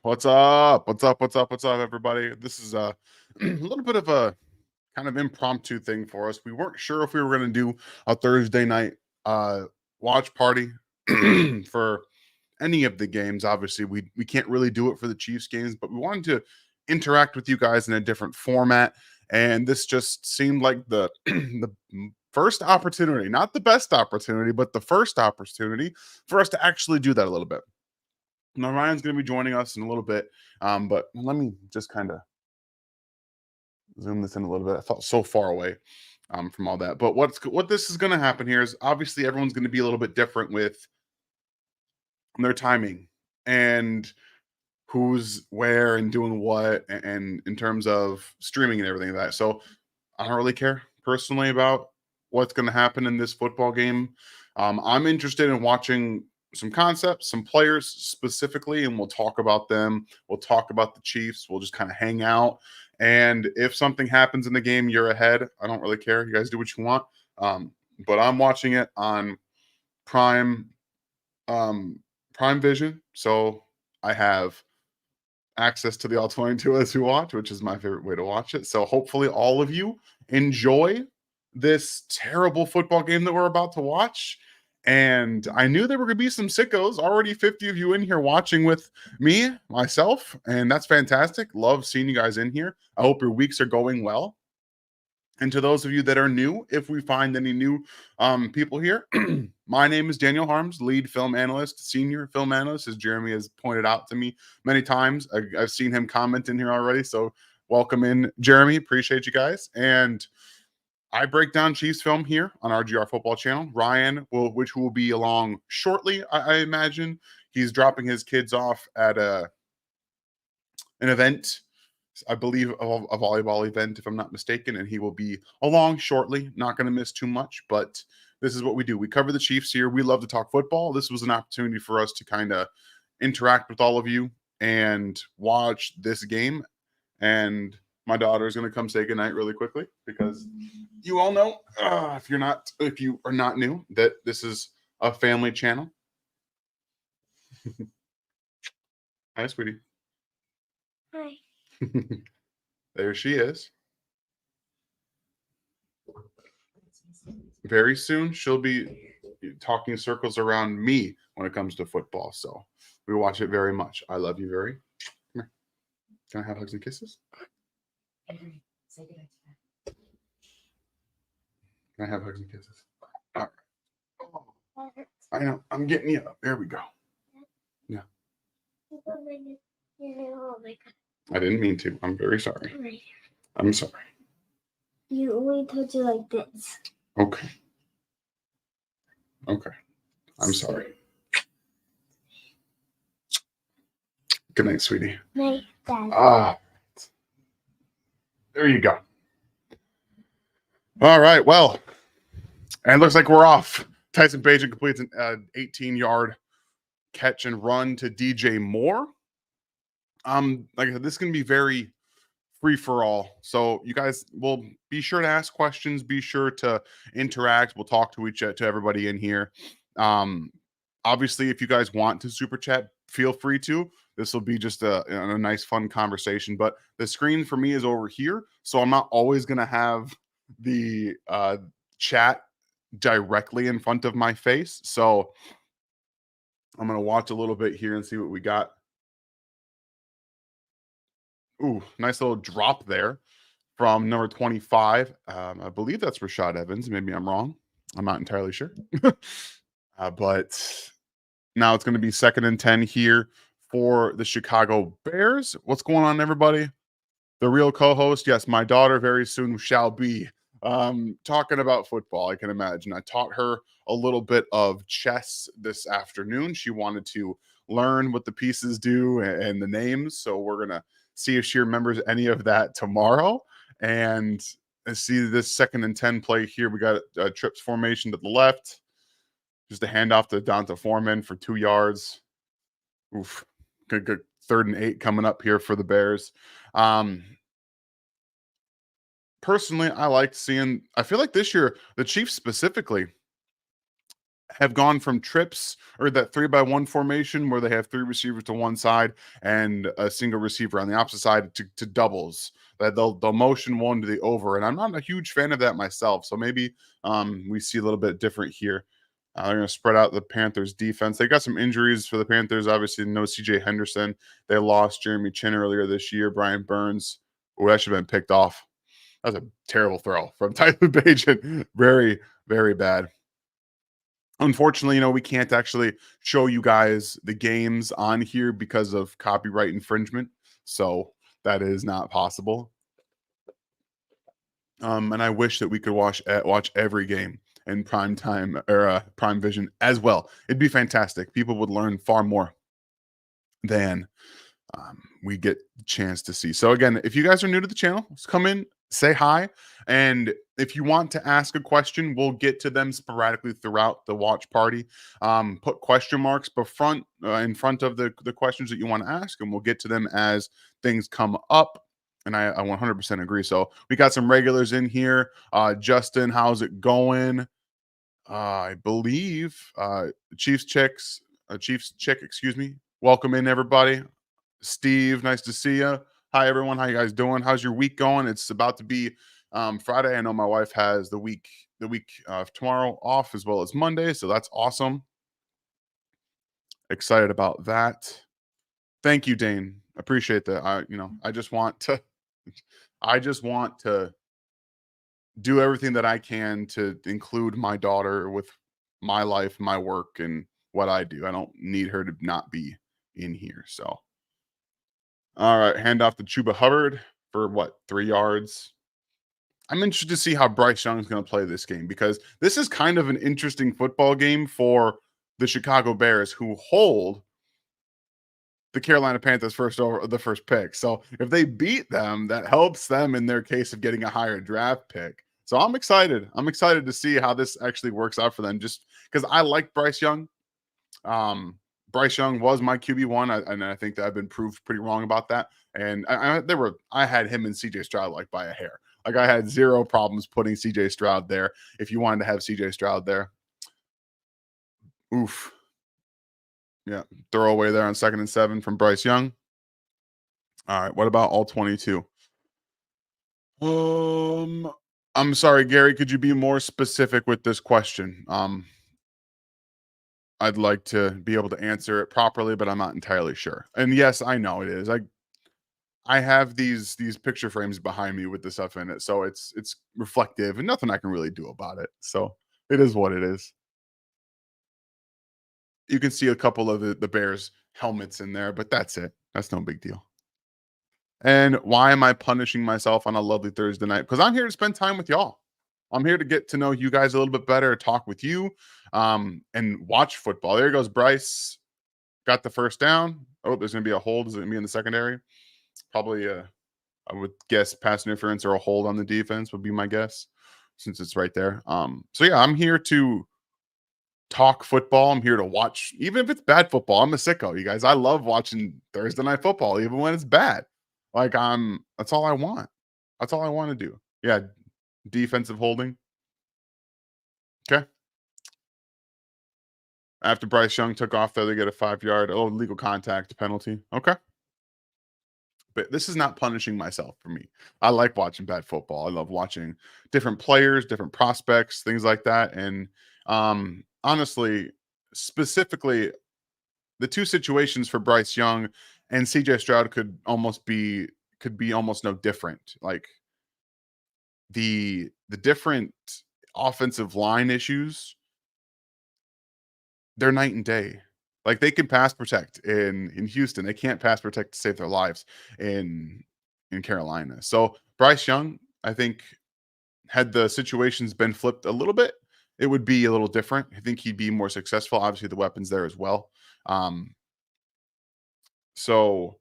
What's up? What's up, everybody? This is a little bit of a kind of impromptu thing for us. We weren't sure if we were going to do a Thursday night uh, watch party for any of the games. Obviously, we can't really do it for the Chiefs games, but we wanted to interact with you guys in a different format. And this just seemed like the the first opportunity, not the best opportunity, but the first opportunity for us to actually do that a little bit. Now Ryan's going to be joining us in a little bit, but let me just kind of zoom this in a little bit. I felt so far away from all that. But what this is going to happen here is obviously everyone's going to be a little bit different with their timing and who's where and doing what, and in terms of streaming and everything like that. So I don't really care personally about what's going to happen in this football game. I'm interested in watching some concepts, some players specifically, and we'll talk about them. We'll talk about the Chiefs. We'll just kind of hang out. And if something happens in the game, you're ahead. I don't really care. You guys do what you want. But I'm watching it on Prime, Prime Vision. So I have access to the all 22 as we watch, which is my favorite way to watch it. So hopefully all of you enjoy this terrible football game that we're about to watch. And I knew there were going to be some sickos, already 50 of you in here watching with me, myself, and that's fantastic. Love seeing you guys in here. I hope your weeks are going well. And to those of you that are new, if we find any new people here, my name is Daniel Harms, lead film analyst, senior film analyst, as Jeremy has pointed out to me many times. I've seen him comment in here already. So welcome in, Jeremy. Appreciate you guys. And I break down Chiefs film here on our GR Football channel. Ryan, which will be along shortly, I imagine. He's dropping his kids off at an event, I believe a volleyball event, if I'm not mistaken, and he will be along shortly. Not going to miss too much, but this is what we do. We cover the Chiefs here. We love to talk football. This was an opportunity for us to kind of interact with all of you and watch this game. And my daughter is going to come say goodnight really quickly because you all know, if you are not new, that this is a family channel. Hi, sweetie. Hi. There she is. Very soon, she'll be talking circles around me when it comes to football. So we watch it very much. I love you very. Come here. Can I have hugs and kisses? Say goodnight to them. Can I have hugs and kisses? All right. I know. I'm getting you up. There we go. Yeah. I didn't mean to. I'm very sorry. I'm sorry. You only touch it like this. Okay. Okay. I'm sorry. Good night, sweetie. Night, Dad. There you go. All right. Well, and it looks like we're off. Tyson Bagent completes an 18-yard catch and run to DJ Moore. Like I said, this is going to be very free for all. So you guys will be sure to ask questions. Be sure to interact. We'll talk to everybody in here. Obviously, if you guys want to super chat, feel free to. This will be just a nice, fun conversation. But the screen for me is over here, so I'm not always going to have the chat directly in front of my face. So I'm going to watch a little bit here and see what we got. Ooh, nice little drop there from number 25. I believe that's Rashad Evans. Maybe I'm wrong. I'm not entirely sure. But now it's going to be 2nd and 10 here for the Chicago Bears. What's going on, everybody? The real co-host, yes, my daughter very soon shall be talking about football, I can imagine. I taught her a little bit of chess this afternoon. She wanted to learn what the pieces do and the names. So we're going to see if she remembers any of that tomorrow. And see this 2nd and 10 play here. We got a trips formation to the left. Just a handoff to Donta Foreman for 2 yards. Oof. Good 3rd and 8 coming up here for the Bears. Personally, I like seeing, I feel like this year, the Chiefs specifically, have gone from trips or that 3-by-1 formation where they have 3 receivers to one side and a single receiver on the opposite side to doubles. That they'll motion one to the over, and I'm not a huge fan of that myself. So maybe we see a little bit different here. They're going to spread out the Panthers defense. They got some injuries for the Panthers. Obviously, no CJ Henderson. They lost Jeremy Chin earlier this year. Brian Burns, who that should have been picked off. That was a terrible throw from Tyler Bagent. Very, very bad. Unfortunately, we can't actually show you guys the games on here because of copyright infringement. So that is not possible. And I wish that we could watch every game in prime time or prime vision as well. It'd be fantastic. People would learn far more than we get the chance to see. So again, if you guys are new to the channel, just come in, say hi, and if you want to ask a question, we'll get to them sporadically throughout the watch party. Put question marks in front of the questions that you want to ask, and we'll get to them as things come up. And I 100% agree. So we got some regulars in here. Justin, how's it going? I believe Chiefs chick, excuse me. Welcome in, everybody. Steve, nice to see you. Hi, everyone. How you guys doing? How's your week going? It's about to be Friday. I know my wife has the week of tomorrow off as well as Monday, so that's awesome. Excited about that. Thank you, Dane. Appreciate that. I just want to do everything that I can to include my daughter with my life, my work, and what I do. I don't need her to not be in here. So, all right, hand off to Chuba Hubbard for 3 yards. I'm interested to see how Bryce Young is going to play this game because this is kind of an interesting football game for the Chicago Bears, who hold the Carolina Panthers the first pick. So if they beat them, that helps them in their case of getting a higher draft pick. So I'm excited. I'm excited to see how this actually works out for them, just because I like Bryce Young. Bryce Young was my QB1, and I think that I've been proved pretty wrong about that. And I had him and CJ Stroud like by a hair. Like I had zero problems putting CJ Stroud there. If you wanted to have CJ Stroud there, oof. Yeah, throwaway there on 2nd and 7 from Bryce Young. All right, what about all 22? I'm sorry, Gary. Could you be more specific with this question? I'd like to be able to answer it properly, but I'm not entirely sure. And yes, I know it is. I have these picture frames behind me with the stuff in it, so it's reflective and nothing I can really do about it. So it is what it is. You can see a couple of the Bears helmets in there, but that's it. That's no big deal. And why am I punishing myself on a lovely Thursday night? Because I'm here to spend time with y'all. I'm here to get to know you guys a little bit better, talk with you, and watch football. There goes Bryce. Got the first down. Oh, there's going to be a hold. Is it going to be in the secondary? Probably, I would guess pass interference or a hold on the defense would be my guess, since it's right there. So yeah, I'm here to talk football. I'm here to watch, even if it's bad football. I'm a sicko, you guys. I love watching Thursday night football, even when it's bad. That's all I want. That's all I want to do. Yeah, defensive holding. Okay. After Bryce Young took off there, they get a 5-yard, legal contact penalty. Okay. But this is not punishing myself for me. I like watching bad football. I love watching different players, different prospects, things like that. And honestly, specifically, the two situations for Bryce Young and CJ Stroud could be almost no different. Like the different offensive line issues, they're night and day. Like they can pass protect in Houston. They can't pass protect to save their lives in Carolina. So Bryce Young, I think, had the situations been flipped a little bit, it would be a little different. I think he'd be more successful. Obviously, the weapons there as well. So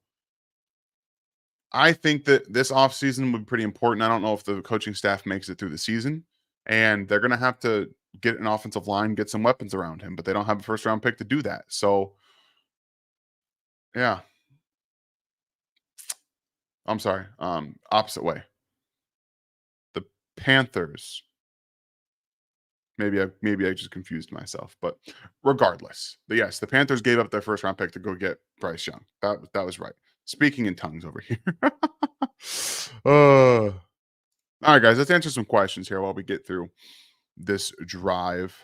I think that this offseason would be pretty important. I don't know if the coaching staff makes it through the season, and they're going to have to get an offensive line, get some weapons around him, but they don't have a first round pick to do that. So, yeah, I'm sorry. Opposite way. The Panthers Maybe I just confused myself, but regardless, yes, the Panthers gave up their first round pick to go get Bryce Young. That was right. Speaking in tongues over here. All right, guys, let's answer some questions here while we get through this drive.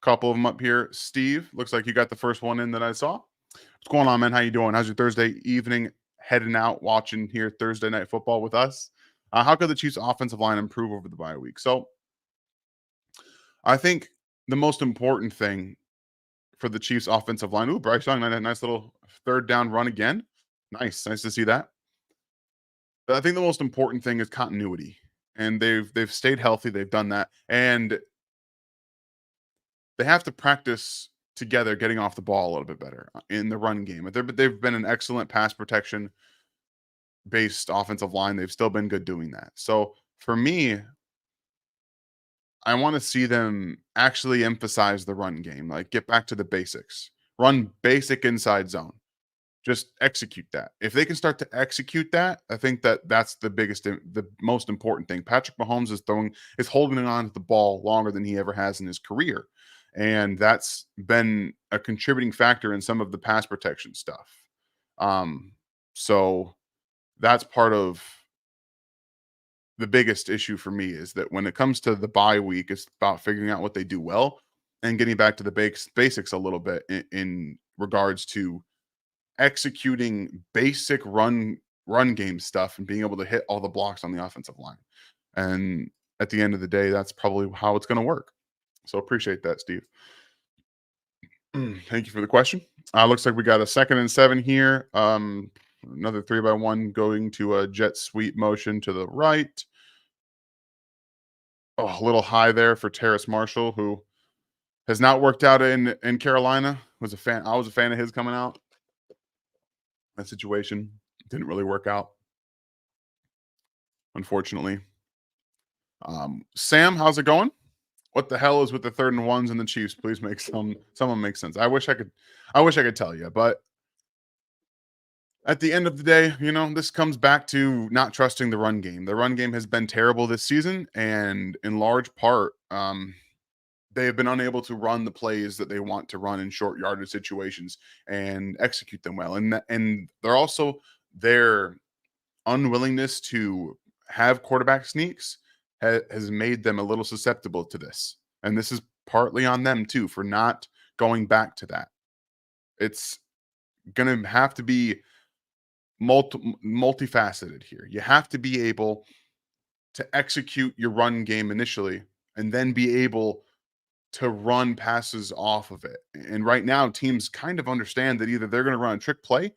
Couple of them up here. Steve, looks like you got the first one in that I saw. What's going on, man? How you doing? How's your Thursday evening heading out watching here Thursday night football with us? How could the Chiefs offensive line improve over the bye week? So I think the most important thing for the Chiefs offensive line. Ooh, Bryce Young, nice little third down run again. Nice to see that. But I think the most important thing is continuity. And they've stayed healthy. They've done that. And they have to practice together getting off the ball a little bit better in the run game. They've been an excellent pass protection based offensive line. They've still been good doing that. So for me, I want to see them actually emphasize the run game, like get back to the basics, run basic inside zone, just execute that. If they can start to execute that, I think that's the most important thing. Patrick Mahomes is holding on to the ball longer than he ever has in his career. And that's been a contributing factor in some of the pass protection stuff. So that's part of the biggest issue for me is that when it comes to the bye week, it's about figuring out what they do well and getting back to the basics a little bit in regards to executing basic run game stuff and being able to hit all the blocks on the offensive line. And at the end of the day, that's probably how it's going to work. So appreciate that, Steve. Thank you for the question. Looks like we got a 2nd and 7 here. Another 3-by-1 going to a jet sweep motion to the right. Oh, a little high there for Terrace Marshall, who has not worked out in Carolina. I was a fan of his coming out. That situation didn't really work out, unfortunately. Sam, how's it going? What the hell is with the 3rd and 1s and the Chiefs? Please make someone make sense. I wish I could tell you, but at the end of the day, this comes back to not trusting the run game. The run game has been terrible this season, and in large part, they have been unable to run the plays that they want to run in short yardage situations and execute them well. And they're also their unwillingness to have quarterback sneaks has made them a little susceptible to this. And this is partly on them too for not going back to that. It's going to have to be multifaceted here. You have to be able to execute your run game initially and then be able to run passes off of it. And right now, teams kind of understand that either they're going to run a trick play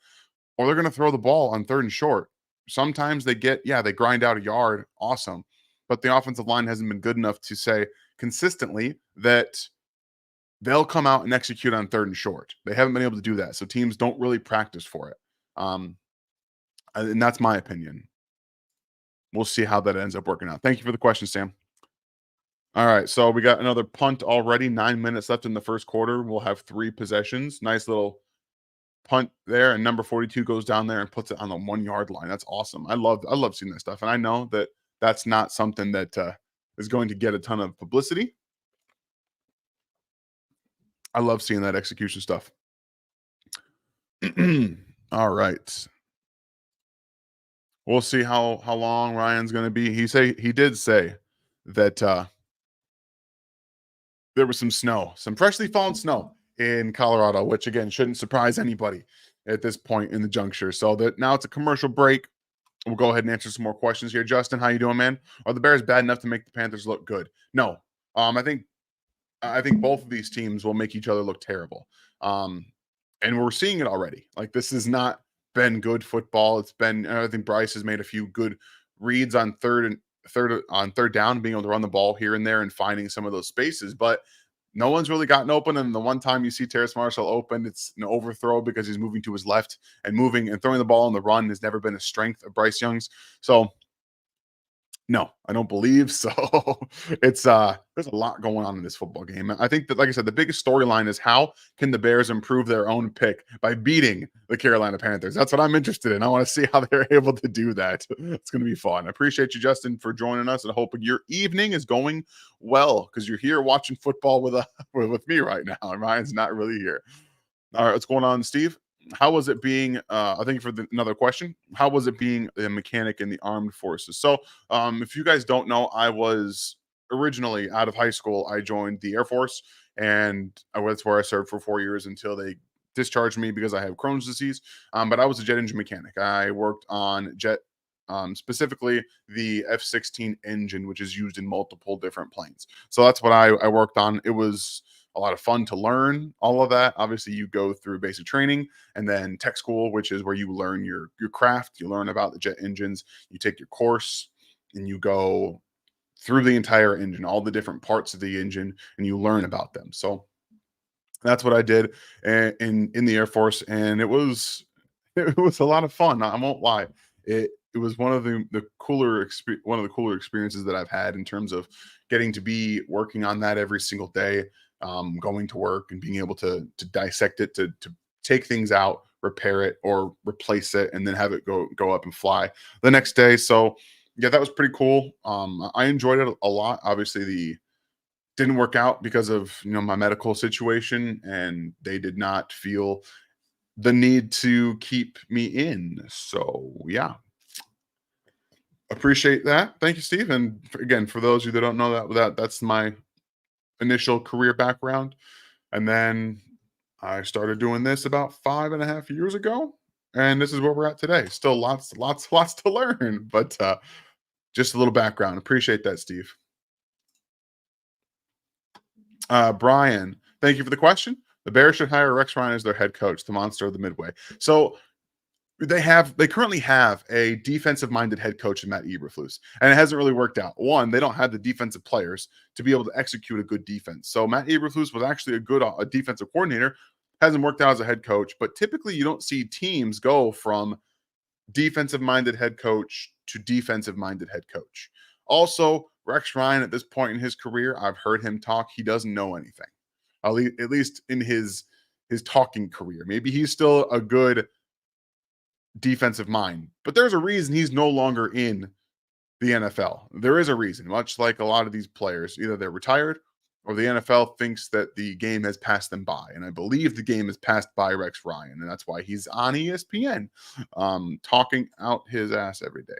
or they're going to throw the ball on 3rd and short. Sometimes they grind out a yard. Awesome. But the offensive line hasn't been good enough to say consistently that they'll come out and execute on 3rd and short. They haven't been able to do that. So teams don't really practice for it. And that's my opinion. We'll see how that ends up working out. Thank you for the question, Sam. All right, so we got another punt already. 9 minutes left in the first quarter. We'll have 3 possessions. Nice little punt there, and number 42 goes down there and puts it on the 1 yard line. That's awesome. I love seeing that stuff, and I know that that's not something that is going to get a ton of publicity. I love seeing that execution stuff. All right. We'll see how long Ryan's going to be. He did say that there was some freshly fallen snow in Colorado, which again shouldn't surprise anybody at this point in the juncture. So that now it's a commercial break. We'll go ahead and answer some more questions here. Justin, how you doing, man? Are the Bears bad enough to make the Panthers look good? No. I think both of these teams will make each other look terrible. And we're seeing it already. Like, this has not been good football. It's been, I think Bryce has made a few good reads on third down, being able to run the ball here and there and finding some of those spaces, but no one's really gotten open. And the one time you see Terrace Marshall open, it's an overthrow because he's moving to his left, and moving and throwing the ball on the run has never been a strength of Bryce Young's. So No, I don't believe so. It's there's a lot going on in this football game. I think that, like I said, the biggest storyline is how can the Bears improve their own pick by beating the Carolina Panthers. That's what I'm interested in. I want to see how they're able to do that. It's going to be fun. I appreciate you, Justin, for joining us, and I hope your evening is going well because you're here watching football with with me right now. And Ryan's not really here. All right, what's going on, Steve? How was it being? I thank you for another question. How was it being a mechanic in the armed forces? So, if you guys don't know, I was originally out of high school. I joined the Air Force, and that's where I served for 4 years until they discharged me because I have Crohn's disease. But I was a jet engine mechanic. I worked on jet, specifically the F-16 engine, which is used in multiple different planes. So that's what I worked on. It was a lot of fun to learn all of that. Obviously, you go through basic training and then tech school, which is where you learn your craft. You learn about the jet engines. You take your course and you go through the entire engine, all the different parts of the engine, and you learn about them. So that's what I did in the Air Force, and it was it was a lot of fun. I won't lie. It was one of the one of the cooler experiences that I've had in terms of getting to be working on that every single day, going to work and being able to dissect it, to take things out, repair it, or replace it, and then have it go up and fly the next day. So yeah, that was pretty cool. I enjoyed it a lot. Obviously, the didn't work out because of my medical situation, and they did not feel the need to keep me in. So yeah, appreciate that. Thank you, Steve. And again, for those of you that don't know that's my initial career background, and then I started doing this about 5.5 years ago, and this is where we're at today. Still lots to learn, but just a little background. Appreciate that, Steve. Brian, thank you for the question. The Bears should hire Rex Ryan as their head coach, the monster of the Midway. So they currently have a defensive minded head coach in Matt Eberflus, and it hasn't really worked out. One, they don't have the defensive players to be able to execute a good defense. So Matt Eberflus was actually a defensive coordinator, hasn't worked out as a head coach. But typically, you don't see teams go from defensive minded head coach to defensive minded head coach. Also, Rex Ryan at this point in his career, I've heard him talk. He doesn't know anything, at least in his talking career. Maybe he's still a good defensive mind, but there's a reason he's no longer in the NFL. There is a reason, much like a lot of these players, either they're retired or the NFL thinks that the game has passed them by. And I believe the game has passed by Rex Ryan, and that's why he's on ESPN, talking out his ass every day.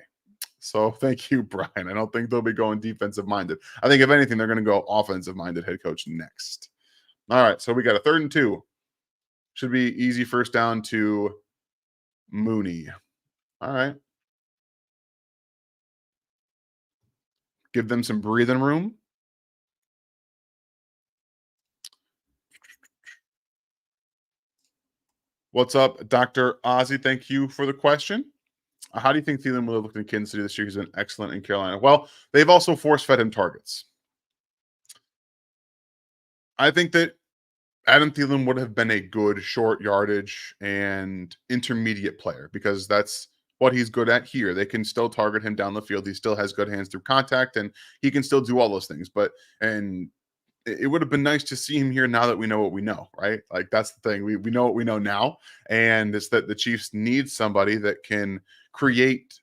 So thank you, Brian. I don't think they'll be going defensive minded. I think if anything, they're going to go offensive minded head coach next. All right, so we got a 3rd and 2. Should be easy first down to Mooney. All right. Give them some breathing room. What's up, Dr. Ozzy? Thank you for the question. How do you think Thielen will have looked in Kansas City this year? He's been excellent in Carolina. Well, they've also force-fed him targets. I think that Adam Thielen would have been a good short yardage and intermediate player because that's what he's good at here. They can still target him down the field. He still has good hands through contact, and he can still do all those things. And it would have been nice to see him here now that we know what we know, right? Like that's the thing. We know what we know now, and it's that the Chiefs need somebody that can create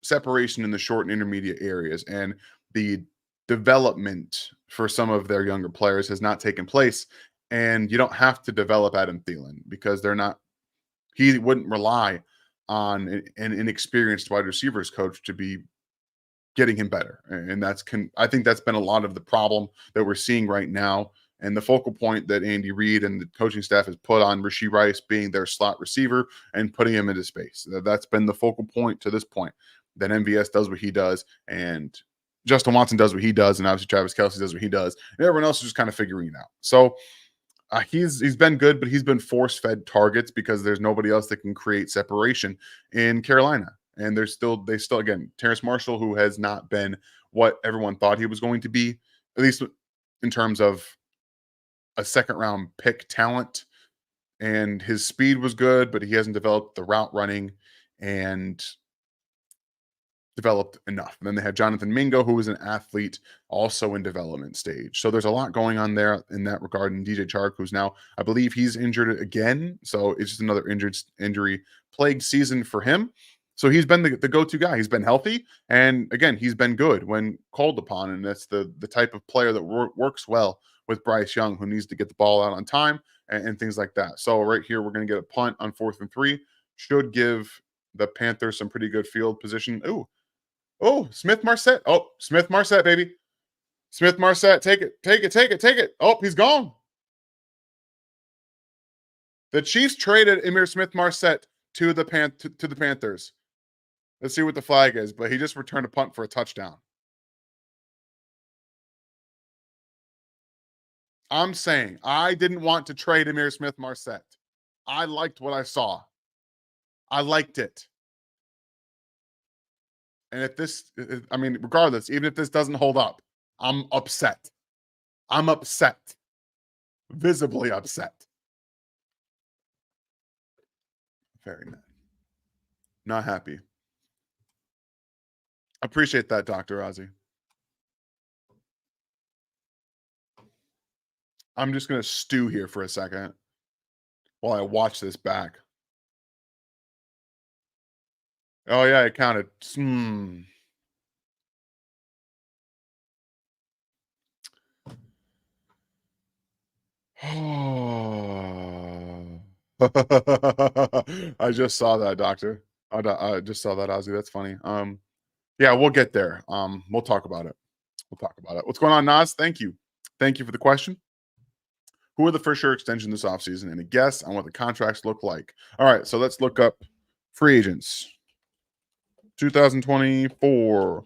separation in the short and intermediate areas, and the development for some of their younger players has not taken place. And you don't have to develop Adam Thielen because they're not. He wouldn't rely on an inexperienced wide receivers coach to be getting him better. And I think that's been a lot of the problem that we're seeing right now. And the focal point that Andy Reid and the coaching staff has put on Rashee Rice being their slot receiver and putting him into space. That's been the focal point to this point. Then MVS does what he does, and Justin Watson does what he does, and obviously Travis Kelce does what he does, and everyone else is just kind of figuring it out. So he's been good, but he's been force-fed targets because there's nobody else that can create separation in Carolina. And they still again, Terrace Marshall, who has not been what everyone thought he was going to be, at least in terms of a 2nd-round pick talent. And his speed was good, but he hasn't developed the route running. And developed enough. And then they have Jonathan Mingo, who is an athlete also in development stage. So there's a lot going on there in that regard. And DJ Chark, who's now, I believe he's injured again. So it's just another injury plagued season for him. So he's been the go-to guy. He's been healthy. And again, he's been good when called upon. And that's the type of player that works well with Bryce Young, who needs to get the ball out on time and things like that. So right here, we're going to get a punt on 4th and 3. Should give the Panthers some pretty good field position. Oh, Smith-Marsette. Oh, Smith-Marsette, baby. Smith-Marsette, take it. Oh, he's gone. The Chiefs traded Emir Smith-Marsette to the Panthers. Let's see what the flag is, but he just returned a punt for a touchdown. I'm saying I didn't want to trade Emir Smith-Marsette. I liked what I saw. I liked it. And if this, I mean, regardless, even if this doesn't hold up, I'm upset. I'm upset. Visibly upset. Very mad. Not happy. Appreciate that, Dr. Ozzy. I'm just going to stew here for a second while I watch this back. Oh, yeah, it counted. I just saw that, Doctor. I just saw that, Ozzy. That's funny. Yeah, we'll get there. We'll talk about it. What's going on, Nas? Thank you for the question. Who are the for sure extension this offseason? And a guess on what the contracts look like. All right, so let's look up free agents. 2024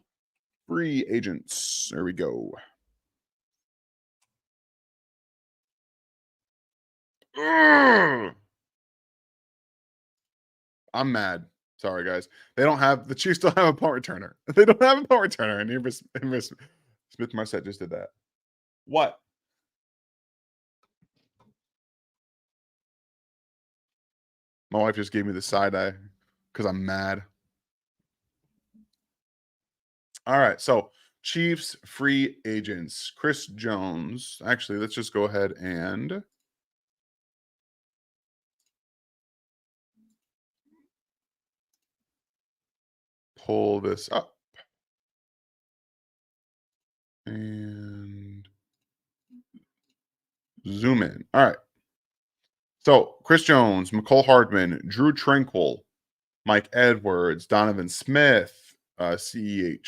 free agents. There we go. Ugh. I'm mad. Sorry, guys. The Chiefs don't have a punt returner. They don't have a punt returner. And Smith-Marsette just did that. What? My wife just gave me the side eye because I'm mad. All right. So Chiefs free agents. Chris Jones. Actually, let's just go ahead and pull this up. And zoom in. All right. So Chris Jones, McCole Hardman, Drew Tranquil, Mike Edwards, Donovan Smith, CEH.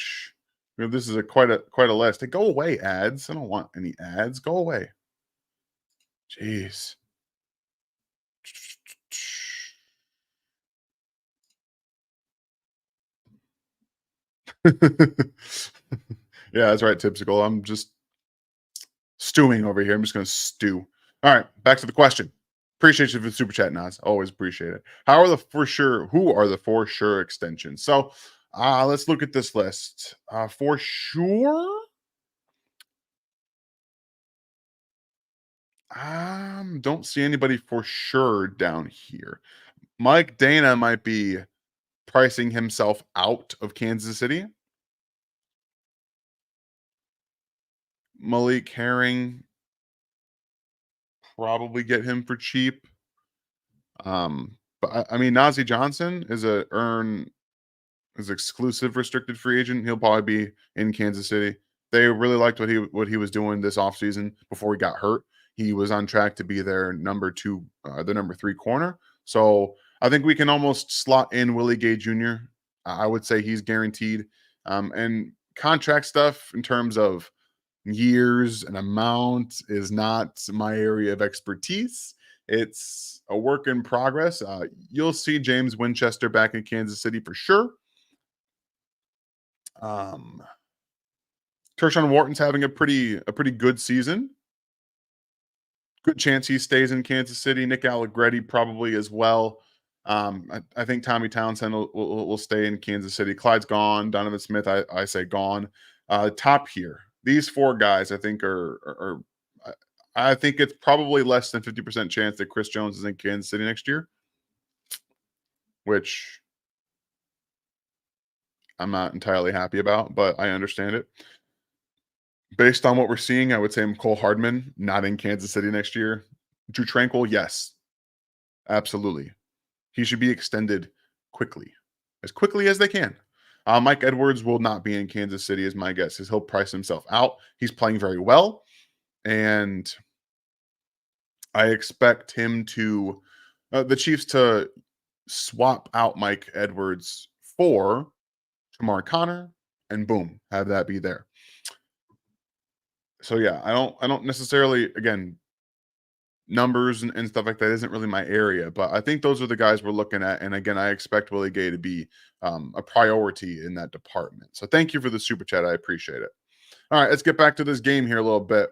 You know, this is quite a list. Hey, go away, ads. I don't want any ads. Go away. Jeez. Yeah, that's right, Tipsicle. I'm just stewing over here. I'm just going to stew. All right, back to the question. Appreciate you for the super chat, Nas. Always appreciate it. Who are the for sure extensions? So let's look at this list. For sure, don't see anybody for sure down here. Mike Dana might be pricing himself out of Kansas City. Malik Herring, probably get him for cheap. But I mean, Najee Johnson is exclusive restricted free agent. He'll probably be in Kansas City. They really liked what he was doing this offseason before he got hurt. He was on track to be their number 3 corner. So I think we can almost slot in Willie Gay Jr. I would say he's guaranteed. And contract stuff in terms of years and amount is not my area of expertise. It's a work in progress. You'll see James Winchester back in Kansas City for sure. Tershawn Wharton's having a pretty good season. Good chance he stays in Kansas City. Nick Allegretti probably as well. I think Tommy Townsend will stay in Kansas City. Clyde's gone. Donovan Smith, I say gone. Top here. These 4 guys, I think I think it's probably less than 50% chance that Chris Jones is in Kansas City next year, which I'm not entirely happy about, but I understand it. Based on what we're seeing, I would say Cole Hardman not in Kansas City next year. Drew Tranquil, yes, absolutely. He should be extended quickly, as quickly as they can. Mike Edwards will not be in Kansas City, is my guess. Is he'll price himself out. He's playing very well, and I expect him to the Chiefs to swap out Mike Edwards for Shamar Connor, and boom, have that be there. So yeah, I don't necessarily, again, numbers and stuff like that isn't really my area, but I think those are the guys we're looking at. And again, I expect Willie Gay to be a priority in that department. So thank you for the super chat. I appreciate it. All right, let's get back to this game here a little bit.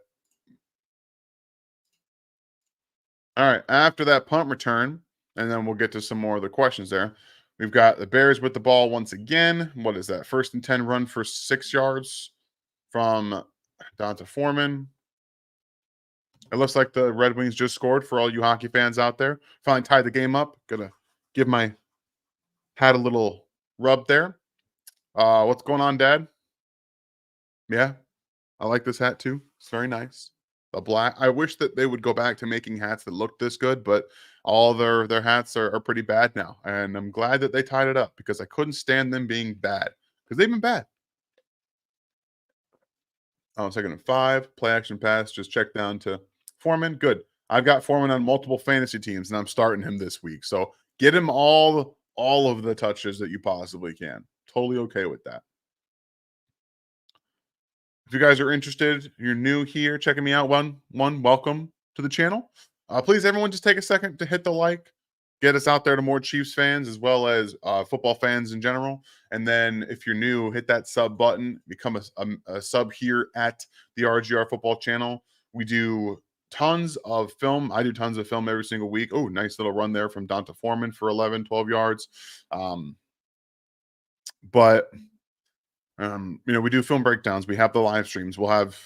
All right, after that punt return, and then we'll get to some more of the questions there. We've got the Bears with the ball once again. What is that? 1st and 10 run for 6 yards from Donta Foreman. It looks like the Red Wings just scored for all you hockey fans out there. Finally tied the game up. Gonna give my hat a little rub there. What's going on, Dad? Yeah, I like this hat too. It's very nice. The black. I wish that they would go back to making hats that look this good, but all their hats are pretty bad now. And I'm glad that they tied it up because I couldn't stand them being bad because they've been bad. Oh, 2nd and 5. Play action pass. Just check down to Foreman. Good. I've got Foreman on multiple fantasy teams, and I'm starting him this week. So get him all of the touches that you possibly can. Totally okay with that. If you guys are interested, you're new here, checking me out, welcome to the channel. Please, everyone, just take a second to hit the like, get us out there to more Chiefs fans as well as football fans in general. And then if you're new, hit that sub button, become a sub here at the RGR football channel. We do tons of film. I do tons of film every single week. Oh, nice little run there from Donta Foreman for 11, 12 yards. We do film breakdowns. We have the live streams. We'll have,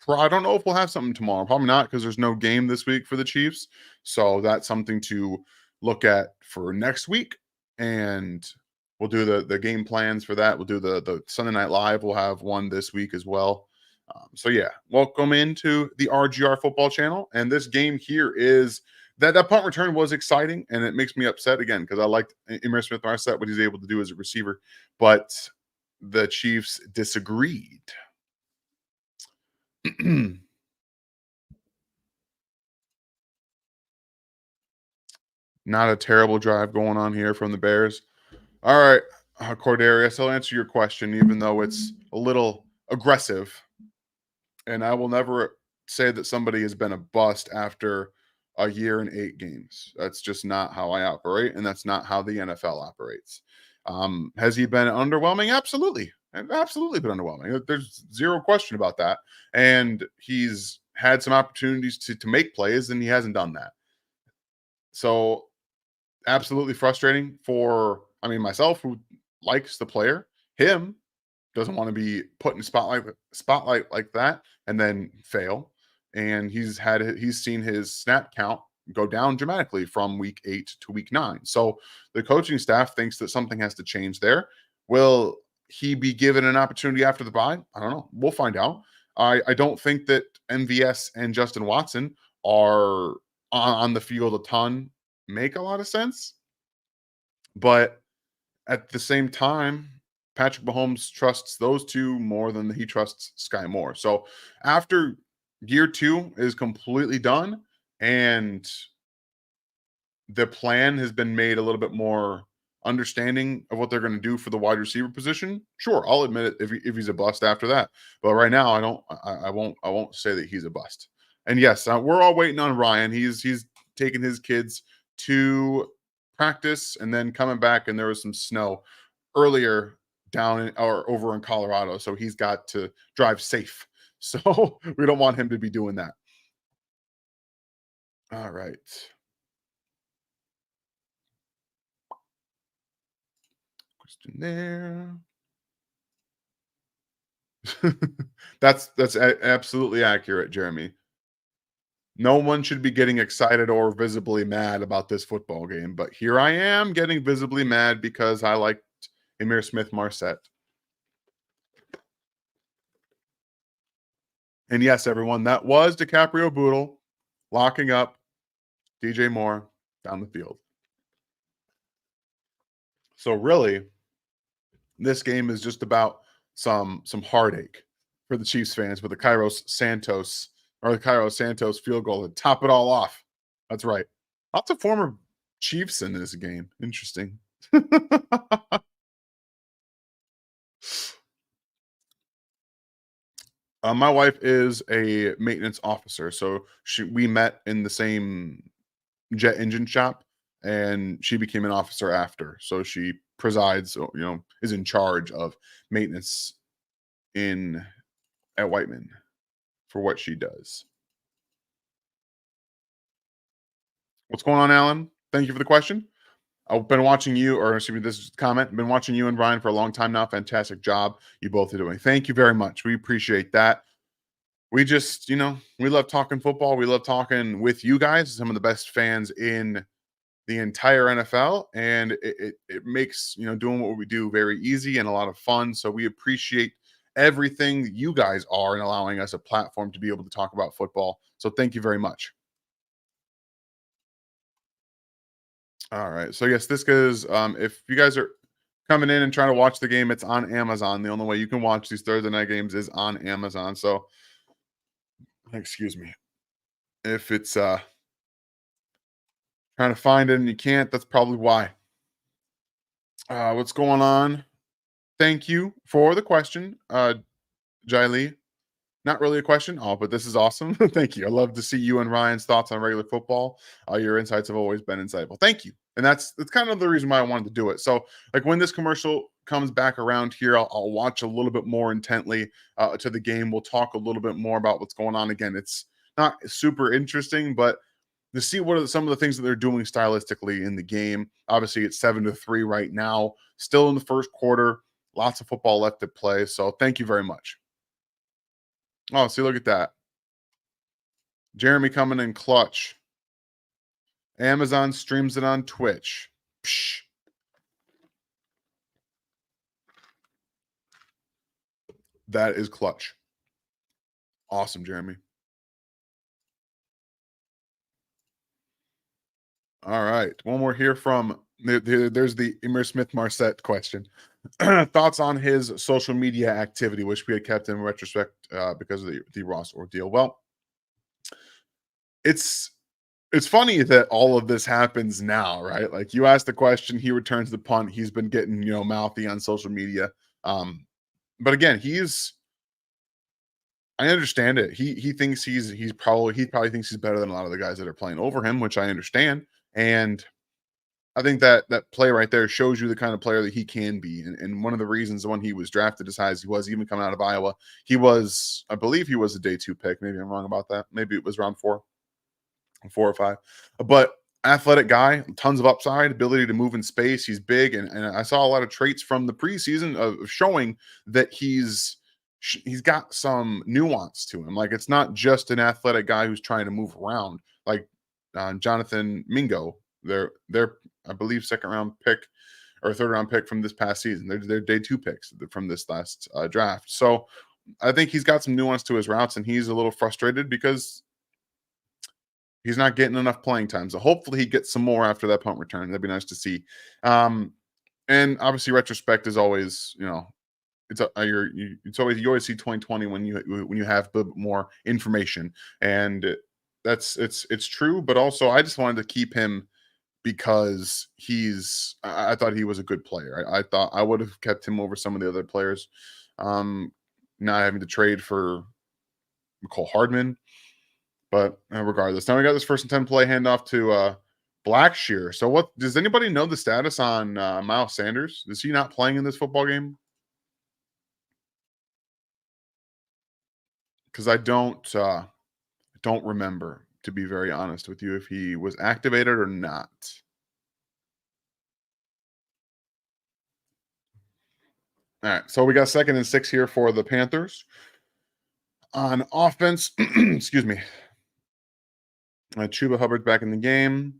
I don't know if we'll have something tomorrow. Probably not because there's no game this week for the Chiefs. So that's something to look at for next week. And we'll do the game plans for that. We'll do the Sunday Night Live. We'll have one this week as well. So yeah, welcome into the RGR football channel. And this game here is that punt return was exciting, and it makes me upset again because I liked Smith-Marsette, what he's able to do as a receiver, but the Chiefs disagreed. Not a terrible drive going on here from the Bears. All right, Cordarius, I'll answer your question, even though it's a little aggressive. And I will never say that somebody has been a bust after a year and 8 games. That's just not how I operate, and that's not how the NFL operates. Has he been underwhelming? Absolutely. Absolutely been underwhelming. There's zero question about that. And he's had some opportunities to make plays, and he hasn't done that. So absolutely frustrating for, myself, who likes the player. Him doesn't want to be put in spotlight like that and then fail. And he's seen his snap count go down dramatically from week 8 to week 9. So the coaching staff thinks that something has to change there. Will he be given an opportunity after the bye? I don't know. We'll find out. I don't think that MVS and Justin Watson are on the field a ton, make a lot of sense. But at the same time, Patrick Mahomes trusts those two more than he trusts Skyy Moore. So after year 2 is completely done and the plan has been made a little bit more understanding of what they're going to do for the wide receiver position, sure, I'll admit it if he's a bust after that. But right now, I won't say that he's a bust. And yes, we're all waiting on Ryan. He's taking his kids to practice and then coming back, and there was some snow earlier down or over in Colorado, so he's got to drive safe. So we don't want him to be doing that. All right. Question there. That's absolutely accurate, Jeremy. No one should be getting excited or visibly mad about this football game, but here I am getting visibly mad because I liked Smith-Marsette. And yes, everyone, that was DiCaprio Boodle locking up DJ Moore down the field. So really, this game is just about some heartache for the Chiefs fans with the Kairos Santos field goal to top it all off. That's right. Lots of former Chiefs in this game. Interesting. My wife is a maintenance officer, so we met in the same jet engine shop, and she became an officer after. So she presides, is in charge of maintenance at Whiteman for what she does. What's going on, Alan? Thank you for the question. I've been watching you, or excuse me, this comment. I've been watching you and Brian for a long time now. Fantastic job you both are doing. Thank you very much. We appreciate that. We just, we love talking football. We love talking with you guys, some of the best fans in the entire NFL, and it makes doing what we do very easy and a lot of fun. So we appreciate everything you guys are and allowing us a platform to be able to talk about football. So thank you very much. All right. So yes, this goes. If you guys are coming in and trying to watch the game, it's on Amazon. The only way you can watch these Thursday night games is on Amazon. So excuse me. If it's trying to find it and you can't, that's probably why. What's going on? Thank you for the question, Jiley. Not really a question, but this is awesome. Thank you. I love to see you and Ryan's thoughts on regular football. Your insights have always been insightful. Thank you. And that's kind of the reason why I wanted to do it. So, like when this commercial comes back around here, I'll watch a little bit more intently to the game. We'll talk a little bit more about what's going on. Again, it's not super interesting, but to see what are some of the things that they're doing stylistically in the game. Obviously, it's 7-3 right now. Still in the first quarter. Lots of football left to play. So, thank you very much. Oh, see, look at that. Jeremy coming in clutch. Amazon streams it on Twitch. Psh. That is clutch. Awesome, Jeremy. All right. One more here from there's the Smith-Marsette question. Thoughts on his social media activity, which we had kept in retrospect because of the Ross ordeal. Well, it's funny that all of this happens now, right? Like you asked the question, he returns the punt. He's been getting, mouthy on social media. But again, I understand it. He thinks he probably thinks he's better than a lot of the guys that are playing over him, which I understand. And I think that play right there shows you the kind of player that he can be. And one of the reasons when he was drafted as high as he was, even coming out of Iowa, I believe he was a day 2 pick. Maybe I'm wrong about that. Maybe it was round 4 or 5. But athletic guy, tons of upside, ability to move in space. He's big. And I saw a lot of traits from the preseason of showing that he's got some nuance to him. Like it's not just an athletic guy who's trying to move around. Like Jonathan Mingo, they're I believe 2nd round pick or 3rd round pick from this past season. They're day 2 picks from this last draft. So I think he's got some nuance to his routes, and he's a little frustrated because he's not getting enough playing time. So hopefully he gets some more after that punt return. That'd be nice to see. And obviously retrospect is always, it's always, you always see 2020 when you have a bit more information, and it's true. But also I just wanted to keep him because I thought he was a good player. I thought I would have kept him over some of the other players. Not having to trade for McCole Hardman, but regardless, now we got this 1st and 10 play handoff to Blackshear. So what does anybody know the status on Miles Sanders? Is he not playing in this football game? Because I don't remember, to be very honest with you, if he was activated or not. All right, so we got 2nd and 6 here for the Panthers. On offense, excuse me. Chuba Hubbard's back in the game.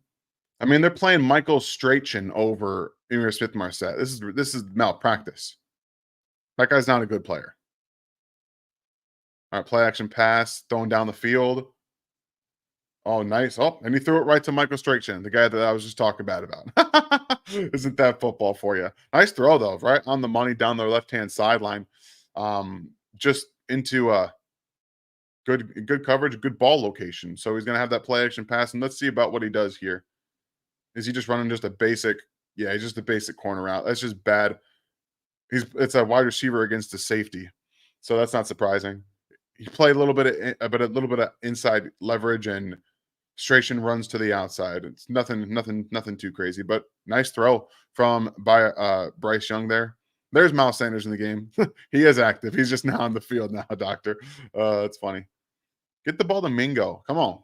I mean, they're playing Michael Strachan over Smith-Marsette. This is malpractice. That guy's not a good player. All right, play action pass, throwing down the field. Oh, nice. Oh, and he threw it right to Michael Strachan, the guy that I was just talking bad about. Isn't that football for you? Nice throw, though, right on the money down the left-hand sideline. Just into good coverage, good ball location. So he's going to have that play action pass, and let's see about what he does here. Is he just running just a basic? Yeah, he's just a basic corner route. That's just bad. It's a wide receiver against a safety, so that's not surprising. He played a little bit of inside leverage, and Strachan runs to the outside. It's nothing too crazy, but nice throw from Bryce Young there. There's Miles Sanders in the game. He is active. He's just now on the field now, Doctor. It's funny. Get the ball to Mingo. Come on.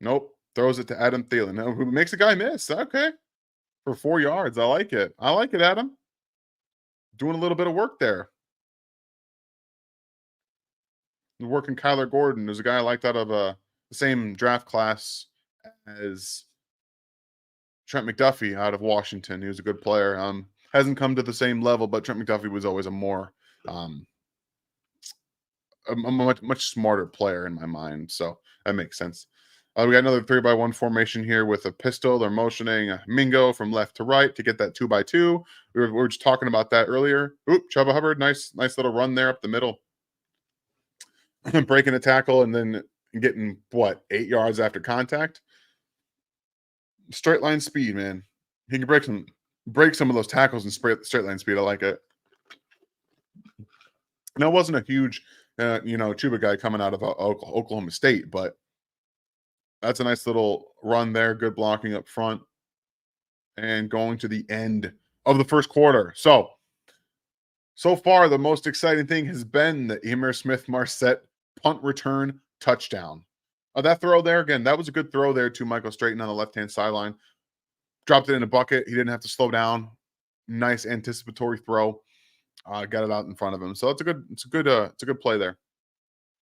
Nope. Throws it to Adam Thielen. Who makes a guy miss. Okay. For 4 yards. I like it. I like it, Adam. Doing a little bit of work there. Working Kyler Gordon. There's a guy I liked out of the same draft class as Trent McDuffie out of Washington. He was a good player. Hasn't come to the same level, but Trent McDuffie was always a more a much smarter player in my mind. So that makes sense. We got another 3-by-1 formation here with a pistol. They're motioning Mingo from left to right to get that 2-by-2. We were just talking about that earlier. Oop, Chuba Hubbard, nice little run there up the middle. Breaking a tackle and then getting, 8 yards after contact? Straight line speed, man. He can break some of those tackles in straight line speed. I like it. Now, it wasn't a huge, Chuba guy coming out of Oklahoma State, but that's a nice little run there. Good blocking up front. And going to the end of the first quarter. So far, the most exciting thing has been the Smith-Marsette punt return touchdown. That throw there, again, that was a good throw there to Michael Strachan on the left-hand sideline. Dropped it in a bucket. He didn't have to slow down. Nice anticipatory throw. Got it out in front of him. So it's a good play there.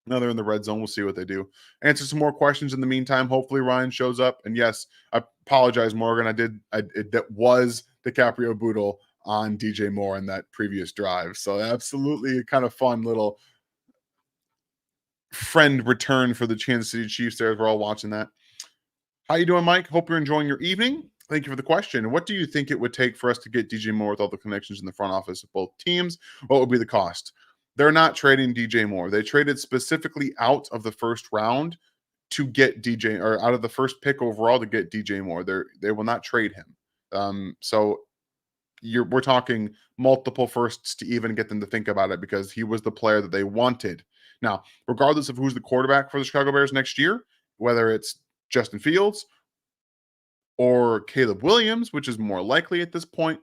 Now they're in the red zone. We'll see what they do. Answer some more questions in the meantime. Hopefully Ryan shows up. And yes, I apologize, Morgan. That was DiCaprio Boodle on DJ Moore in that previous drive. So absolutely kind of fun little friend return for the Kansas City Chiefs there as we're all watching that. How you doing, Mike? Hope you're enjoying your evening. Thank you for the question. What do you think it would take for us to get DJ Moore with all the connections in the front office of both teams? What would be the cost? They're not trading DJ Moore. They traded specifically out of the first round to get DJ, or out of the first pick overall to get DJ Moore. They will not trade him. So we're talking multiple firsts to even get them to think about it, because he was the player that they wanted. Now, regardless of who's the quarterback for the Chicago Bears next year, whether it's Justin Fields or Caleb Williams, which is more likely at this point,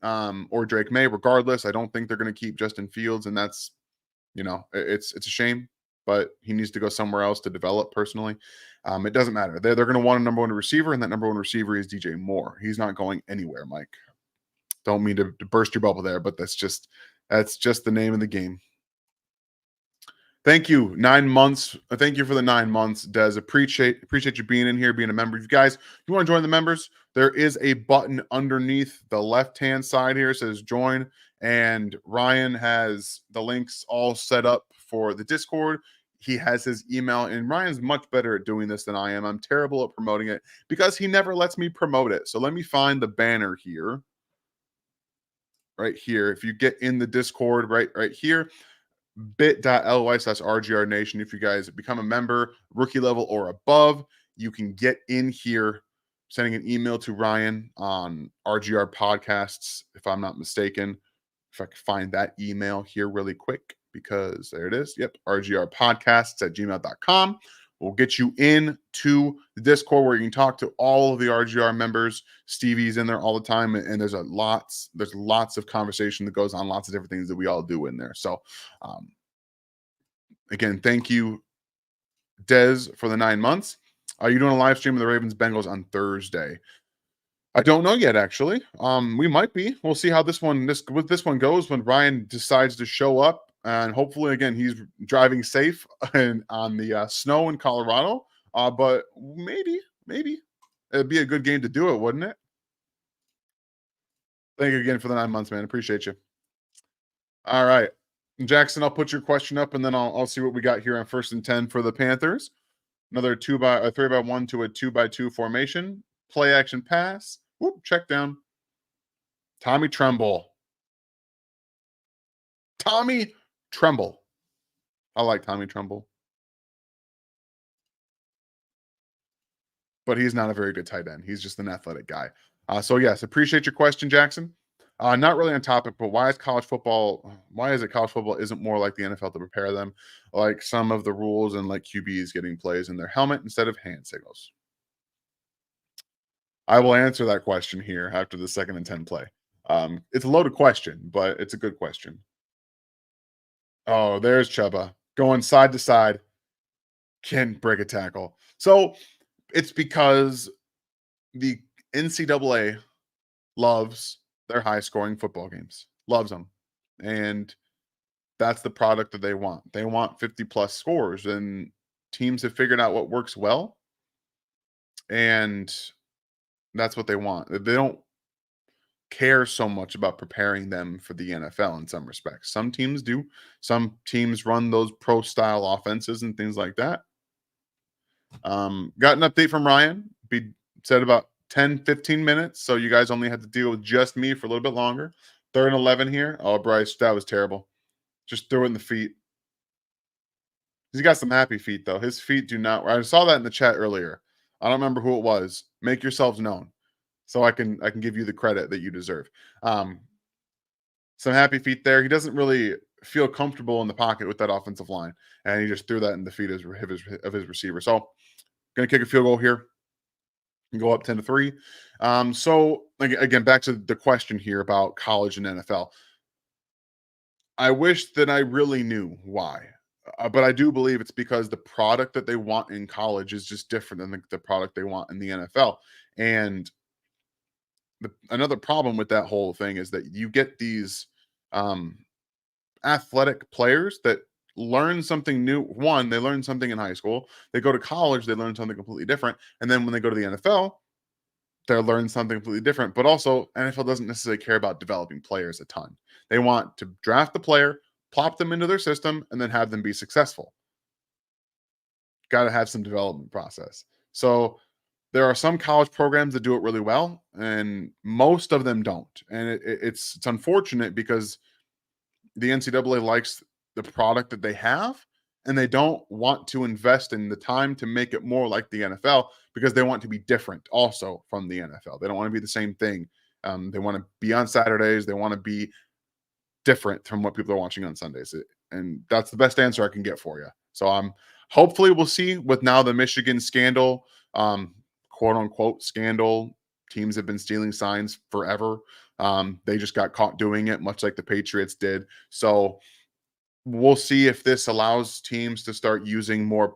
or Drake May, regardless, I don't think they're going to keep Justin Fields, and that's, it's a shame, but he needs to go somewhere else to develop personally. It doesn't matter. They're going to want a number one receiver, and that number one receiver is DJ Moore. He's not going anywhere, Mike. Don't mean to burst your bubble there, but that's just the name of the game. Thank you. 9 months. Thank you for the 9 months, Des. Appreciate you being in here, being a member. If you guys, you want to join the members, there is a button underneath the left-hand side here. It says join, and Ryan has the links all set up for the Discord. He has his email, and Ryan's much better at doing this than I am. I'm terrible at promoting it because he never lets me promote it. So let me find the banner here. Right here. If you get in the Discord right here, bit.ly/RGR Nation. If you guys become a member, rookie level or above, you can get in here sending an email to Ryan on RGR Podcasts, if I'm not mistaken. If I can find that email here really quick, because there it is. Yep, rgrpodcasts@gmail.com. We'll get you into the Discord where you can talk to all of the RGR members. Stevie's in there all the time, and there's lots of conversation that goes on, lots of different things that we all do in there. So, again, thank you, Des, for the 9 months. Are you doing a live stream of the Ravens Bengals on Thursday? I don't know yet, actually. We might be. We'll see how this one goes when Ryan decides to show up. And hopefully, again, he's driving safe and on the snow in Colorado. But maybe it'd be a good game to do it, wouldn't it? Thank you again for the 9 months, man. Appreciate you. All right. Jackson, I'll put your question up and then I'll see what we got here on 1st and 10 for the Panthers. Another 3-by-1 to a 2-by-2 formation. Play action pass. Whoop, check down. Tommy Tremble. Tommy Tremble. I like Tommy Tremble. But he's not a very good tight end. He's just an athletic guy. So yes, appreciate your question, Jackson. Not really on topic, but why is it college football isn't more like the NFL to prepare them, like some of the rules and like QBs getting plays in their helmet instead of hand signals? I will answer that question here after the 2nd and 10 play. It's a loaded question, but it's a good question. Oh, there's Chuba going side to side. Can't break a tackle. So it's because the NCAA loves their high scoring football games, loves them. And that's the product that they want. They want 50 plus scores, and teams have figured out what works well. And that's what they want. They don't care so much about preparing them for the NFL in some respects. Some teams do. Some teams run those pro style offenses and things like that. Got an update from Ryan. He said about 10, 15 minutes. So you guys only had to deal with just me for a little bit longer. 3rd and 11 here. Oh, Bryce, that was terrible. Just threw it in the feet. He's got some happy feet, though. His feet do not. I saw that in the chat earlier. I don't remember who it was. Make yourselves known so I can give you the credit that you deserve. Some happy feet there. He doesn't really feel comfortable in the pocket with that offensive line, and he just threw that in the feet of his receiver. So, going to kick a field goal here and go up 10-3. So again, back to the question here about college and NFL. I wish that I really knew why, but I do believe it's because the product that they want in college is just different than the product they want in the NFL. And another problem with that whole thing is that you get these athletic players that learn something new. One, they learn something in high school. They go to college, they learn something completely different. And then when they go to the NFL, they're learning something completely different. But also, NFL doesn't necessarily care about developing players a ton. They want to draft the player, plop them into their system, and then have them be successful. Got to have some development process. So there are some college programs that do it really well, and most of them don't. And it's unfortunate because the NCAA likes the product that they have, and they don't want to invest in the time to make it more like the NFL because they want to be different also from the NFL. They don't want to be the same thing. They want to be on Saturdays. They want to be different from what people are watching on Sundays. And that's the best answer I can get for you. So hopefully we'll see with now the Michigan scandal, quote unquote scandal. Teams have been stealing signs forever. They just got caught doing it, much like the Patriots did. So we'll see if this allows teams to start using more,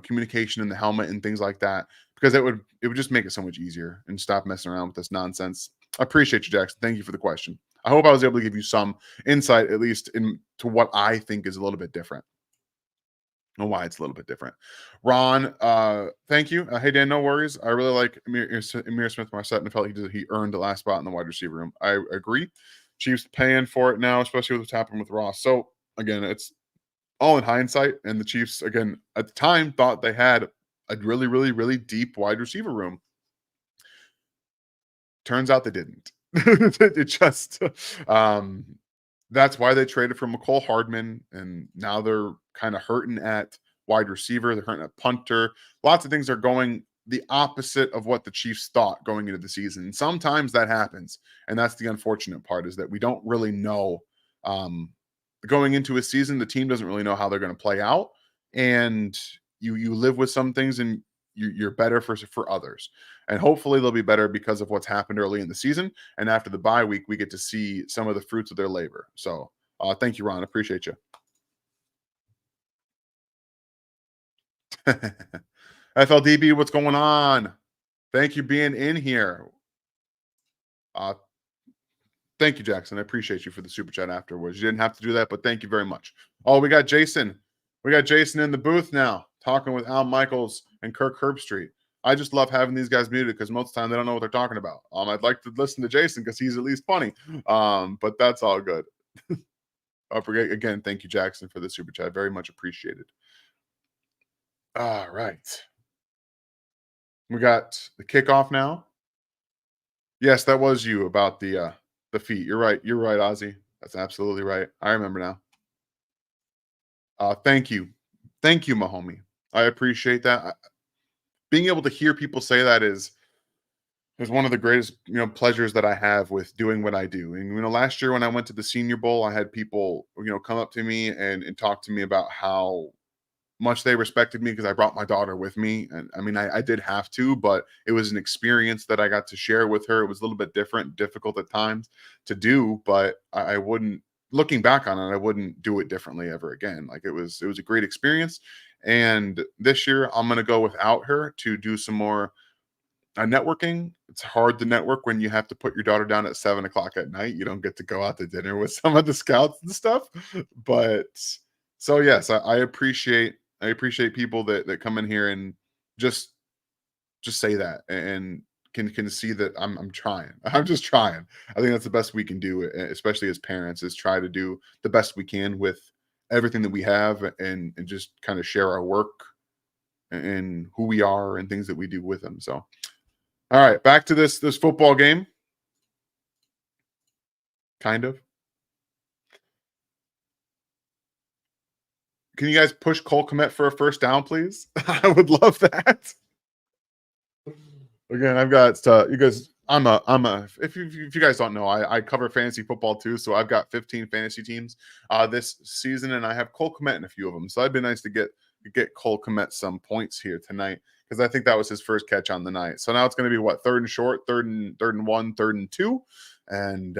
communication in the helmet and things like that, because it would just make it so much easier and stop messing around with this nonsense. I appreciate you, Jackson. Thank you for the question. I hope I was able to give you some insight, at least into what I think is a little bit different. And why it's a little bit different. Ron, thank you. Hey, Dan, no worries. I really like Amir Smith-Marsette, and I felt he earned the last spot in the wide receiver room. I agree. Chiefs paying for it now, especially with what's happened with Ross. So, again, it's all in hindsight. And the Chiefs, again, at the time, thought they had a really, really, really deep wide receiver room. Turns out they didn't. It just that's why they traded for McCole Hardman, and now they're kind of hurting at wide receiver. They're hurting at punter. Lots of things are going the opposite of what the Chiefs thought going into the season. And sometimes that happens, and that's the unfortunate part, is that we don't really know. Going into a season, the team doesn't really know how they're going to play out, and you live with some things, and you're better for others. And hopefully they'll be better because of what's happened early in the season. And after the bye week, we get to see some of the fruits of their labor. So thank you, Ron. Appreciate you. FLDB, what's going on? Thank you being in here. Thank you, Jackson. I appreciate you for the super chat afterwards. You didn't have to do that, but thank you very much. Oh, we got Jason. We got Jason in the booth now, talking with Al Michaels and Kirk Herbstreit. I just love having these guys muted because most of the time they don't know what they're talking about. I'd like to listen to Jason because he's at least funny. But that's all good. Again, thank you, Jackson, for the super chat. Very much appreciated. All right. We got the kickoff now. Yes, that was you about the feet. You're right. You're right, Ozzy. That's absolutely right. I remember now. Thank you. Thank you, Mahomie. I appreciate that. Being able to hear people say that is one of the greatest, pleasures that I have with doing what I do. And, last year when I went to the Senior Bowl, I had people, come up to me and talk to me about how much they respected me because I brought my daughter with me. And I mean, I did have to, but it was an experience that I got to share with her. It was a little bit different, difficult at times to do, but I wouldn't, looking back on it, I wouldn't do it differently ever again. Like it was a great experience. And this year I'm going to go without her to do some more networking. It's hard to network when you have to put your daughter down at 7:00 at night. You don't get to go out to dinner with some of the scouts and stuff. But so yes, I appreciate people that come in here and just say that and can see that I'm trying. I'm just trying. I think that's the best we can do, especially as parents, is try to do the best we can with everything that we have and just kind of share our work and who we are and things that we do with them. So all right, back to this football game. Kind of. Can you guys push Cole Kmet for a first down, please? I would love that. Again, I've got you guys. If you guys don't know, I cover fantasy football too. So I've got 15 fantasy teams this season, and I have Cole Kmet in a few of them. So it'd be nice to get Cole Kmet some points here tonight because I think that was his first catch on the night. So now it's going to be what, third and short, third and 1, 3rd and 2, and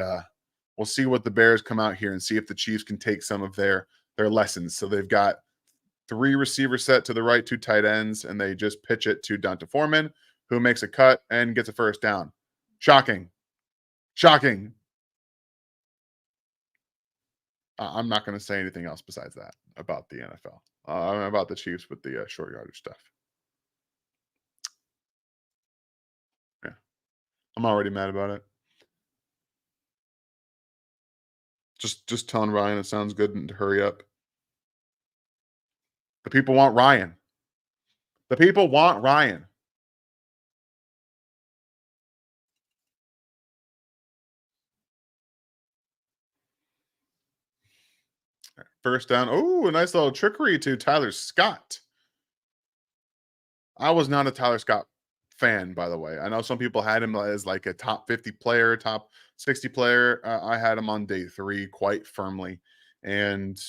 we'll see what the Bears come out here and see if the Chiefs can take some of their lessons. So they've got 3 receivers set to the right, 2 tight ends, and they just pitch it to Donta Foreman, who makes a cut and gets a first down. Shocking. I'm not going to say anything else besides that about the NFL. About the Chiefs with the short yardage stuff. Yeah, I'm already mad about it. Just telling Ryan it sounds good and to hurry up. The people want Ryan. The people want Ryan. First down. Oh, a nice little trickery to Tyler Scott. I was not a Tyler Scott fan, by the way. I know some people had him as like a top 50 player, top 60 player. I had him on day 3 quite firmly. And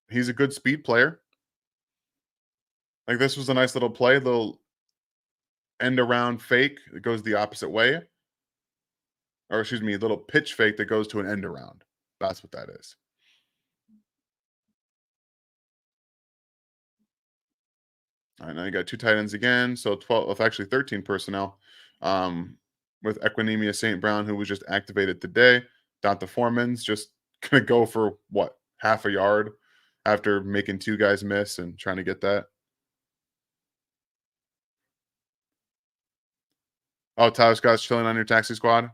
he's a good speed player. Like this was a nice little play, little end around fake that goes the opposite way. Or excuse me, a little pitch fake that goes to an end around. That's what that is. All right, now you got 2 tight ends again. So 12, actually 13 personnel with Equinemia St. Brown, who was just activated today. Donta Foreman's just going to go for what, half a yard after making 2 guys miss and trying to get that. Oh, Tyler Scott's chilling on your taxi squad.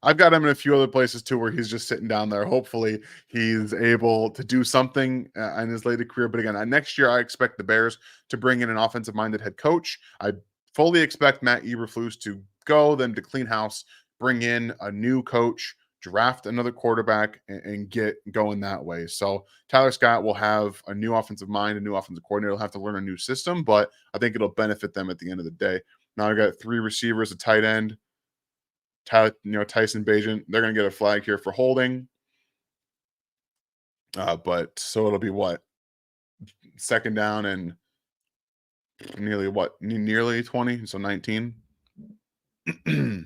I've got him in a few other places too where he's just sitting down there. Hopefully he's able to do something in his later career. But again, next year I expect the Bears to bring in an offensive-minded head coach. I fully expect Matt Eberflus to go, them to clean house, bring in a new coach, draft another quarterback, and get going that way. So Tyler Scott will have a new offensive mind, a new offensive coordinator. He'll have to learn a new system, but I think it'll benefit them at the end of the day. Now I got 3 receivers, a tight end. Tyson Bagent, they're going to get a flag here for holding. But so it'll be what? Second down and nearly 20, so 19. Yeah.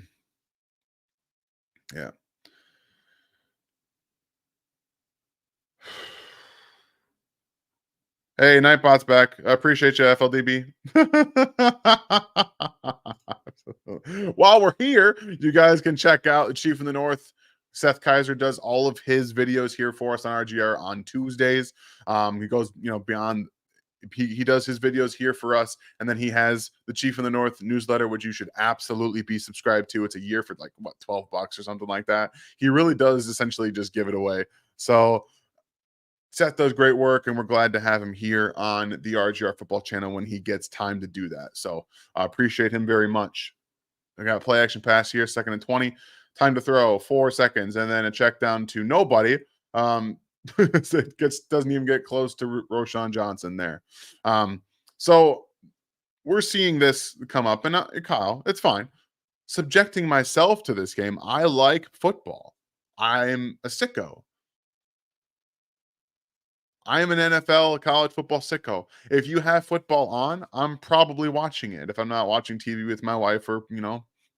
Hey, Nightbot's back. I appreciate you, FLDB. While we're here, you guys can check out the Chief in the North. Seth Kaiser does all of his videos here for us on RGR on Tuesdays. He goes, beyond he does his videos here for us, and then he has the Chief in the North newsletter, which you should absolutely be subscribed to. It's a year for like what, $12 or something like that. He really does essentially just give it away. So Seth does great work, and we're glad to have him here on the RGR Football channel when he gets time to do that. So I appreciate him very much. I got a play action pass here, 2nd and 20. Time to throw, 4 seconds, and then a check down to nobody. It doesn't even get close to Roschon Johnson there. So we're seeing this come up, and Kyle, it's fine. Subjecting myself to this game, I like football. I'm a sicko. I am an NFL college football sicko. If you have football on, I'm probably watching it. If I'm not watching TV with my wife, or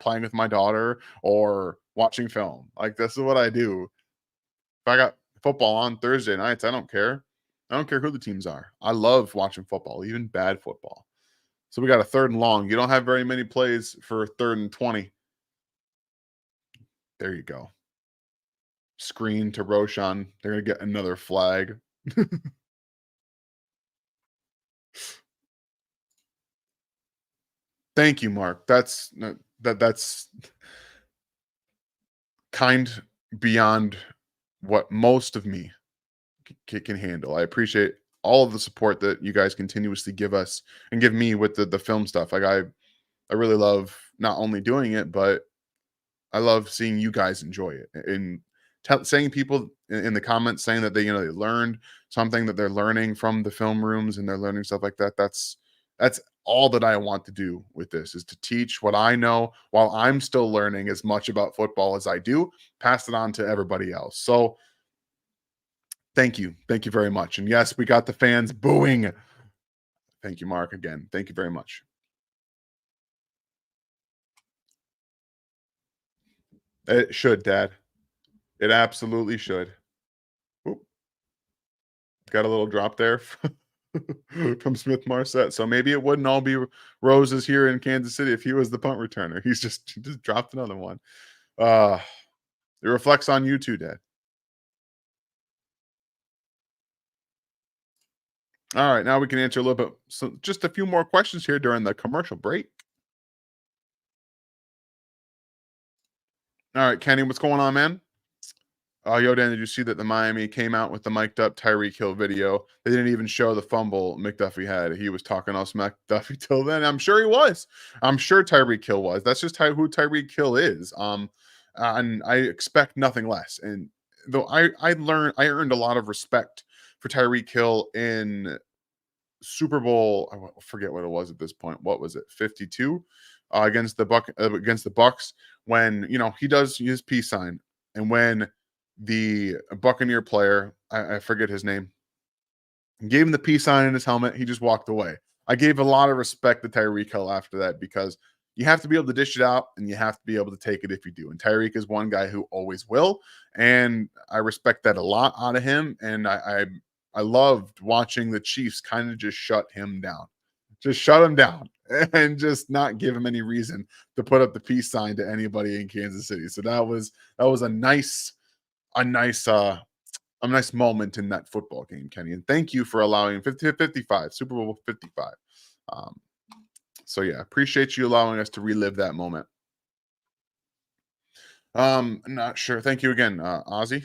playing with my daughter, or watching film, like this is what I do. If I got football on Thursday nights, I don't care. I don't care who the teams are. I love watching football, even bad football. So we got a 3rd and long. You don't have very many plays for 3rd and 20. There you go. Screen to Roschon. They're going to get another flag. Thank you, Mark. That's kind beyond what most of me can handle. I appreciate all of the support that you guys continuously give us and give me with the film stuff. Like I really love not only doing it, but I love seeing you guys enjoy it, and saying people in the comments saying that they learned something, that they're learning from the film rooms, and they're learning stuff like that. That's all that I want to do with this, is to teach what I know while I'm still learning as much about football as I do, pass it on to everybody else. So thank you very much. And yes, we got the fans booing. Thank you, Mark, again. Thank you very much. It should, Dad. It absolutely should. Oop. Got a little drop there from Smith-Marsette. So maybe it wouldn't all be roses here in Kansas City if he was the punt returner. He just dropped another one. It reflects on you too, Dad. All right, now we can answer a little bit. So just a few more questions here during the commercial break. All right, Kenny, what's going on, man? Yodan, did you see that the Miami came out with the mic'd up Tyreek Hill video? They didn't even show the fumble McDuffie had. He was talking all smack Duffy till then. I'm sure he was. I'm sure Tyreek Hill was. That's just who Tyreek Hill is. And I expect nothing less. And though I earned a lot of respect for Tyreek Hill in Super Bowl. I forget what it was at this point. What was it? 52 against the Bucks, when he does his peace sign, and when the Buccaneer player, I forget his name, gave him the peace sign in his helmet, he just walked away. I gave a lot of respect to Tyreek Hill after that, because you have to be able to dish it out, and you have to be able to take it if you do. And Tyreek is one guy who always will, and I respect that a lot out of him. And I loved watching the Chiefs kind of just shut him down, and just not give him any reason to put up the peace sign to anybody in Kansas City. So that was a nice moment in that football game, Kenny. And thank you for allowing 55, Super Bowl 55. So yeah, appreciate you allowing us to relive that moment. Not sure. Thank you again, Ozzy.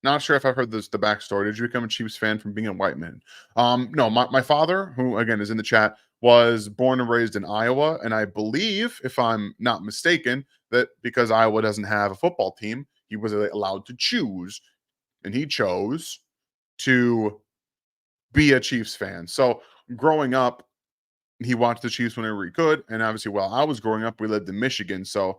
Not sure if I've heard the backstory. Did you become a Chiefs fan from being a white man? No, my father, who again is in the chat, was born and raised in Iowa. And I believe, if I'm not mistaken, that because Iowa doesn't have a football team, he was allowed to choose, and he chose to be a Chiefs fan. So growing up, he watched the Chiefs whenever he could. And obviously, while I was growing up, we lived in Michigan. So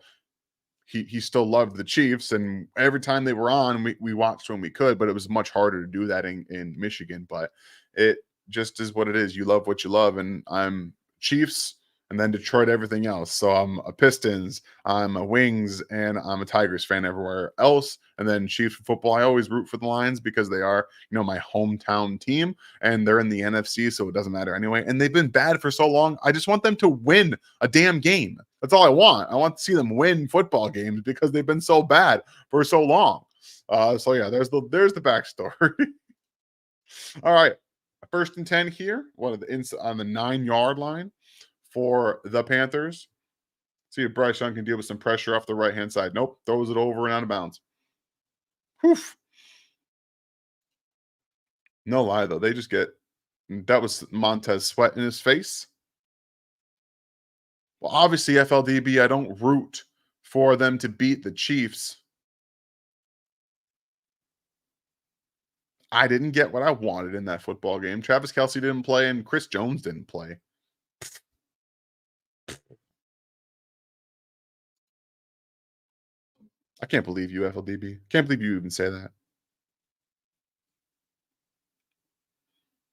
he still loved the Chiefs, and every time they were on, we watched when we could, but it was much harder to do that in Michigan. But it just is what it is. You love what you love, and I'm Chiefs and then Detroit, everything else. So I'm a Pistons, I'm a Wings, and I'm a Tigers fan everywhere else. And then Chiefs football, I always root for the Lions because they are, my hometown team, and they're in the NFC, so it doesn't matter anyway. And they've been bad for so long. I just want them to win a damn game. That's all I want. I want to see them win football games because they've been so bad for so long. So yeah, there's the backstory. All right. First and 10 here. What are the on the 9-yard line for the Panthers? See if Bryce Young can deal with some pressure off the right-hand side. Nope. Throws it over and out of bounds. Woof. No lie, though. They just get that was Montez Sweat in his face. Well, obviously, FLDB, I don't root for them to beat the Chiefs. I didn't get what I wanted in that football game. Travis Kelce didn't play, and Chris Jones didn't play. I can't believe you, FLDB. Can't believe you even say that.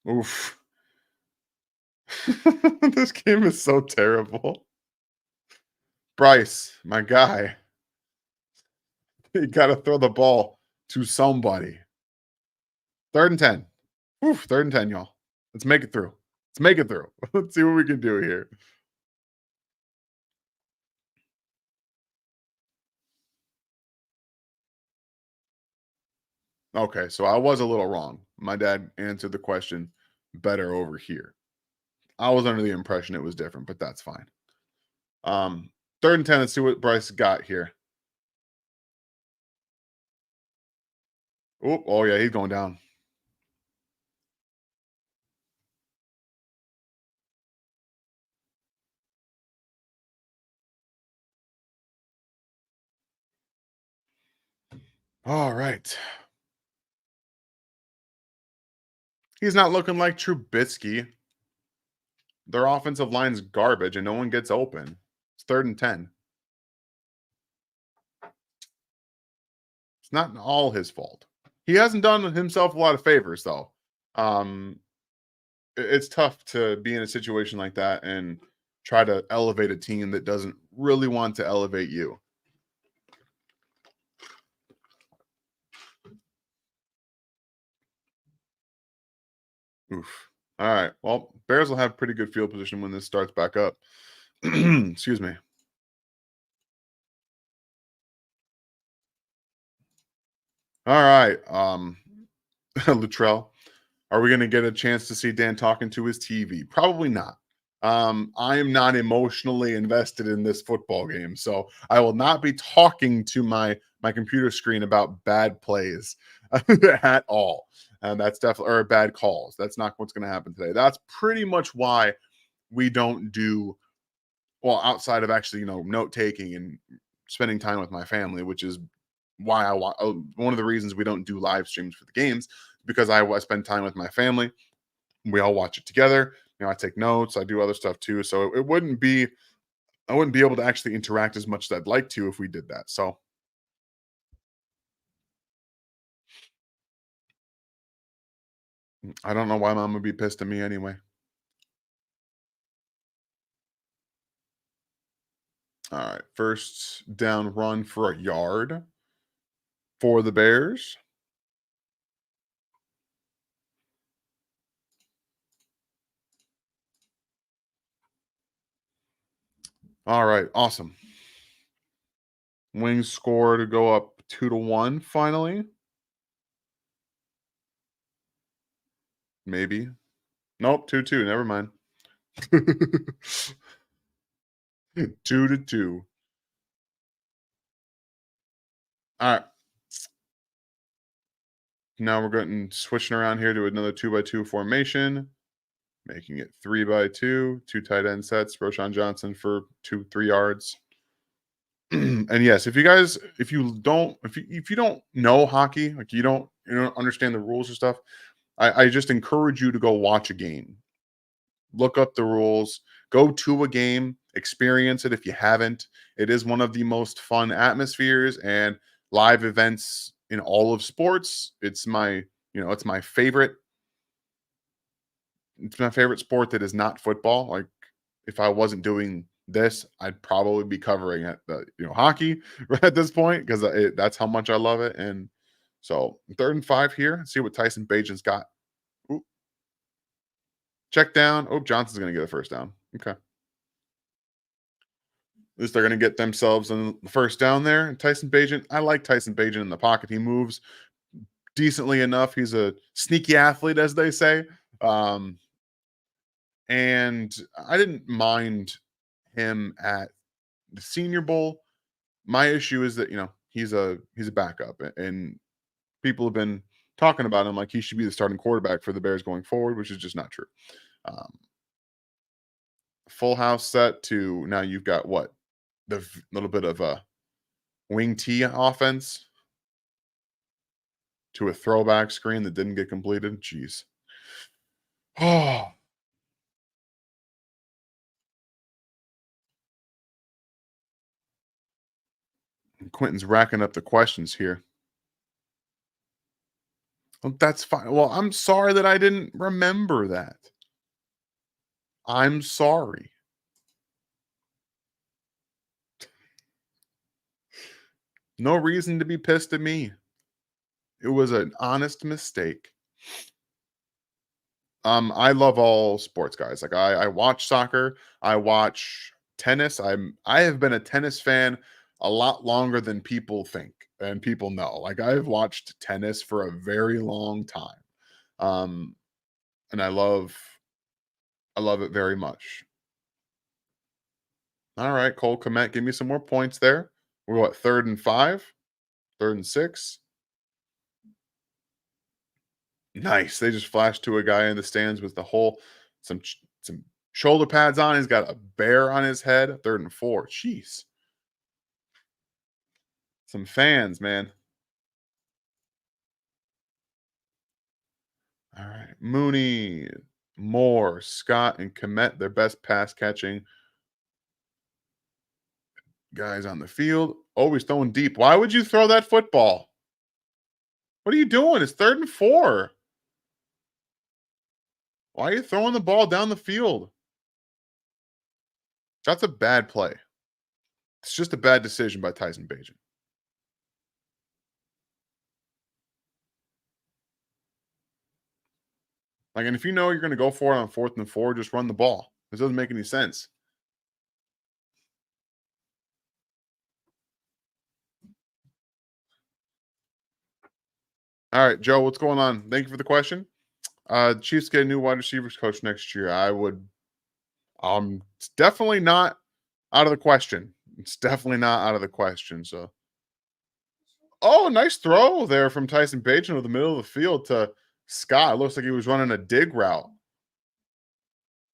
Oof. This game is so terrible. Bryce, my guy. You got to throw the ball to somebody. 3rd and 10. Oof, 3rd and 10, y'all. Let's make it through. Let's make it through. Let's see what we can do here. Okay, so I was a little wrong. My dad answered the question better over here. I was under the impression it was different, but that's fine. 3rd and 10, let's see what Bryce got here. Oh yeah, he's going down. All right. He's not looking like Trubisky. Their offensive line's garbage and no one gets open. It's 3rd and 10. It's not all his fault. He hasn't done himself a lot of favors, though. It's tough to be in a situation like that and try to elevate a team that doesn't really want to elevate you. Oof. All right. Well, Bears will have pretty good field position when this starts back up. Excuse me. All right. Luttrell, are we going to get a chance to see Dan talking to his TV? Probably not. I am not emotionally invested in this football game, so I will not be talking to my computer screen about bad plays at all. And that's definitely or bad calls. That's not what's going to happen today. That's pretty much why we don't do well outside of actually, note taking and spending time with my family, which is why one of the reasons we don't do live streams for the games because I spend time with my family. We all watch it together. I take notes. I do other stuff too. So I wouldn't be able to actually interact as much as I'd like to if we did that. So I don't know why mom would be pissed at me anyway. All right. First down run for a yard for the Bears. All right. Awesome. Wings score to go up 2-1 finally. Maybe. Nope, 2-2. Never mind. 2-2. All right. Now we're going switching around here to another 2x2 formation, making it 3x2, 2 tight end sets. Roshan Johnson for 3 yards. And yes, if you don't know hockey, like you don't understand the rules or stuff, I just encourage you to go watch a game. Look up the rules, go to a game, experience it if you haven't. It is one of the most fun atmospheres and live events in all of sports. It's my favorite. It's my favorite sport that is not football. Like if I wasn't doing this, I'd probably be covering it, hockey at this point because that's how much I love it. And so 3rd and 5 here. Let's see what Tyson Bagent's got. Ooh. Check down. Oh, Johnson's going to get a first down. Okay. At least they're going to get themselves on the first down there. And Tyson Bagent, I like Tyson Bagent in the pocket. He moves decently enough. He's a sneaky athlete, as they say. Um, and I didn't mind him at the Senior Bowl. My issue is that he's a backup, and people have been talking about him like he should be the starting quarterback for the Bears going forward, which is just not true. Um, Full house set to now you've got what the little bit of a wing T offense to a throwback screen that didn't get completed. Jeez. Oh, Quentin's racking up the questions here. Well, that's fine. Well, I'm sorry that I didn't remember that. I'm sorry. No reason to be pissed at me. It was an honest mistake. I love all sports, guys. Like I watch soccer, I watch tennis. I have been a tennis fan a lot longer than people think and people know. Like I've watched tennis for a very long time. Um, and I love it very much. All right, Cole Komet, give me some more points there. We're what, third and 5, third and 6. Nice. They just flashed to a guy in the stands with the whole some shoulder pads on. He's got a bear on his head. Third and 4. Jeez. Some fans, man. All right. Mooney, Moore, Scott, and Komet, their best pass catching guys on the field. Oh, he's throwing deep. Why would you throw that football? What are you doing? It's third and 4. Why are you throwing the ball down the field? That's a bad play. It's just a bad decision by Tyson Bagent. Like, and if you know you're going to go for it on 4th and 4, just run the ball. This doesn't make any sense. All right, Joe, what's going on? Thank you for the question. Chiefs get a new wide receivers coach next year. It's definitely not out of the question. It's definitely not out of the question. So, oh, nice throw there from Tyson Bagent to the middle of the field to Scott. Looks like he was running a dig route.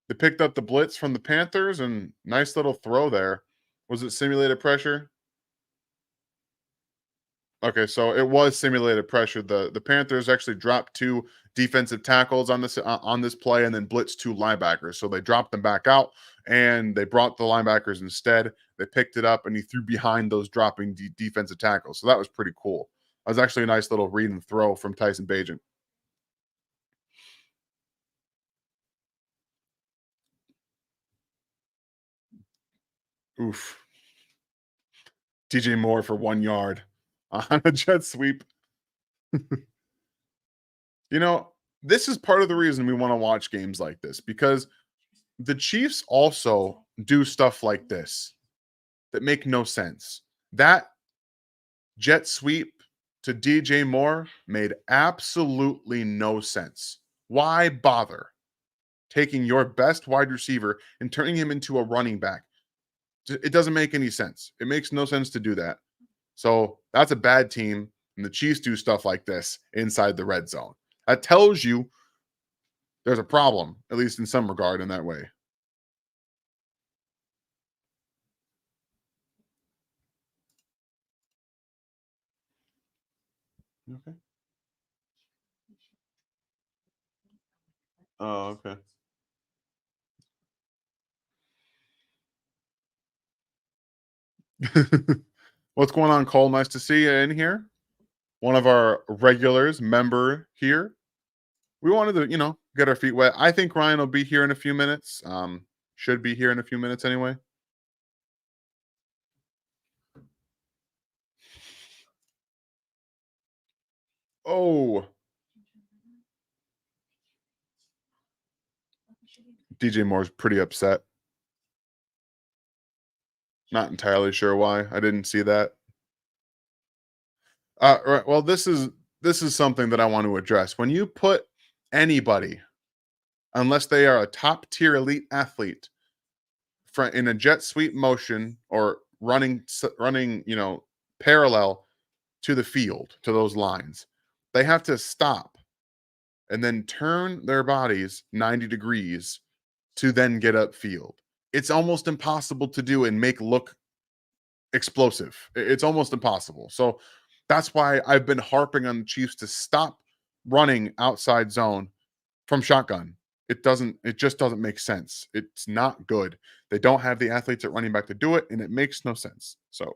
They picked up the blitz from the Panthers and nice little throw there. Was it simulated pressure? Okay, so it was simulated pressure. The Panthers actually dropped 2 defensive tackles on this play and then blitzed 2 linebackers. So they dropped them back out and they brought the linebackers instead. They picked it up and he threw behind those dropping defensive tackles. So that was pretty cool. That was actually a nice little read and throw from Tyson Bagent. Oof. DJ Moore for 1 yard on a jet sweep. You know, this is part of the reason we want to watch games like this because the Chiefs also do stuff like this that make no sense. That jet sweep to DJ Moore made absolutely no sense. Why bother taking your best wide receiver and turning him into a running back? It doesn't make any sense. It makes no sense to do that. So that's a bad team. And the Chiefs do stuff like this inside the red zone. That tells you there's a problem, at least in some regard, in that way. Okay. Oh, okay. What's going on, Cole? Nice to see you in here. One of our regulars, member here. We wanted to, get our feet wet. I think Ryan will be here in a few minutes. Should be here in a few minutes anyway. Oh, DJ Moore's pretty upset. Not entirely sure why. I didn't see that. Right. Well, this is something that I want to address. When you put anybody unless they are a top tier elite athlete in a jet sweep motion or running, parallel to the field, to those lines. They have to stop and then turn their bodies 90 degrees to then get upfield. It's almost impossible to do and make look explosive. It's almost impossible. So that's why I've been harping on the Chiefs to stop running outside zone from shotgun. It just doesn't make sense. It's not good. They don't have the athletes at running back to do it, and it makes no sense. So,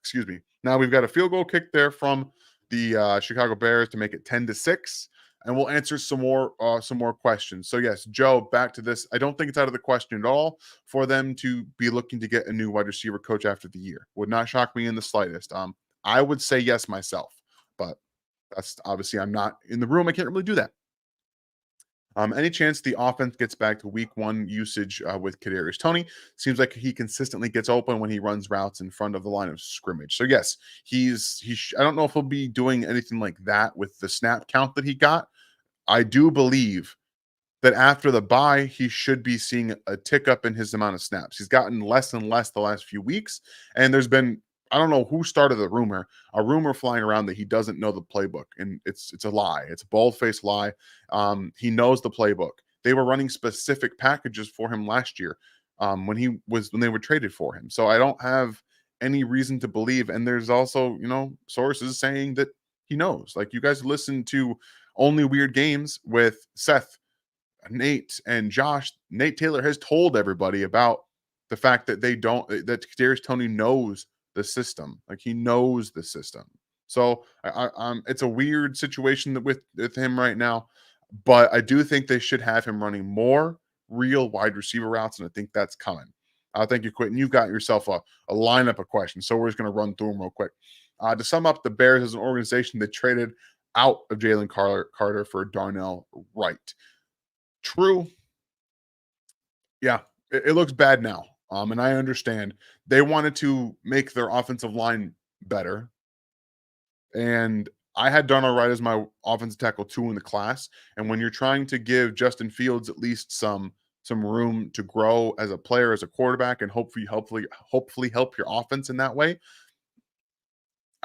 excuse me. Now we've got a field goal kick there from the Chicago Bears to make it 10-6, and we'll answer some more questions. So yes, Joe, back to this. I don't think it's out of the question at all for them to be looking to get a new wide receiver coach after the year. Would not shock me in the slightest. I would say yes myself, but that's obviously I'm not in the room. I can't really do that. Any chance the offense gets back to week one usage with Kadarius Toney? Seems like he consistently gets open when he runs routes in front of the line of scrimmage. So yes, I don't know if he'll be doing anything like that with the snap count that he got. I do believe that after the bye, he should be seeing a tick up in his amount of snaps. He's gotten less and less the last few weeks, and there's been I don't know who started a rumor flying around that he doesn't know the playbook, and it's a lie. It's a bald-faced lie. He knows the playbook. They were running specific packages for him last year when they were traded for him. So I don't have any reason to believe. And there's also sources saying that he knows. Like you guys listen to Only Weird Games with Seth, Nate, and Josh. Nate Taylor has told everybody about the fact that that Kadarius Toney knows the system. Like he knows the system. So it's a weird situation with him right now, but I do think they should have him running more real wide receiver routes, and I think that's coming. Thank you, Quentin. You've got yourself a lineup of questions, so we're just going to run through them real quick. To sum up, the Bears as an organization, they traded out of Jalen Carter for Darnell Wright. True. Yeah, it looks bad now. And I understand they wanted to make their offensive line better. And I had Darnell Wright as my offensive tackle 2 in the class. And when you're trying to give Justin Fields at least some room to grow as a player, as a quarterback, and hopefully help your offense in that way,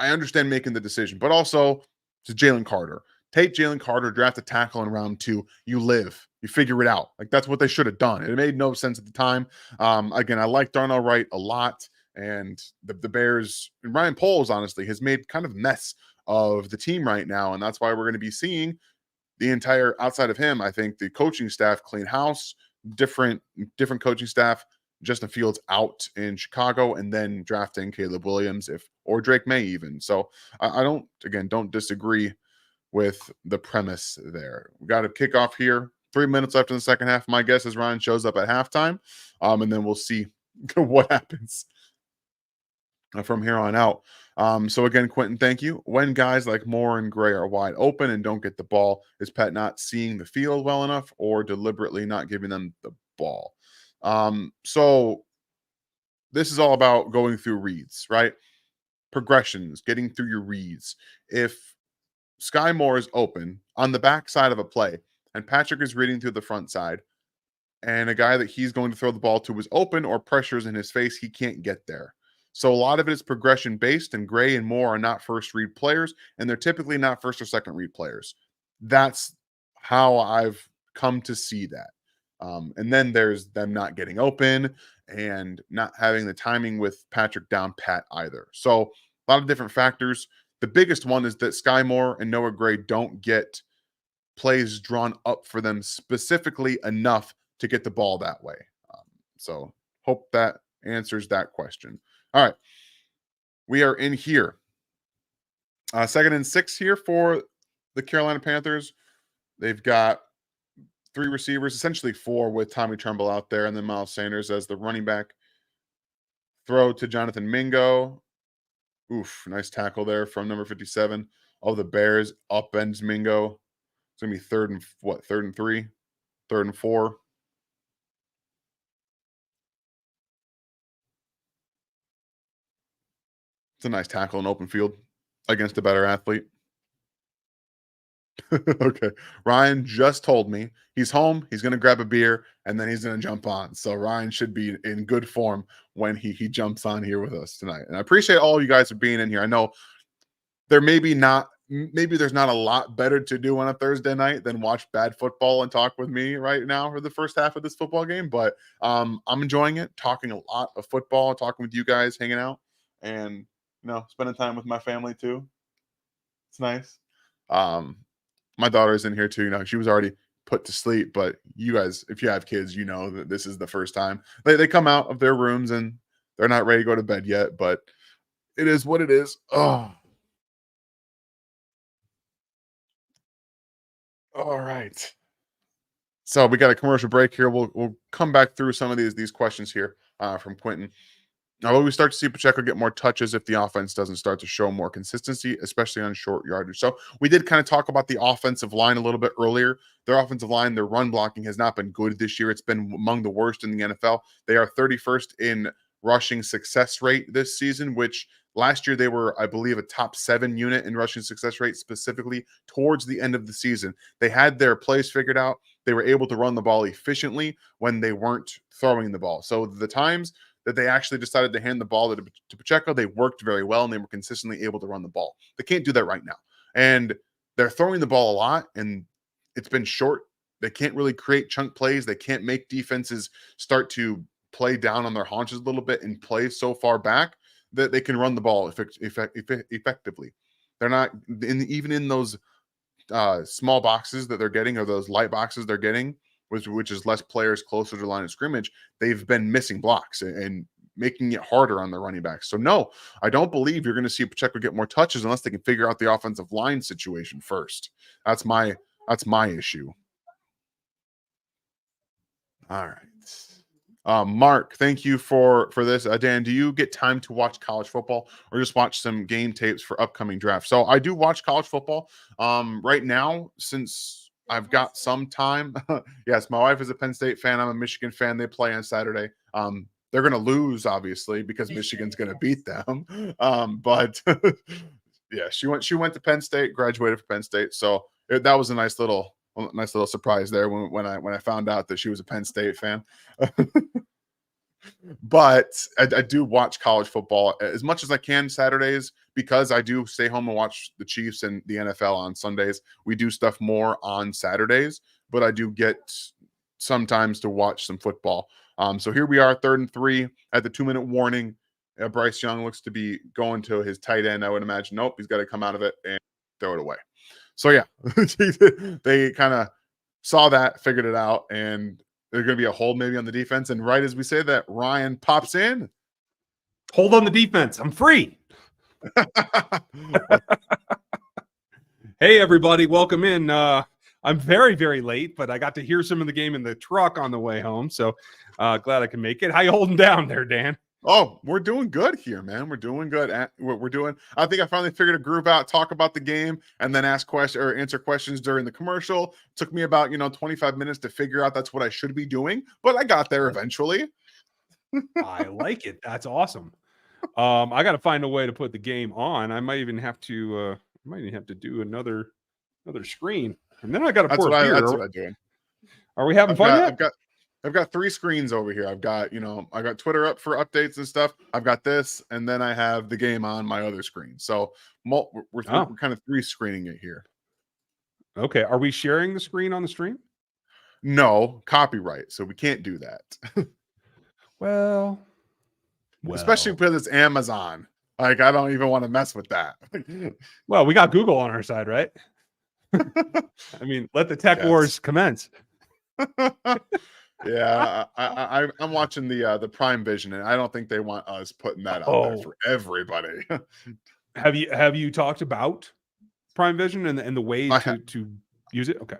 I understand making the decision. But also to Jalen Carter. Take Jalen Carter, draft a tackle in round 2. You live. You figure it out. Like that's what they should have done. It made no sense at the time. Again, I like Darnell Wright a lot, and the Bears and Ryan Poles honestly has made kind of a mess of the team right now, and that's why we're going to be seeing the entire outside of him. I think the coaching staff clean house, different coaching staff. Justin Fields out in Chicago, and then drafting Caleb Williams or Drake May even. So I don't disagree with the premise there. We got a kickoff here. 3 minutes left in the second half. My guess is Ryan shows up at halftime, and then we'll see what happens from here on out. So again, Quentin, thank you. When guys like Moore and Gray are wide open and don't get the ball, is Pat not seeing the field well enough or deliberately not giving them the ball? So this is all about going through reads, right? Progressions, getting through your reads. If Skyy Moore is open on the back side of a play, and Patrick is reading through the front side, and a guy that he's going to throw the ball to is open or pressures in his face, he can't get there. So a lot of it is progression based, and Gray and Moore are not first read players, and they're typically not first or second read players. That's how I've come to see that. And then there's them not getting open and not having the timing with Patrick down pat either. So a lot of different factors. The biggest one is that Skyy Moore and Noah Gray don't get plays drawn up for them specifically enough to get the ball that way. So hope that answers that question. All right. We are in here. 2nd and 6 here for the Carolina Panthers. They've got 3 receivers, essentially 4 with Tommy Tremble out there, and then Miles Sanders as the running back. Throw to Jonathan Mingo. Oof, nice tackle there from number 57 of the Bears. Upends Mingo. It's going to be 3rd and 3? 3rd and 4. It's a nice tackle in open field against a better athlete. Okay. Ryan just told me he's home. He's going to grab a beer and then he's going to jump on. So Ryan should be in good form when he jumps on here with us tonight. And I appreciate all you guys for being in here. I know maybe there's not a lot better to do on a Thursday night than watch bad football and talk with me right now for the first half of this football game. But I'm enjoying it, talking a lot of football, talking with you guys, hanging out, and spending time with my family too. It's nice. My daughter's in here too. She was already put to sleep, but you guys, if you have kids, you know that this is the first time they come out of their rooms and they're not ready to go to bed yet, but it is what it is. Oh, all right. So we got a commercial break here. We'll come back through some of these questions here from Quentin. Now, will we start to see Pacheco get more touches if the offense doesn't start to show more consistency, especially on short yardage? So we did kind of talk about the offensive line a little bit earlier. Their offensive line, their run blocking has not been good this year. It's been among the worst in the NFL. They are 31st in rushing success rate this season, which last year they were, I believe, a top 7 unit in rushing success rate, specifically towards the end of the season. They had their plays figured out. They were able to run the ball efficiently when they weren't throwing the ball. So the times that they actually decided to hand the ball to Pacheco, they worked very well and they were consistently able to run the ball. They can't do that right now. And they're throwing the ball a lot and it's been short. They can't really create chunk plays. They can't make defenses start to play down on their haunches a little bit and play so far back that they can run the ball effectively. They're not even in those small boxes that they're getting, or those light boxes they're getting, which is less players closer to the line of scrimmage. They've been missing blocks and making it harder on the running backs. So no, I don't believe you're going to see Pacheco get more touches unless they can figure out the offensive line situation first. That's my issue. All right. Mark, thank you for this. Dan, do you get time to watch college football or just watch some game tapes for upcoming drafts? So I do watch college football. Right now, since I've got some time. Yes, my wife is a Penn State fan. I'm a Michigan fan. They play on Saturday. They're going to lose, obviously, because Michigan's going to beat them. But yeah, she went to Penn State, graduated from Penn State. So that was a nice little surprise there when I found out that she was a Penn State fan. But I do watch college football as much as I can Saturdays because I do stay home and watch the Chiefs and the NFL on Sundays. We do stuff more on Saturdays, but I do get sometimes to watch some football. So here we are, 3rd and 3 at the 2-minute warning. Bryce Young looks to be going to his tight end. I would imagine. Nope, he's got to come out of it and throw it away. So yeah, they kind of saw that, figured it out, and there's going to be a hold maybe on the defense. And right as we say that, Ryan pops in. Hold on the defense. I'm free. Hey, everybody. Welcome in. I'm very, very late, but I got to hear some of the game in the truck on the way home. So glad I can make it. How you holding down there, Dan? Oh, we're doing good here, man. We're doing good. I think I finally figured a groove out, talk about the game, and then ask questions or answer questions during the commercial. It took me about 25 minutes to figure out that's what I should be doing, but I got there eventually. I like it. That's awesome. I got to find a way to put the game on. I might even have to do another screen, and then I got to pour a beer. That's what I'm doing. Are we having fun yet? I've got 3 screens over here. I've got, I got Twitter up for updates and stuff. I've got this, and then I have the game on my other screen. So we're kind of 3 screening it here. Okay. Are we sharing the screen on the stream? No, copyright. So we can't do that. Well, especially because it's Amazon. Like, I don't even want to mess with that. Well, we got Google on our side, right? I mean, let the tech wars commence. Yeah, I'm watching the Prime Vision, and I don't think they want us putting that out there for everybody. Have you talked about Prime Vision and the ways to use it? Okay.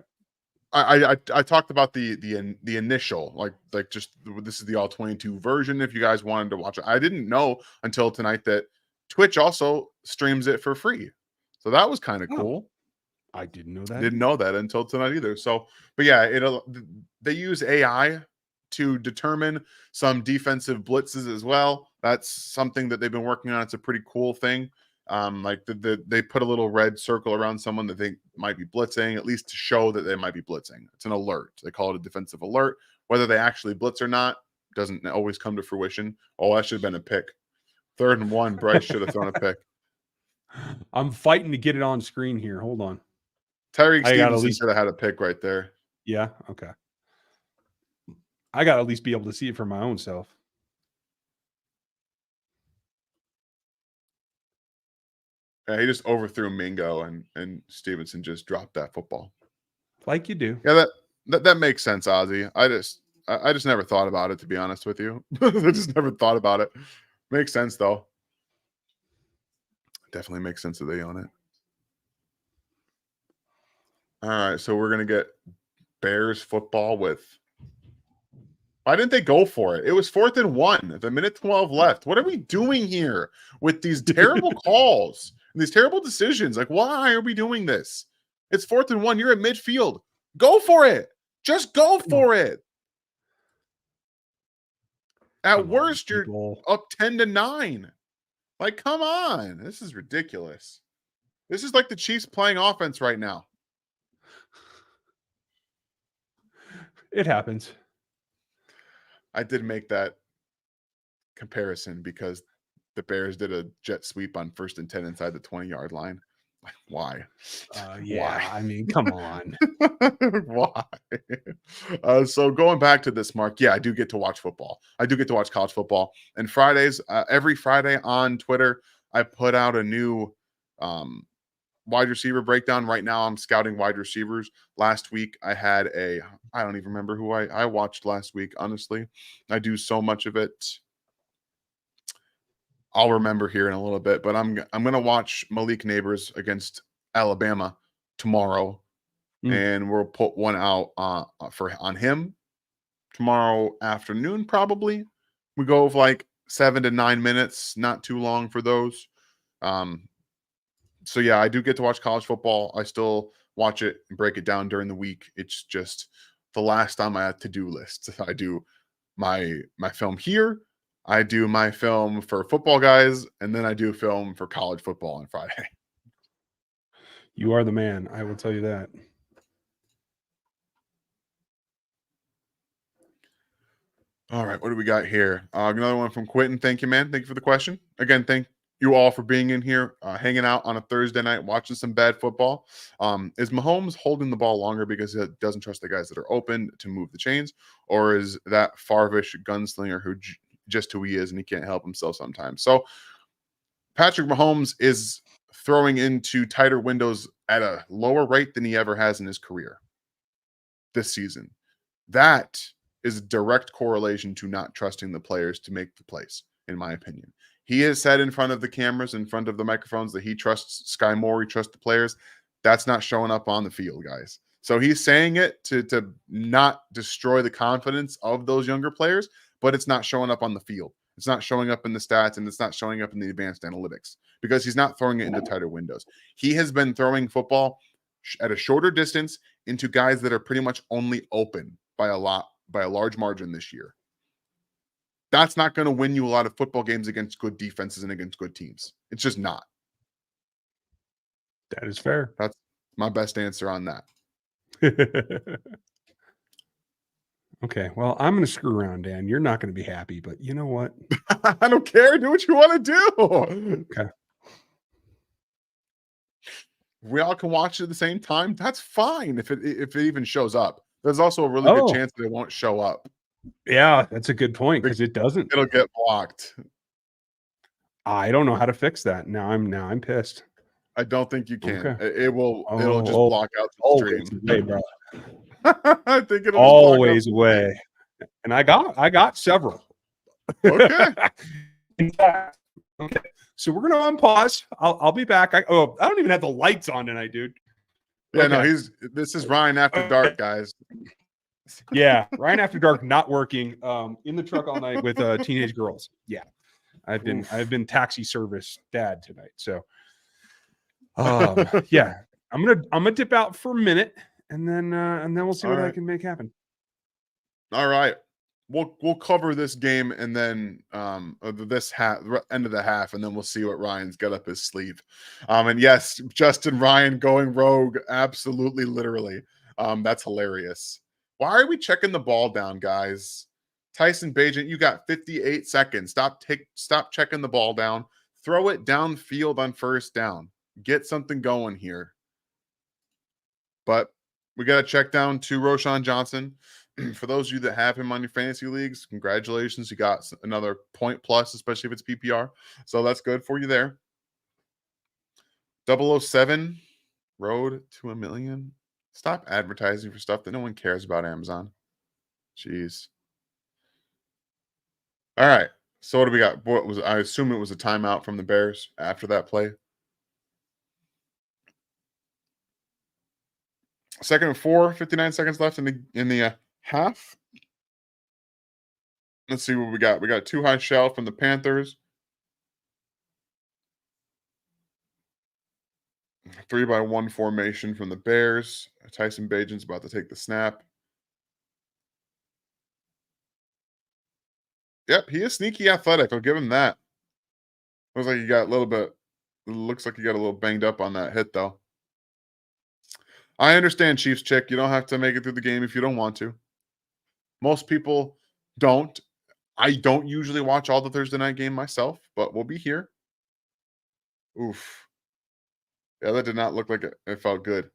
I talked about the initial like just this is the all 22 version. If you guys wanted to watch it, I didn't know until tonight that Twitch also streams it for free. So that was kind of cool. I didn't know that. Didn't know that until tonight either. So, but yeah, they use AI to determine some defensive blitzes as well. That's something that they've been working on. It's a pretty cool thing. Like they put a little red circle around someone that they might be blitzing, at least to show that they might be blitzing. It's an alert. They call it a defensive alert. Whether they actually blitz or not doesn't always come to fruition. Oh, that should have been a pick. 3rd and 1. Bryce should have thrown a pick. I'm fighting to get it on screen here. Hold on. Tyreek I gotta Stevenson should have had a pick right there. Yeah. Okay. I got to at least be able to see it for my own self. Yeah, he just overthrew Mingo and Stevenson just dropped that football. Like you do. Yeah, that makes sense, Ozzy. I just never thought about it, to be honest with you. I just never thought about it. Makes sense though. Definitely makes sense that they own it. All right, so we're gonna get Bears football with. Why didn't they go for it? It was 4th and 1. The minute 12 left. What are we doing here with these terrible calls and these terrible decisions? Like, why are we doing this? It's 4th and 1. You're at midfield. Go for it. Just go for it. At worst, you're up 10-9. Like, come on. This is ridiculous. This is like the Chiefs playing offense right now. It happens. I did make that comparison because the Bears did a jet sweep on 1st and 10 inside the 20-yard line. Like, why? Yeah, I mean, come on. Why? So going back to this, Mark, yeah, I do get to watch football. I do get to watch college football. And Fridays, every Friday on Twitter, I put out a new wide receiver breakdown. Right now, I'm scouting wide receivers. Last week, I had I don't even remember who I watched last week, honestly. I do so much of it. I'll remember here in a little bit, but I'm going to watch Malik Neighbors against Alabama tomorrow, and we'll put one out on him tomorrow afternoon, probably. We go with like 7 to 9 minutes, not too long for those. So yeah, I do get to watch college football. I still watch it and break it down during the week. It's just the last time I had to-do lists. I do my film here. I do my film for football guys, and then I do film for college football on Friday. You are the man. I will tell you that. All right, what do we got here? Another one from Quentin. Thank you, man. Thank you for the question. Again, thank you all for being in here, hanging out on a Thursday night, watching some bad football. Is Mahomes holding the ball longer because he doesn't trust the guys that are open to move the chains, or is that Favre-ish gunslinger who just who he is and he can't help himself sometimes? So Patrick Mahomes is throwing into tighter windows at a lower rate than he ever has in his career this season. That is a direct correlation to not trusting the players to make the plays, in my opinion. He has said in front of the cameras, in front of the microphones, that he trusts Skyy Moore, he trusts the players. That's not showing up on the field, guys. So he's saying it to not destroy the confidence of those younger players, but it's not showing up on the field. It's not showing up in the stats, and it's not showing up in the advanced analytics because he's not throwing it into tighter windows. He has been throwing football at a shorter distance into guys that are pretty much only open by a large margin this year. That's not going to win you a lot of football games against good defenses and against good teams. It's just not. That is fair. That's my best answer on that. Okay, well, I'm going to screw around, Dan. You're not going to be happy, but you know what? I don't care. Do what you want to do. Okay. We all can watch it at the same time. That's fine if it even shows up. There's also a really good chance that it won't show up. Yeah, that's a good point because it doesn't. It'll get blocked. I don't know how to fix that. Now I'm pissed. I don't think you can. Okay. It'll just block out the stream. Away, bro. I think it'll always away. And I got several. Okay. In fact, okay. So we're gonna unpause. I'll be back. I don't even have the lights on tonight, dude. Yeah, okay. No, this is Ryan After Dark, guys. Yeah, Ryan After Dark not working. In the truck all night with teenage girls. Yeah. I've been taxi service dad tonight. So yeah. I'm gonna dip out for a minute and then we'll see what I can make happen. All right. we'll cover this game and then this end of the half, and then we'll see what Ryan's got up his sleeve. And yes, Justin Ryan going rogue, absolutely, literally. That's hilarious. Why are we checking the ball down, guys? Tyson Bagent, you got 58 seconds. Stop checking the ball down. Throw it downfield on first down. Get something going here. But we got to check down to Roschon Johnson. For those of you that have him on your fantasy leagues, congratulations. You got another point plus, especially if it's PPR. So that's good for you there. 007, road to $1 million. Stop advertising for stuff that no one cares about, Amazon. Jeez. All right. So what do we got? I assume it was a timeout from the Bears after that play. 2nd and 4, 59 seconds left in the half. Let's see what we got. We got 2 high shell from the Panthers. 3-by-1 formation from the Bears. Tyson Bagent's about to take the snap. Yep, he is sneaky athletic. I'll give him that. Looks like he got a little bit. Looks like he got a little banged up on that hit, though. I understand, Chiefs chick. You don't have to make it through the game if you don't want to. Most people don't. I don't usually watch all the Thursday night game myself, but we'll be here. Oof. Yeah, that did not look like it felt good.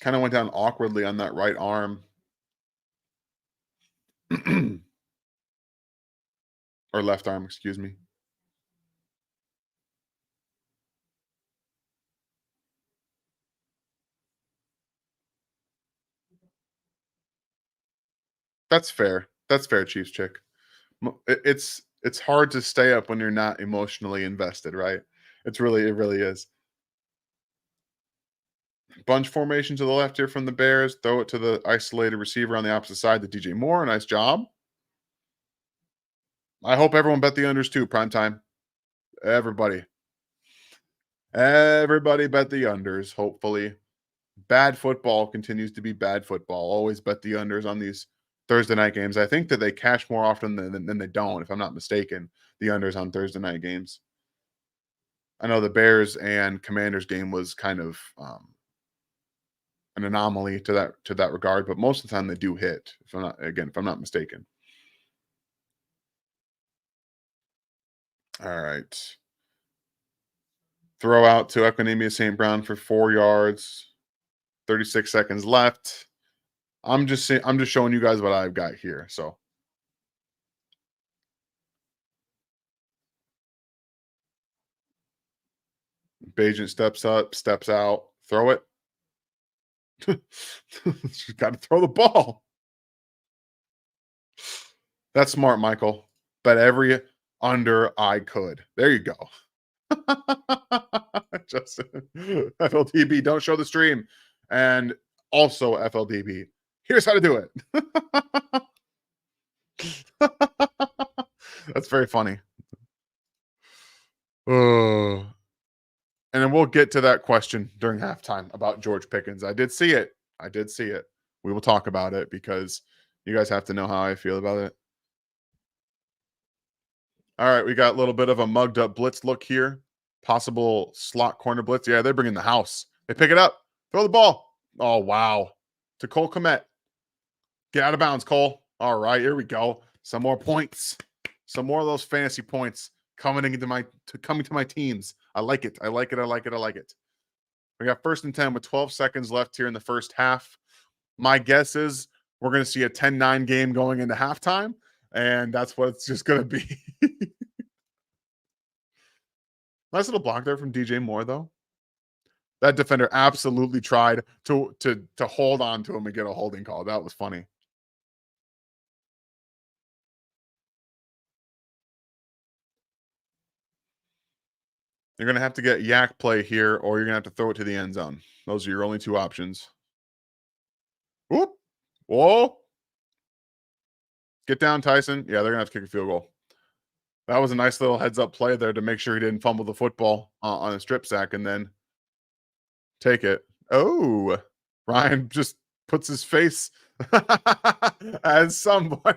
Kind of went down awkwardly on that right arm. Or left arm, excuse me. That's fair. That's fair, Chiefs chick. It's hard to stay up when you're not emotionally invested, right? It really is. Bunch formation to the left here from the Bears. Throw it to the isolated receiver on the opposite side to DJ Moore. Nice job. I hope everyone bet the unders too. Prime time. Everybody bet the unders, hopefully. Bad football continues to be bad football. Always bet the unders on these Thursday night games. I think that they cash more often than they don't, if I'm not mistaken, the unders on Thursday night games. I know the Bears and Commanders game was kind of an anomaly to that regard, but most of the time they do hit, if I'm not mistaken. All right. Throw out to Equinemius St. Brown for 4 yards. 36 seconds left. I'm just showing you guys what I've got here. So Bagent steps up, steps out, throw it. She's got to throw the ball. That's smart, Michael. Bet every under I could. There you go. Justin, FLDB, don't show the stream. And also FLDB, here's how to do it. That's very funny. And then we'll get to that question during halftime about George Pickens. I did see it. We will talk about it because you guys have to know how I feel about it. All right, we got a little bit of a mugged up blitz look here. Possible slot corner blitz. Yeah, they're bringing the house. They pick it up. Throw the ball. Oh, wow. To Cole Kmet. Get out of bounds, Cole. All right, here we go. Some more points. Some more of those fantasy points coming to my teams. I like it. I like it. We got 1st and 10 with 12 seconds left here in the first half. My guess is we're going to see a 10-9 game going into halftime, and that's what it's just going to be. Nice little block there from DJ Moore, though. That defender absolutely tried to hold on to him and get a holding call. That was funny. You're going to have to get yak play here, or you're going to have to throw it to the end zone. Those are your only 2 options. Whoop. Whoa. Get down, Tyson. Yeah, they're going to have to kick a field goal. That was a nice little heads-up play there to make sure he didn't fumble the football on a strip sack and then take it. Oh, Ryan just puts his face as someone.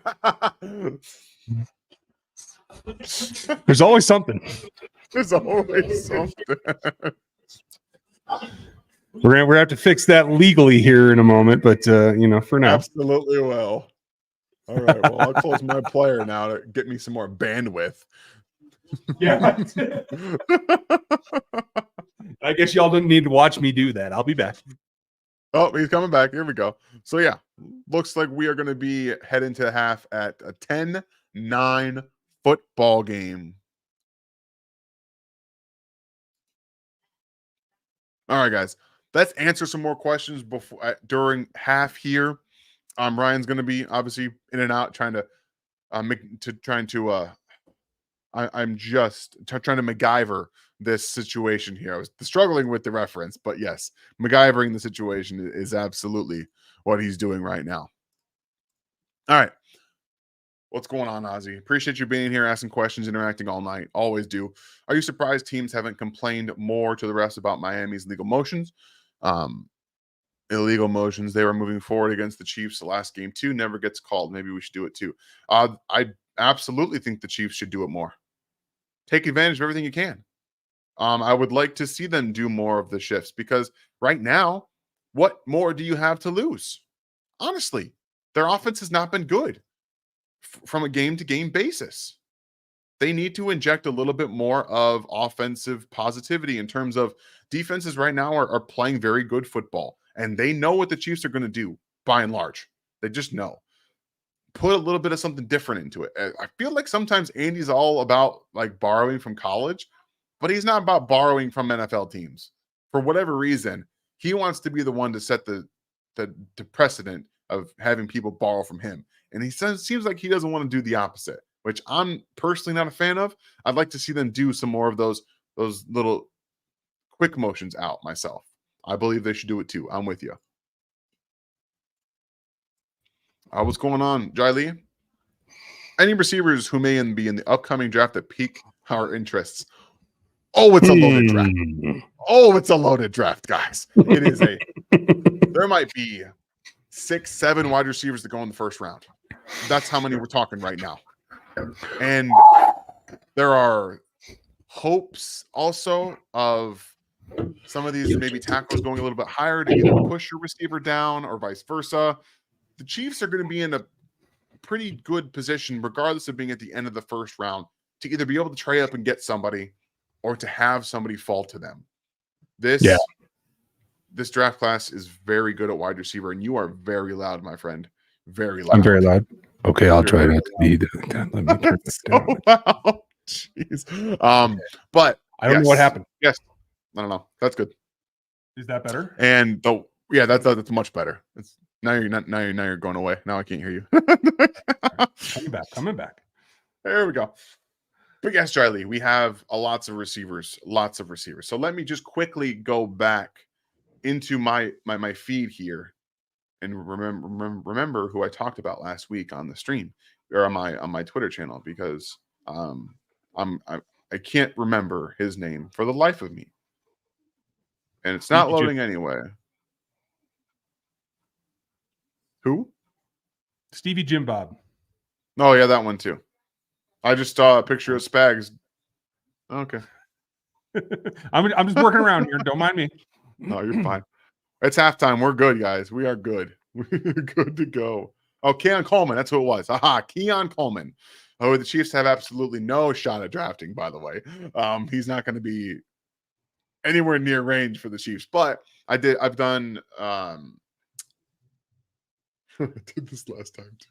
There's always something. There's always something. We're gonna have to fix that legally here in a moment, but for now. Absolutely will. All right. Well, I'll close my player now to get me some more bandwidth. Yeah. I guess y'all didn't need to watch me do that. I'll be back. Oh, he's coming back. Here we go. So, yeah, looks like we are going to be heading to half at a 10-9 football game. All right, guys. Let's answer some more questions before during half here. Ryan's going to be obviously in and out trying to I'm just trying to MacGyver this situation here. I was struggling with the reference, but yes, MacGyvering the situation is absolutely what he's doing right now. All right. What's going on, Ozzy? Appreciate you being here, asking questions, interacting all night. Always do. Are you surprised teams haven't complained more to the refs about Miami's legal motions? Illegal motions. They were moving forward against the Chiefs the last game too. Never gets called. Maybe we should do it too. I absolutely think the Chiefs should do it more. Take advantage of everything you can. I would like to see them do more of the shifts because right now, what more do you have to lose? Honestly, their offense has not been good from a game-to-game basis. They need to inject a little bit more of offensive positivity in terms of defenses right now are playing very good football, and they know what the Chiefs are going to do by and large. They just know. Put a little bit of something different into it. I feel like sometimes Andy's all about like borrowing from college, but he's not about borrowing from NFL teams. For whatever reason, he wants to be the one to set the precedent of having people borrow from him. And he seems like he doesn't want to do the opposite, which I'm personally not a fan of. I'd like to see them do some more of those little quick motions out myself. I believe they should do it too. I'm with you. What's going on, Jai Lee? Any receivers who may be in the upcoming draft that pique our interests? Oh, it's a loaded draft. Oh, it's a loaded draft, guys. It is there might be 6-7 wide receivers that go in the first round. That's how many we're talking right now. And there are hopes also of some of these maybe tackles going a little bit higher to either push your receiver down or vice versa. The Chiefs are going to be in a pretty good position, regardless of being at the end of the first round, to either be able to trade up and get somebody or to have somebody fall to them. This draft class is very good at wide receiver, and you are very loud, my friend. Very loud. I'm very loud. Okay, I'll try not to be that. Let me turn this so down. loud. Jeez. But I don't know what happened. Yes. I don't know. That's good. Is that better? And that's much better. Now you're going away. Now I can't hear you. Coming back. There we go. But yes, Charlie, we have lots of receivers. So let me just quickly go back into my feed here and remember who I talked about last week on the stream or on my Twitter channel, because I can't remember his name for the life of me. And it's not loading anyway. Who? Stevie Jim Bob. Oh, yeah, that one too. I just saw a picture of Spags. Okay. I'm just working around here. Don't mind me. No, you're fine. It's halftime. We're good, guys. We are good. We're good to go. Oh, Keon Coleman. That's who it was. Aha, Keon Coleman. Oh, the Chiefs have absolutely no shot at drafting, by the way. He's not going to be anywhere near range for the Chiefs. But I've done I did this last time too.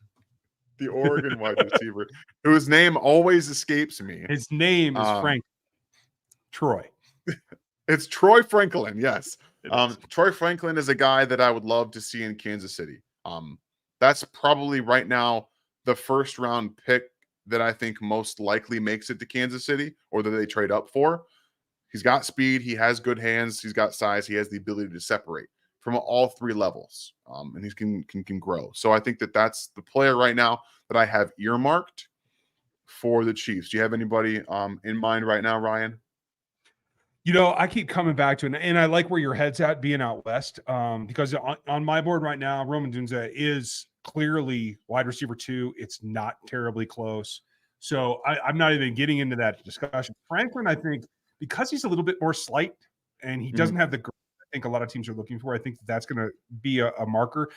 The Oregon wide receiver, whose name always escapes me. His name is Frank Troy. It's Troy Franklin, yes. Troy Franklin is a guy that I would love to see in Kansas City. That's probably right now the first round pick that I think most likely makes it to Kansas City, or that they trade up for. He's got speed. He has good hands. He's got size. He has the ability to separate from all three levels, and he can grow. So I think that's the player right now that I have earmarked for the Chiefs. Do you have anybody in mind right now, Ryan? I keep coming back to it, and I like where your head's at being out west, because on my board right now, Roman Dunze is clearly wide receiver 2. It's not terribly close. So I'm not even getting into that discussion. Franklin, I think, because he's a little bit more slight and he doesn't have the growth I think a lot of teams are looking for, I think that's going to be a marker.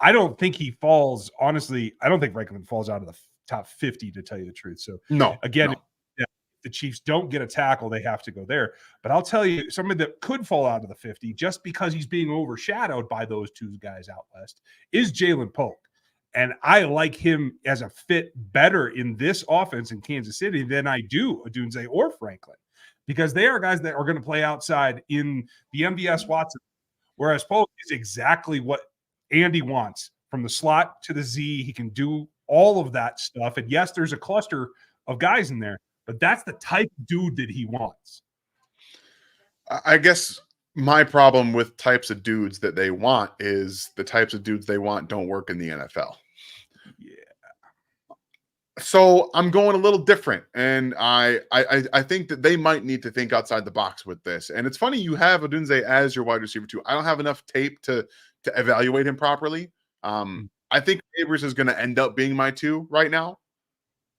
I don't think he falls, honestly, I don't think Franklin falls out of the top 50, to tell you the truth. So, again, if the Chiefs don't get a tackle, they have to go there. But I'll tell you, somebody that could fall out of the 50 just because he's being overshadowed by those 2 guys out west is Jalen Polk. And I like him as a fit better in this offense in Kansas City than I do Odunze or Franklin, because they are guys that are going to play outside in the MVS Watson, whereas Polk is exactly what Andy wants from the slot to the Z. He can do all of that stuff. And yes, there's a cluster of guys in there, but that's the type of dude that he wants. I guess my problem with types of dudes that they want is the types of dudes they want don't work in the NFL. Yeah. So I'm going a little different, and I think that they might need to think outside the box with this. And it's funny you have Odunze as your wide receiver 2. I don't have enough tape to evaluate him properly. I think Neighbors is going to end up being my 2 right now,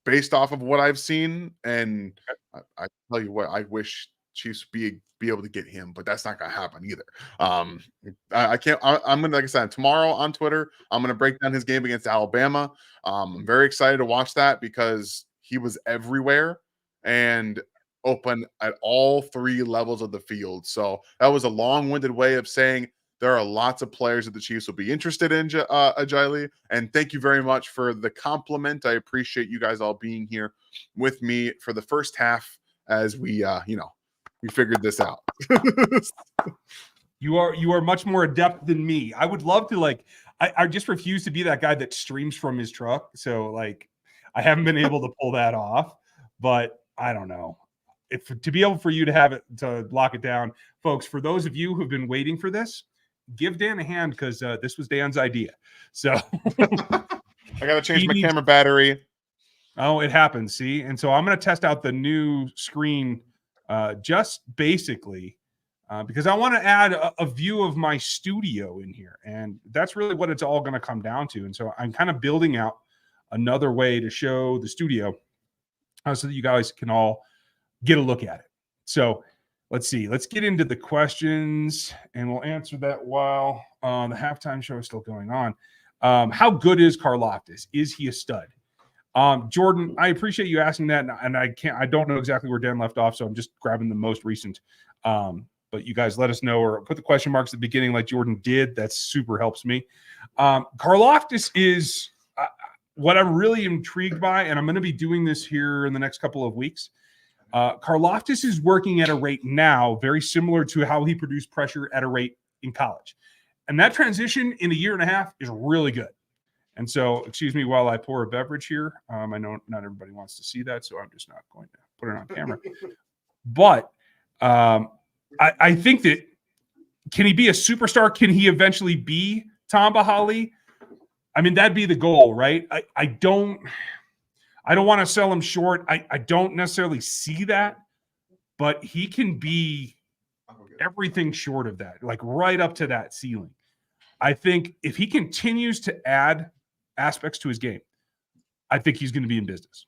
based off of what I've seen. And I tell you what, I wish Chiefs be able to get him, but that's not going to happen either. I can't. I'm going to, like I said, tomorrow on Twitter, I'm going to break down his game against Alabama. I'm very excited to watch that because he was everywhere and open at all 3 levels of the field. So that was a long-winded way of saying there are lots of players that the Chiefs will be interested in, Ajayli. And thank you very much for the compliment. I appreciate you guys all being here with me for the first half as we, we figured this out. You are much more adept than me. I would love to, I just refuse to be that guy that streams from his truck. So I haven't been able to pull that off, but I don't know. To be able for you to have it, to lock it down, folks, for those of you who've been waiting for this, give Dan a hand because this was Dan's idea. So I got to change my camera battery. Oh, it happens. See? And so I'm going to test out the new screen just basically because I want to add a view of my studio in here. And that's really what it's all going to come down to. And so I'm kind of building out another way to show the studio so that you guys can all get a look at it. So let's see. Let's get into the questions, and we'll answer that while the halftime show is still going on. How good is Karlaftis? Is he a stud? Jordan, I appreciate you asking that, and I don't know exactly where Dan left off, so I'm just grabbing the most recent. But you guys let us know, or put the question marks at the beginning like Jordan did. That super helps me. Karlaftis is what I'm really intrigued by, and I'm going to be doing this here in the next couple of weeks. Karlaftis is working at a rate now very similar to how he produced pressure at a rate in college. And that transition in a year and a half is really good. And so, excuse me while I pour a beverage here. I know not everybody wants to see that, so I'm just not going to put it on camera. But I think that, can he be a superstar? Can he eventually be Tamba Hali? I mean, that'd be the goal, right? I don't want to sell him short. I don't necessarily see that, but he can be everything short of that, like right up to that ceiling. I think if he continues to add aspects to his game, I think he's going to be in business.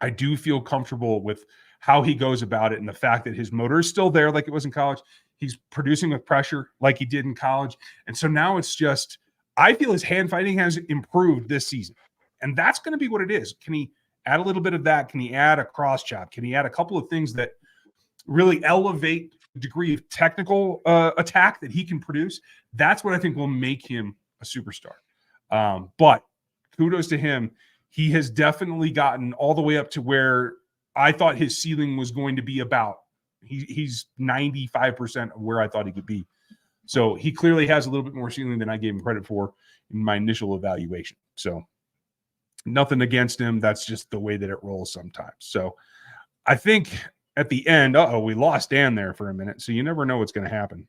I do feel comfortable with how he goes about it and the fact that his motor is still there like it was in college. He's producing with pressure like he did in college. And so now it's just, I feel his hand fighting has improved this season. And that's going to be what it is. Can he add a little bit of that? Can he add a cross chop? Can he add a couple of things that really elevate the degree of technical attack that he can produce? That's what I think will make him a superstar. But kudos to him. He has definitely gotten all the way up to where I thought his ceiling was going to be about. He's 95% of where I thought he could be. So he clearly has a little bit more ceiling than I gave him credit for in my initial evaluation. So nothing against him. That's just the way that it rolls sometimes. So I think at the end, we lost Dan there for a minute. So you never know what's going to happen.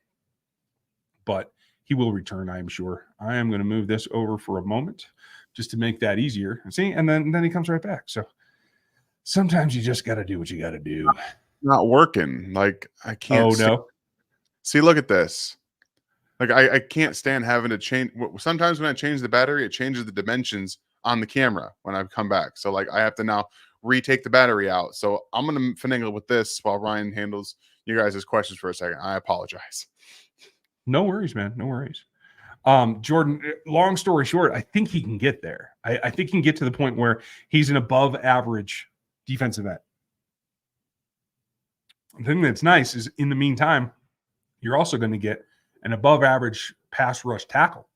But he will return, I am sure. I am going to move this over for a moment just to make that easier. See, and then he comes right back. So sometimes you just got to do what you got to do. not working. Like I can't. Oh no. See, look at this. Like I can't stand having to change. Sometimes when I change the battery, it changes the dimensions on the camera when I come back. So like I have to now retake the battery out. So I'm gonna finagle with this while Ryan handles you guys' questions for a second. I apologize. No worries, man. No worries. Jordan, long story short, I think he can get there. I think he can get to the point where he's an above average defensive end. The thing that's nice is in the meantime, you're also going to get an above average pass rush tackle.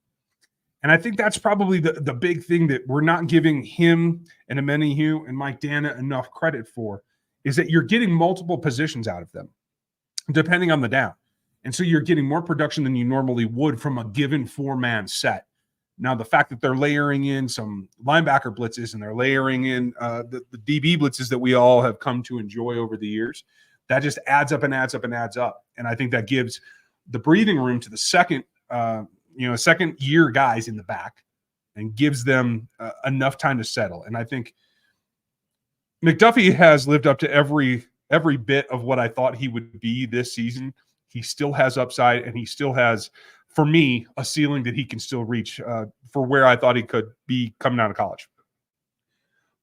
And I think that's probably the big thing that we're not giving him and Omenihu and Mike Dana enough credit for is that you're getting multiple positions out of them, depending on the down. And so you're getting more production than you normally would from a given 4-man set. Now, the fact that they're layering in some linebacker blitzes and they're layering in the DB blitzes that we all have come to enjoy over the years, that just adds up and adds up and adds up. And I think that gives the breathing room to the second year guys in the back and gives them enough time to settle. And I think McDuffie has lived up to every bit of what I thought he would be this season. He still has upside, and he still has, for me, a ceiling that he can still reach for where I thought he could be coming out of college.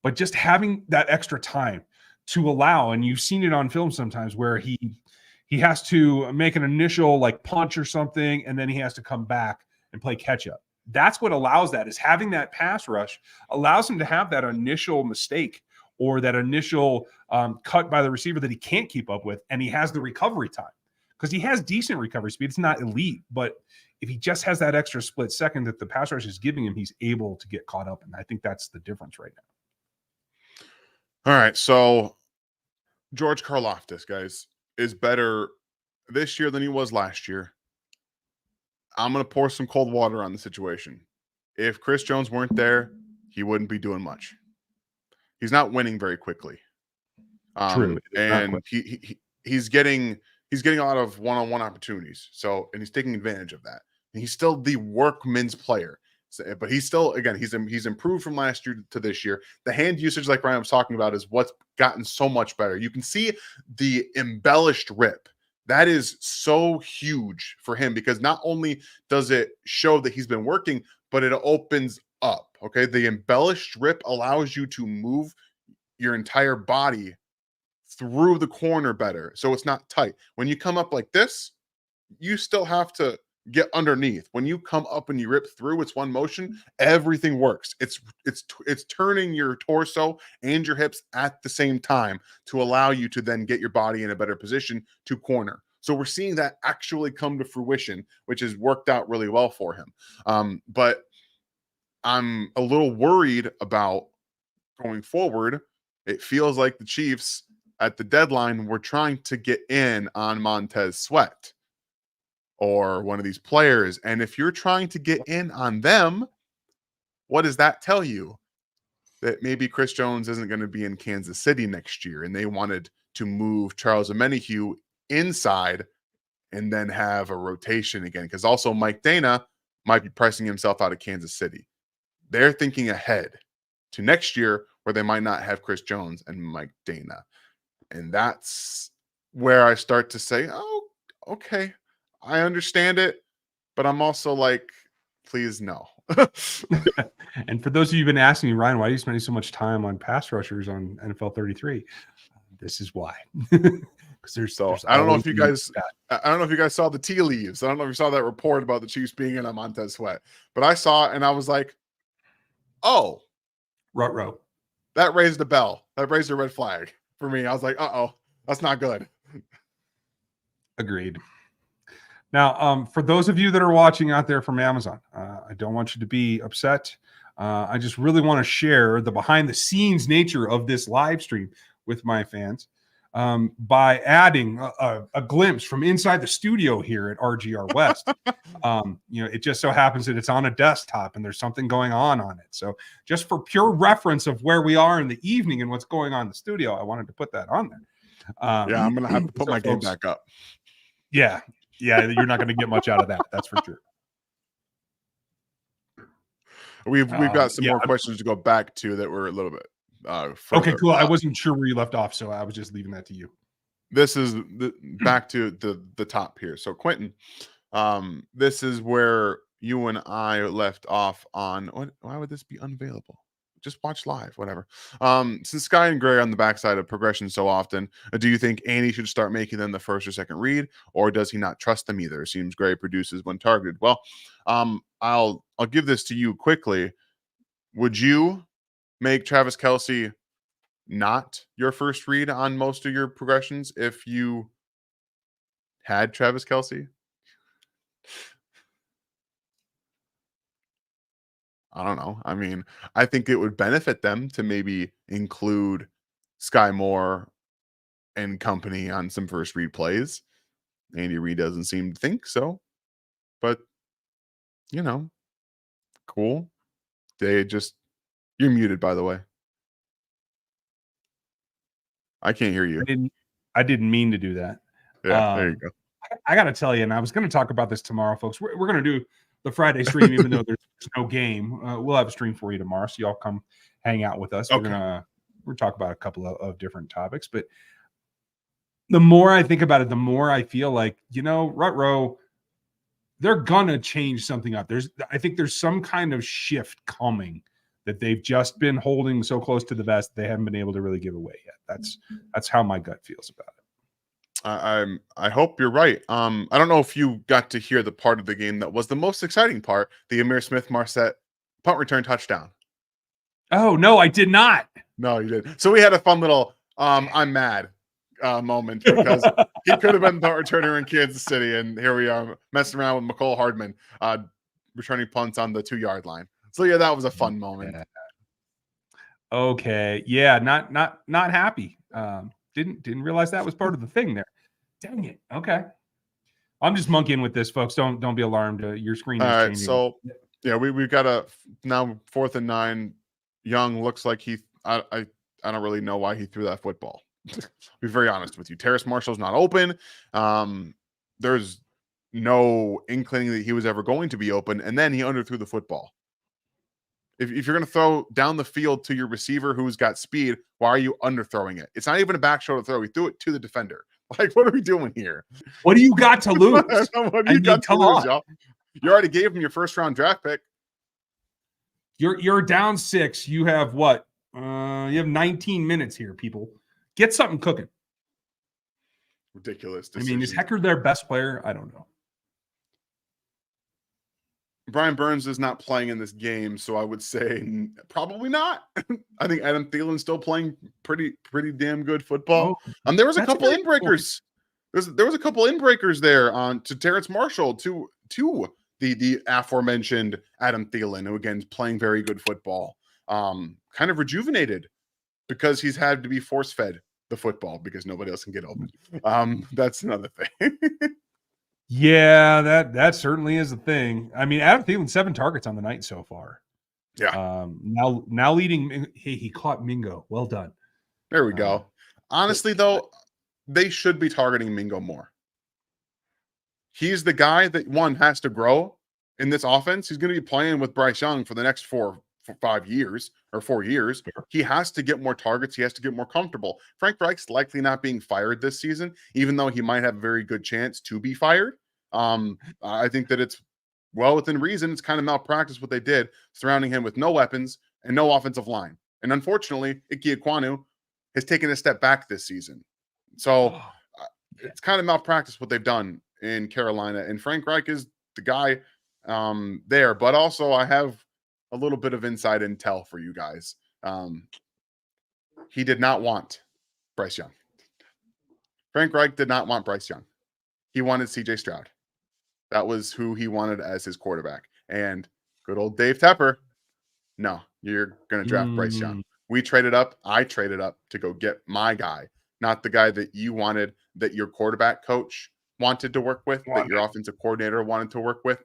But just having that extra time to allow, and you've seen it on film sometimes where he has to make an initial like punch or something, and then he has to come back and play catch up. That's what allows that, is having that pass rush allows him to have that initial mistake or that initial cut by the receiver that he can't keep up with, and he has the recovery time. Because he has decent recovery speed. It's not elite, but if he just has that extra split second that the pass rush is giving him, he's able to get caught up. And I think that's the difference right now. All right. So George Karlaftis, guys, is better this year than he was last year. I'm going to pour some cold water on the situation. If Chris Jones weren't there, he wouldn't be doing much. He's not winning very quickly. True. And he's getting a lot of one-on-one opportunities. So, and he's taking advantage of that. And he's still the workman's player. So, but he's still, again, he's improved from last year to this year. The hand usage, like Ryan was talking about, is what's gotten so much better. You can see the embellished rip. That is so huge for him because not only does it show that he's been working, but it opens up. Okay. The embellished rip allows you to move your entire body through the corner better, so it's not tight. When you come up like this, you still have to get underneath. When you come up and you rip through, it's one motion. Everything works. It's turning your torso and your hips at the same time to allow you to then get your body in a better position to corner. So we're seeing that actually come to fruition, which has worked out really well for him. But I'm a little worried about going forward. It feels like the Chiefs at the deadline were trying to get in on Montez Sweat or one of these players. And if you're trying to get in on them, what does that tell you? That maybe Chris Jones isn't going to be in Kansas City next year, and they wanted to move Charles Omenihu inside and then have a rotation again. Because also Mike Dana might be pricing himself out of Kansas City. They're thinking ahead to next year where they might not have Chris Jones and Mike Dana. And that's where I start to say, oh, okay, I understand it. But I'm also like, please no. And for those of you who've been asking me, Ryan, why are you spending so much time on pass rushers on NFL 33? This is why. Because there's I don't know if you guys saw the tea leaves. I don't know if you saw that report about the Chiefs being in on Montez Sweat. But I saw it and I was like, oh. Ruh-roh. That raised a bell. That raised a red flag for me. I was like, uh-oh, that's not good. Agreed. Now, for those of you that are watching out there from Amazon, I don't want you to be upset. I just really want to share the behind-the-scenes nature of this live stream with my fans by adding a glimpse from inside the studio here at RGR West. It just so happens that it's on a desktop and there's something going on it. So just for pure reference of where we are in the evening and what's going on in the studio, I wanted to put that on there. Yeah, I'm going to have to put my game back up. Yeah, you're not going to get much out of that. That's for sure. We've got some more questions to go back to that were a little bit further. Okay, cool. I wasn't sure where you left off, so I was just leaving that to you. this is back to the top here. So Quentin, this is where you and I left off on why would this be unavailable? Just watch live, whatever. Since Skyy and Gray are on the backside of progression so often, do you think Andy should start making them the first or second read, or does he not trust them either? It seems Gray produces when targeted. Well, I'll give this to you quickly. Would you make Travis Kelce not your first read on most of your progressions if you had Travis Kelce? I don't know. I mean, I think it would benefit them to maybe include Skyy Moore and company on some first read plays. Andy Reid doesn't seem to think so, but cool. You're muted, by the way. I can't hear you. I didn't mean to do that. Yeah, there you go. I got to tell you, and I was going to talk about this tomorrow, folks. We're going to do the Friday stream, even though there's no game. We'll have a stream for you tomorrow, so y'all come hang out with us. Okay. We're talk about a couple of different topics, but the more I think about it, the more I feel like Rutrow, they're gonna change something up. I think there's some kind of shift coming that they've just been holding so close to the vest they haven't been able to really give away yet. That's how my gut feels about it. I hope you're right. I don't know if you got to hear the part of the game that was the most exciting part, the Amir Smith-Marsette punt return touchdown. Oh no, I did not. No, you didn't. So we had a fun little I'm mad moment because he could have been the punt returner in Kansas City, and here we are messing around with McCole Hardman returning punts on the 2-yard line. So yeah, that was a fun moment. Okay, yeah, not happy. Didn't realize that was part of the thing there. Dang it. Okay, I'm just monkeying with this, folks. Don't be alarmed. Your screen is changing. So yeah, we've got a now 4th and 9. Young looks like I don't really know why he threw that football. Be very honest with you. Terrace Marshall's not open. There's no inkling that he was ever going to be open, and then he underthrew the football. If you're going to throw down the field to your receiver who's got speed, why are you underthrowing it? It's not even a back shoulder throw. He threw it to the defender. Like, what are we doing here? What do you got to lose? What do you got to lose, y'all? You already gave him your first-round draft pick. You're down 6. You have what? You have 19 minutes here, people. Get something cooking. Ridiculous decision. decision. Is Hecker their best player? I don't know. Brian Burns is not playing in this game, so I would say probably not. I think Adam Thielen's still playing pretty damn good football. There was a couple inbreakers. There was a couple inbreakers there on to Terrace Marshall to the aforementioned Adam Thielen, who again is playing very good football. Kind of rejuvenated because he's had to be force-fed the football because nobody else can get open. That's another thing. Yeah, that certainly is a thing. I mean, Adam Thielen 7 targets on the night so far. Yeah. Now leading. Hey, he caught Mingo. Well done. There we go. Honestly, though, they should be targeting Mingo more. He's the guy that has to grow in this offense. He's going to be playing with Bryce Young for the next 4 years. He has to get more targets. He has to get more comfortable. Frank Reich's likely not being fired this season, even though he might have a very good chance to be fired. I think that it's well within reason. It's kind of malpractice what they did, surrounding him with no weapons and no offensive line. And unfortunately, Ike Ekwonu has taken a step back this season. So it's kind of malpractice what they've done in Carolina. And Frank Reich is the guy there. But also I have a little bit of inside intel for you guys. He did not want Bryce Young. Frank Reich did not want Bryce Young. He wanted CJ Stroud. That was who he wanted as his quarterback. And good old Dave Tepper, no, you're going to draft Bryce Young. We traded up. I traded up to go get my guy, not the guy that you wanted, that your quarterback coach wanted to work with, that your offensive coordinator wanted to work with.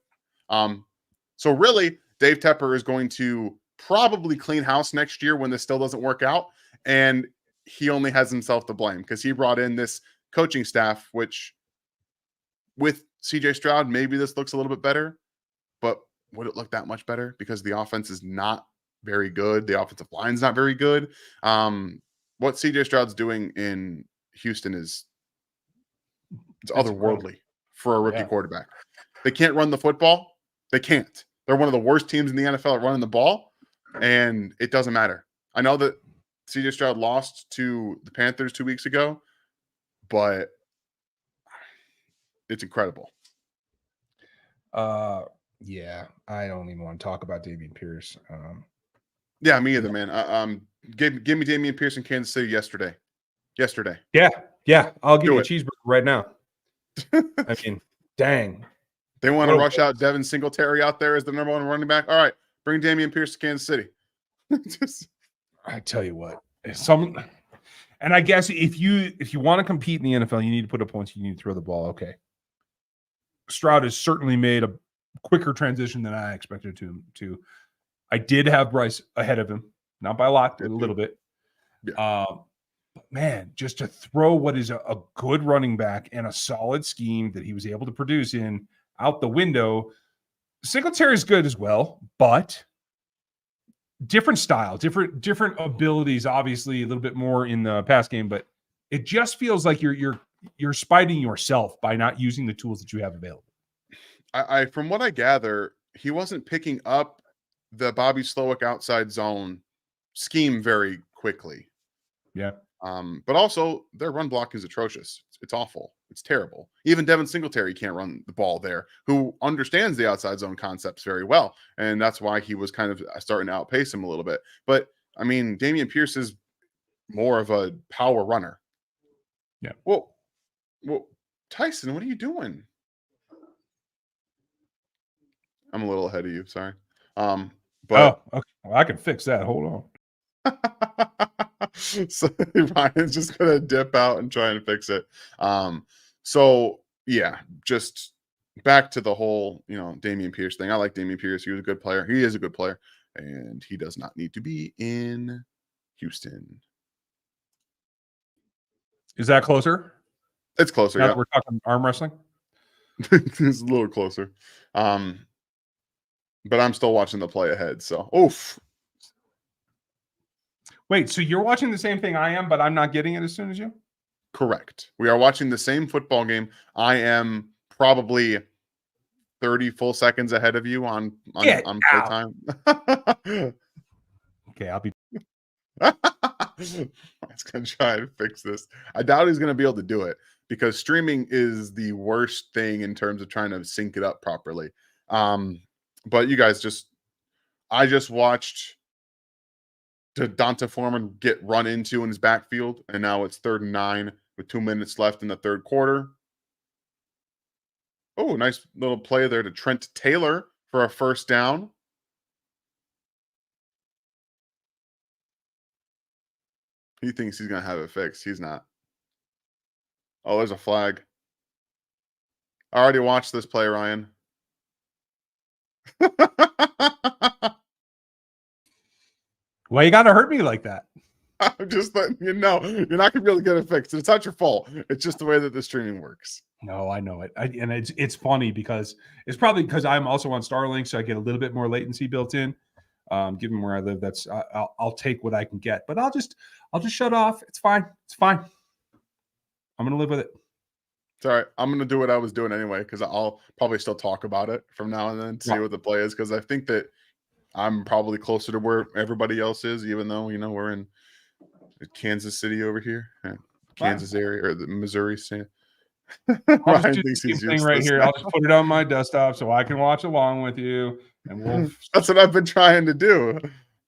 So really, Dave Tepper is going to probably clean house next year when this still doesn't work out. And he only has himself to blame because he brought in this coaching staff, which with CJ Stroud, maybe this looks a little bit better, but would it look that much better? Because the offense is not very good. The offensive line's not very good. What CJ Stroud's doing in Houston is It's incredible. otherworldly for a rookie Yeah. quarterback. They can't run the football. They can't. They're one of the worst teams in the NFL at running the ball, and it doesn't matter. I know that CJ Stroud lost to the Panthers 2 weeks ago, but it's incredible. Yeah, I don't even want to talk about Dameon Pierce. Yeah, me either, man. Give me Dameon Pierce in Kansas City yesterday. Yeah, I'll give Do you a it. cheeseburger right now. I mean, dang. They want to What a- rush out Devin Singletary out there as the number 1 running back. All right, bring Dameon Pierce to Kansas City. I tell you what, and I guess if you want to compete in the NFL, you need to put up points. You need to throw the ball. Okay, Stroud has certainly made a quicker transition than I expected him to. I did have Bryce ahead of him, not by a lot, but a little bit. Yeah. But man, just to throw what is a good running back and a solid scheme that he was able to produce in out the window. Singletary is good as well, but different style, different abilities. Obviously, a little bit more in the pass game, but it just feels like you're spiting yourself by not using the tools that you have available. I from what I gather, he wasn't picking up the Bobby Slowick outside zone scheme very quickly. Yeah. But also their run block is atrocious. It's awful. It's terrible. Even Devin Singletary can't run the ball there, who understands the outside zone concepts very well. And that's why he was kind of starting to outpace him a little bit. But I mean, Dameon Pierce is more of a power runner. Yeah. Well, Tyson, what are you doing? I'm a little ahead of you. Sorry. But Okay. Well, I can fix that. Hold on. So Ryan's just gonna dip out and try and fix it. So yeah, just back to the whole, Dameon Pierce thing. I like Dameon Pierce. He was a good player. He is a good player, and he does not need to be in Houston. Is that closer? It's closer. Now Yeah, that we're talking arm wrestling. it's a little closer. But I'm still watching the play ahead. So, oof. Wait, so you're watching the same thing I am, but I'm not getting it as soon as you? Correct. We are watching the same football game. I am probably 30 full seconds ahead of you on play time. Okay, I'll be. I was gonna try and fix this. I doubt he's gonna be able to do it because streaming is the worst thing in terms of trying to sync it up properly. But you guys I just watched Donta Foreman get run into in his backfield, and now it's 3rd and 9 with 2 minutes left in the third quarter. Oh, nice little play there to Trent Taylor for a first down. He thinks he's going to have it fixed. He's not. Oh, there's a flag. I already watched this play, Ryan. Why you got to hurt me like that? I'm just letting you know. You're not going to be able to get it fixed. It's not your fault. It's just the way that the streaming works. No, I know it. And it's funny because it's probably because I'm also on Starlink, so I get a little bit more latency built in. Given where I live, that's I'll take what I can get, but I'll just shut off. It's fine. It's fine. I'm gonna live with it. It's all right. I'm gonna do what I was doing anyway because I'll probably still talk about it from now and then, see what the play is, because I think that I'm probably closer to where everybody else is, even though we're in Kansas City over here, Kansas area or the Missouri state. I'll just do the same thing right here. I'll just put it on my desktop so I can watch along with you, and we'll. That's what I've been trying to do.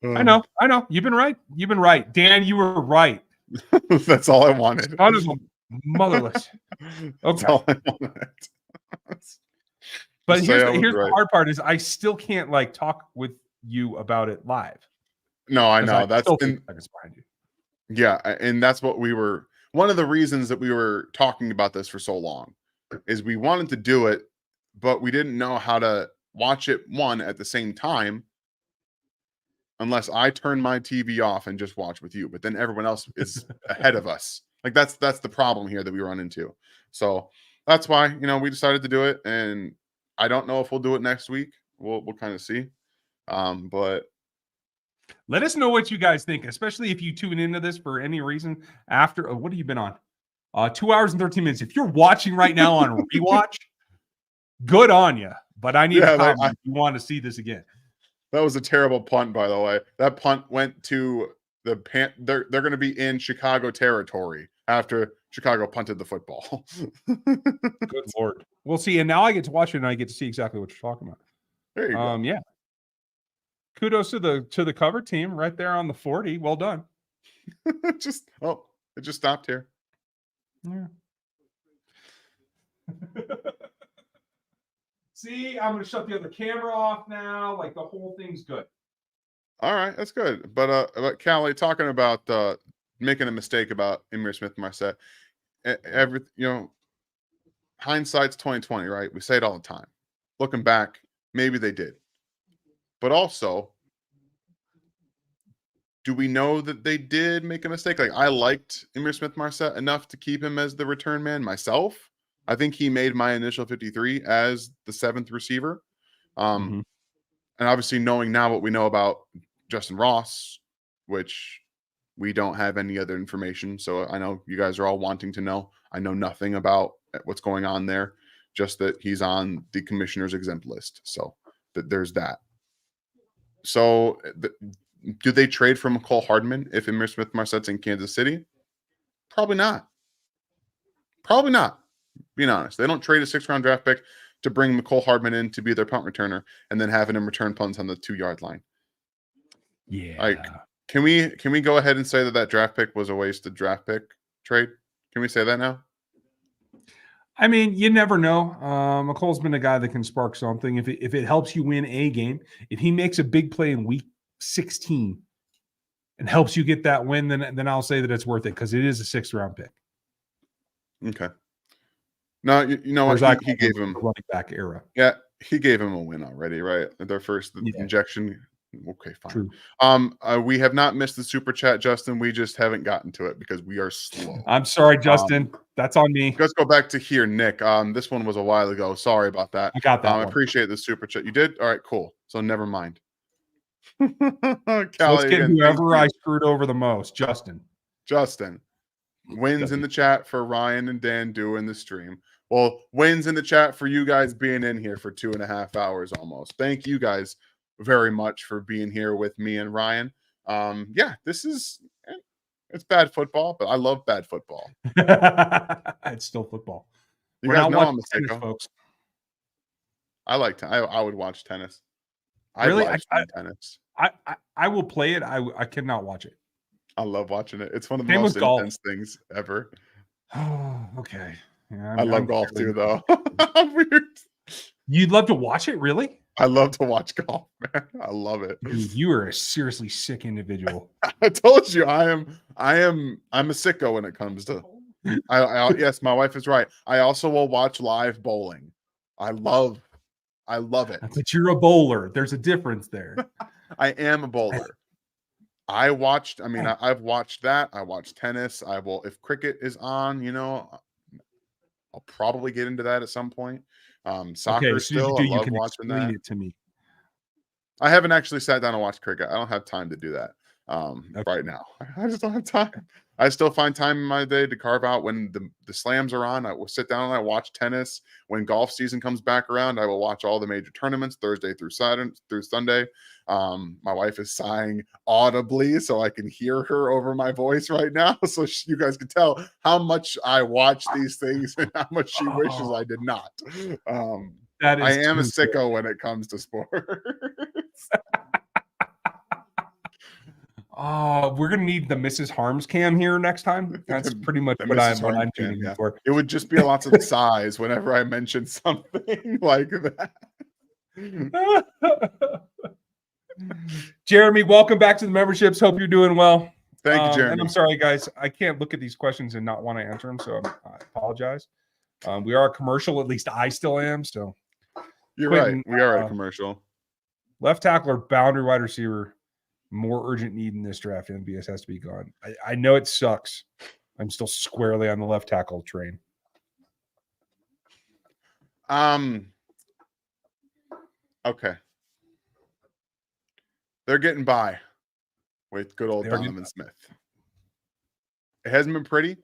I know. You've been right, Dan. You were right. That's all I wanted. I was motherless. That's Okay. all I wanted. But Just here's say I was the right. hard part is I still can't talk with you about it live. No, I know. That's seconds behind you. Yeah, and that's what one of the reasons that we were talking about this for so long is we wanted to do it, but we didn't know how to watch it at the same time unless I turn my TV off and just watch with you. But then everyone else is ahead of us. That's the problem here that we run into. So that's why, we decided to do it, and I don't know if we'll do it next week. We'll kind of see. But let us know what you guys think, especially if you tune into this for any reason after. What have you been on? 2 hours and 13 minutes. If you're watching right now on rewatch, good on you. But I need a comment if you want to see this again. That was a terrible punt, by the way. That punt went to the they're going to be in Chicago territory after Chicago punted the football. Good Lord. We'll see. And now I get to watch it and I get to see exactly what you're talking about. There you go. Yeah. Kudos to the cover team right there on the 40. Well done. It just stopped here. Yeah. See, I'm going to shut the other camera off now. Like the whole thing's good. All right, that's good. But Callie, talking about making a mistake about Ihmir Smith-Marsette, hindsight's 2020, right? We say it all the time. Looking back, maybe they did. But also, do we know that they did make a mistake? Like, I liked Ihmir Smith-Marsette enough to keep him as the return man myself. I think he made my initial 53 as the 7th receiver. And obviously knowing now what we know about Justin Ross, which we don't have any other information. So I know you guys are all wanting to know. I know nothing about what's going on there, just that he's on the commissioner's exempt list. So there's that. So do they trade for McCole Hardman if Ihmir Smith-Marsette's in Kansas City? Probably not. Probably not. Being honest, they don't trade a 6th-round draft pick to bring McCole Hardman in to be their punt returner and then having him return punts on the 2-yard line. Yeah. Like, can we go ahead and say that draft pick was a wasted draft pick trade? Can we say that now? I mean, you never know. McColl's been a guy that can spark something. If it helps you win a game, if he makes a big play in week 16 and helps you get that win, then I'll say that it's worth it because it is a 6th-round pick. Okay. No, you know what? He gave him running back era. Yeah, he gave him a win already, right? Their first injection. Okay, fine. True. We have not missed the super chat, Justin. We just haven't gotten to it because we are slow. I'm sorry, Justin. That's on me. Let's go back to here, Nick. This one was a while ago. Sorry about that. I got that. I appreciate the super chat. You did? All right, cool. So never mind. So let's get whoever I screwed over the most, Justin. Wins in the chat for Ryan and Dan doing the stream. Well, wins in the chat for you guys being in here for 2.5 hours almost. Thank you guys very much for being here with me and Ryan. This is it's bad football, but I love bad football. It's still football. You guys know I'm a tennis, sicko. folks. I like I would watch tennis. Really? Tennis. I will play it. I cannot watch it. I love watching it. It's one of the most intense things ever. Oh, okay. Yeah, I love golf too, though. Weird. You'd love to watch it, really? I love to watch golf, man. I love it. Dude, you are a seriously sick individual. I told you, I'm a sicko when it comes to. Yes, my wife is right. I also will watch live bowling. I love it. But you're a bowler. There's a difference there. I am a bowler. I've watched that. I watch tennis. I will, if cricket is on, I'll probably get into that at some point. Soccer still. I love watching that. It to me. I haven't actually sat down and watched cricket. I don't have time to do that right now. I just don't have time. I still find time in my day to carve out when the slams are on. I will sit down and I watch tennis. When golf season comes back around, I will watch all the major tournaments Thursday through Sunday. My wife is sighing audibly, so I can hear her over my voice right now. So you guys can tell how much I watch these things and how much she wishes I did not. I am a sicko when it comes to sports. We're gonna need the Mrs. Harms cam here next time. That's pretty much what I'm tuning in for. It would just be lots of sighs whenever I mention something like that. Jeremy, welcome back to the memberships. Hope you're doing well. Thank you, Jeremy. And I'm sorry, guys. I can't look at these questions and not want to answer them, so I apologize. We are a commercial. At least I still am. So you're right. We are a commercial. Left tackle or boundary wide receiver. More urgent need in this draft. MBS has to be gone. I know it sucks. I'm still squarely on the left tackle train. Okay. They're getting by with good old Donovan Smith. It hasn't been pretty,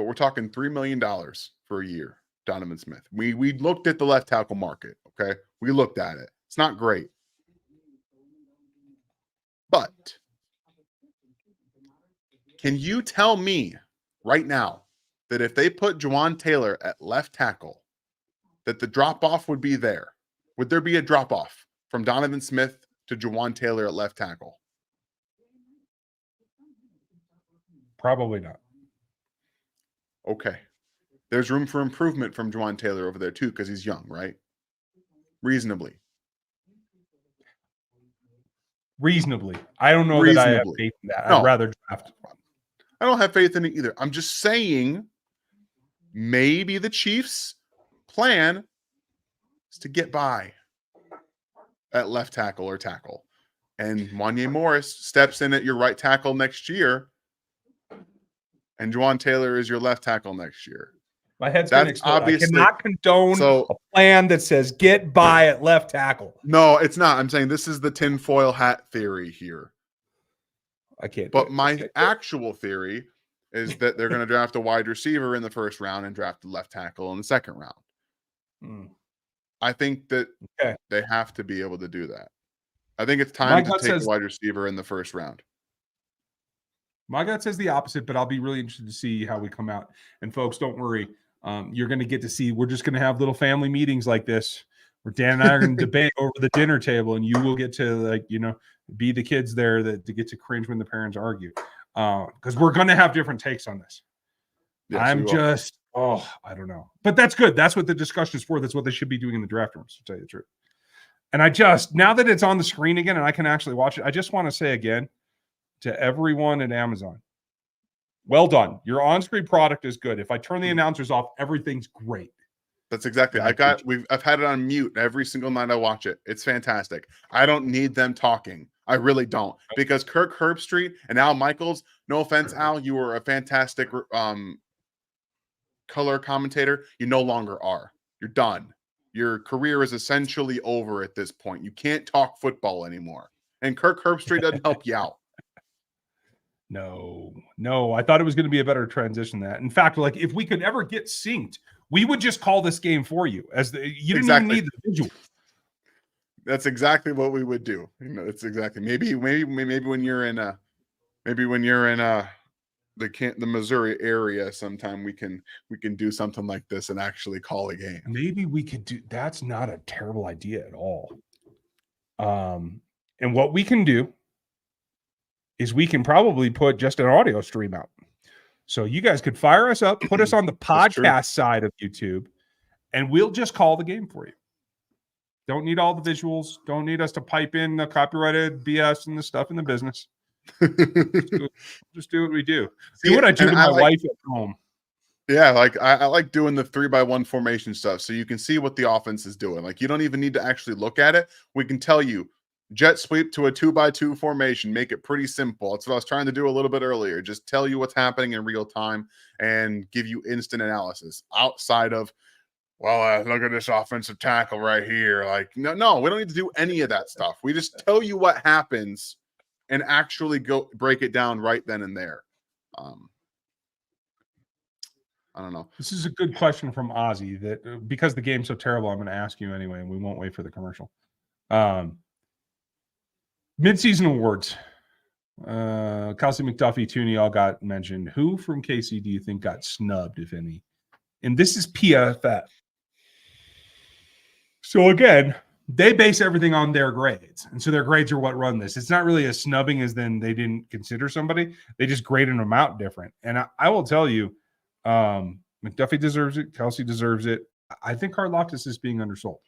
but we're talking $3 million for a year. Donovan Smith. We looked at the left tackle market. Okay, we looked at it. It's not great, but can you tell me right now that if they put Juwan Taylor at left tackle, that the drop off would be there? Would there be a drop off from Donovan Smith to Juwan Taylor at left tackle? Probably not. Okay. There's room for improvement from Juwan Taylor over there too, because he's young, right? Reasonably. I don't know that I have Reasonably. faith in that. No. I'd rather draft. I don't have faith in it either. I'm just saying maybe the Chiefs' plan is to get by at left tackle or tackle. And Wanye Morris steps in at your right tackle next year. And Juwan Taylor is your left tackle next year. My head's going to That's explode. obviously- I cannot condone a plan that says get by at left tackle. No, it's not. I'm saying this is the tinfoil hat theory here. I can't. But my actual theory is that they're going to draft a wide receiver in the first round and draft a left tackle in the second round. I think that they have to be able to do that. I think it's time to take a wide receiver in the first round. My gut says the opposite, but I'll be really interested to see how we come out. And folks, don't worry. You're going to get to see, we're just going to have little family meetings like this where Dan and I are going to debate over the dinner table, and you will get to, be the kids there to get to cringe when the parents argue. Because we're going to have different takes on this. Yes, I don't know. But that's good. That's what the discussion is for. That's what they should be doing in the draft rooms, to tell you the truth. And now that it's on the screen again and I can actually watch it, I just want to say again to everyone at Amazon, well done. Your on-screen product is good. If I turn the announcers off, everything's great. That's exactly. I've had it on mute every single night I watch it. It's fantastic. I don't need them talking. I really don't, because Kirk Herbstreit and Al Michaels. No offense, Al, you were a fantastic color commentator. You no longer are. You're done. Your career is essentially over at this point. You can't talk football anymore, and Kirk Herbstreit doesn't help you out. No. I thought it was going to be a better transition than that. In fact, if we could ever get synced, we would just call this game for you. You didn't even need the visual. That's exactly what we would do. It's exactly maybe when you're in the Missouri area sometime we can do something like this and actually call a game. Maybe we could do. That's not a terrible idea at all. And what we can do is we can probably put just an audio stream out. So you guys could fire us up, put us on the podcast side of YouTube, and we'll just call the game for you. Don't need all the visuals. Don't need us to pipe in the copyrighted BS and the stuff in the business. Just do what we do. See what I do to my wife at home. Yeah, I like doing the 3x1 formation stuff so you can see what the offense is doing. You don't even need to actually look at it. We can tell you jet sweep to a 2x2 formation. Make it pretty simple. That's what I was trying to do a little bit earlier. Just tell you what's happening in real time and give you instant analysis outside of, look at this offensive tackle right here. No, we don't need to do any of that stuff. We just tell you what happens and actually go break it down right then and there. I don't know. This is a good question from Ozzy that because the game's so terrible, I'm going to ask you anyway, and we won't wait for the commercial. Mid-season awards. Kelsey McDuffie, Tooney all got mentioned. Who from KC do you think got snubbed, if any? And this is PFF. So again, they base everything on their grades. And so their grades are what run this. It's not really a snubbing as then they didn't consider somebody. They just graded them out different. And I will tell you, McDuffie deserves it. Kelsey deserves it. I think Karlaftis is being undersold.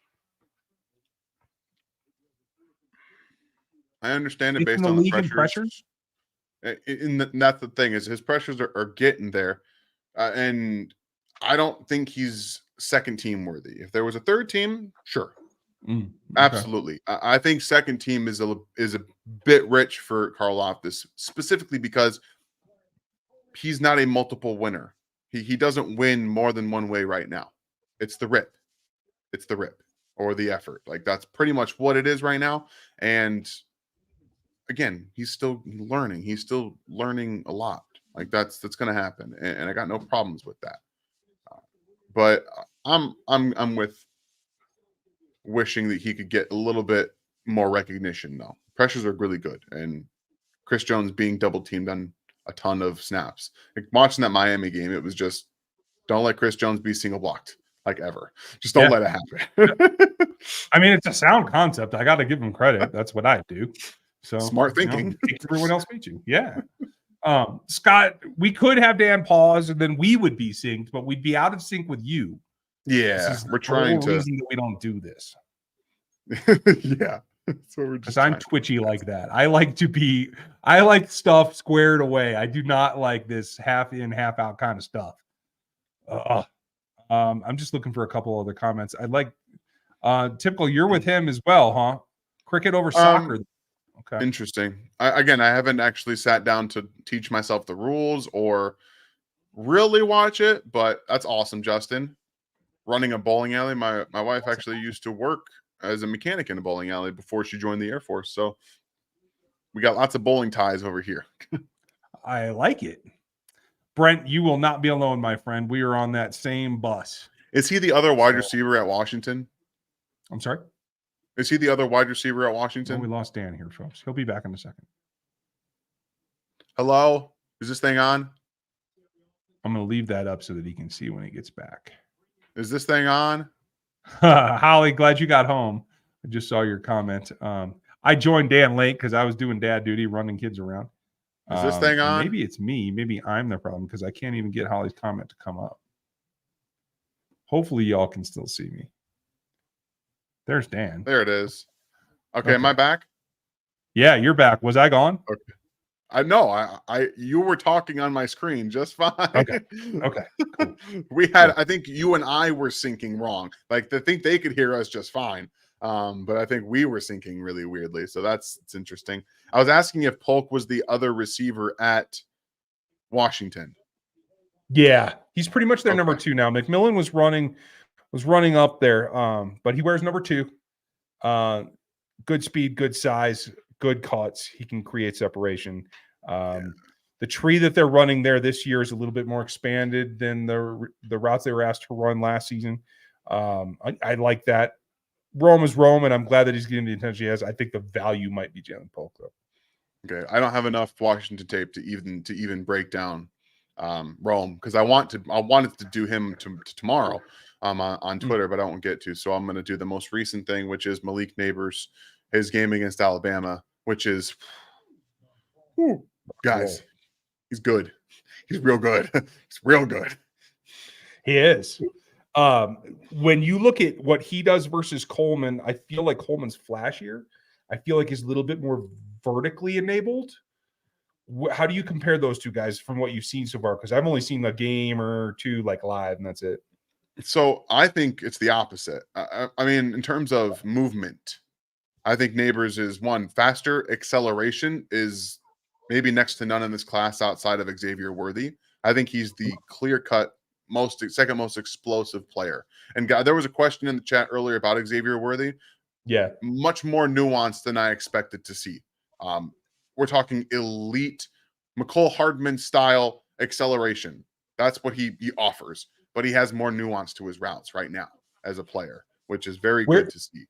I understand it based on the pressures. That's the thing is his pressures are getting there. And I don't think he's second team worthy. If there was a third team, sure. Okay. Absolutely. I think second team is a bit rich for Karlaftis, specifically because he's not a multiple winner. He doesn't win more than one way right now. It's the rip. It's the rip or the effort. That's pretty much what it is right now. And again, he's still learning. He's still learning a lot. Like that's going to happen, and I got no problems with that. But I'm with wishing that he could get a little bit more recognition. Though pressures are really good, and Chris Jones being double teamed on a ton of snaps. Like watching that Miami game, it was just don't let Chris Jones be single blocked like ever. Just don't let it happen. I mean, it's a sound concept. I got to give him credit. That's what I do. So smart thinking. Everyone else beat you. Yeah. Scott, we could have Dan pause and then we would be synced, but we'd be out of sync with you. Yeah, we're trying to. Reason that we don't do this. Yeah, so we're just. I'm twitchy like that. I like stuff squared away. I do not like this half in, half out kind of stuff. I'm just looking for a couple other comments. I'd like typical. You're with him as well, huh? Cricket over soccer. Okay. Interesting. I haven't actually sat down to teach myself the rules or really watch it, but that's awesome, Justin. Running a bowling alley. My wife actually used to work as a mechanic in a bowling alley before she joined the Air Force. So we got lots of bowling ties over here. I like it. Brent, you will not be alone, my friend. We are on that same bus. Is he the other wide receiver at Washington? I'm sorry? Is he the other wide receiver at Washington? We lost Dan here, folks. He'll be back in a second. Hello? Is this thing on? I'm going to leave that up so that he can see when he gets back. Is this thing on? Holly, glad you got home. I just saw your comment. I joined Dan late because I was doing dad duty, running kids around. Is this thing on? Maybe it's me. Maybe I'm the problem because I can't even get Holly's comment to come up. Hopefully, y'all can still see me. There's Dan. There it is. Okay, am I back? Yeah, you're back. Was I gone? Okay. I know. You were talking on my screen just fine. Okay. Cool. We had, I think you and I were syncing wrong. Like they think they could hear us just fine. But I think we were syncing really weirdly. So it's interesting. I was asking if Polk was the other receiver at Washington. Yeah, he's pretty much their number 2 now. McMillan was running up there, but he wears number 2. Good speed, good size, good cuts. He can create separation. The tree that they're running there this year is a little bit more expanded than the routes they were asked to run last season. I like that. Rome is Rome, and I'm glad that he's getting the attention he has. I think the value might be Jalen Polk, though. Okay, I don't have enough Washington tape to even break down Rome because I wanted to do him tomorrow on Twitter, but I won't get to. So I'm going to do the most recent thing, which is Malik Neighbors, his game against Alabama, which is, guys, he's good. He's real good. He's real good. He is. When you look at what he does versus Coleman, I feel like Coleman's flashier. I feel like he's a little bit more vertically enabled. How do you compare those two guys from what you've seen so far? Because I've only seen a game or two like live, and that's it. So I think it's the opposite. I mean, in terms of movement, I think Neighbors is one faster. Acceleration is maybe next to none in this class outside of Xavier Worthy. I think he's the clear-cut second most explosive player. And there was a question in the chat earlier about Xavier Worthy. Yeah, much more nuanced than I expected to see. We're talking elite McCole Hardman style acceleration. That's what he offers, but he has more nuance to his routes right now as a player, which is very good to see.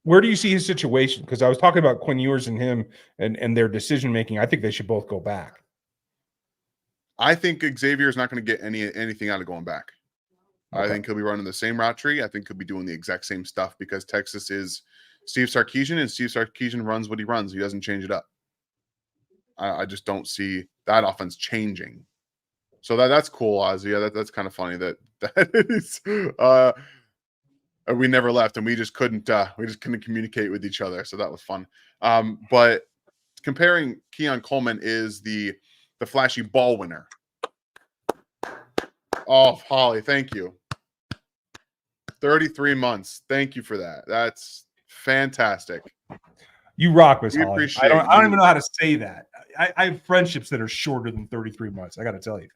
Where do you see his situation? Because I was talking about Quinn Ewers and him and their decision making. I think they should both go back. I think Xavier is not going to get anything out of going back. Okay. I think he'll be running the same route tree. I think he'll be doing the exact same stuff because Texas is Steve Sarkisian, and Steve Sarkisian runs what he runs. He doesn't change it up. I just don't see that offense changing. So that's cool, Ozzy. Yeah, that's kind of funny that is we never left and we just couldn't communicate with each other. So that was fun. But comparing Keon Coleman is the flashy ball winner. Oh, Holly, thank you. 33 months. Thank you for that. That's fantastic. You rock, Miss Holly. I don't even know how to say that. I have friendships that are shorter than 33 months. I got to tell you.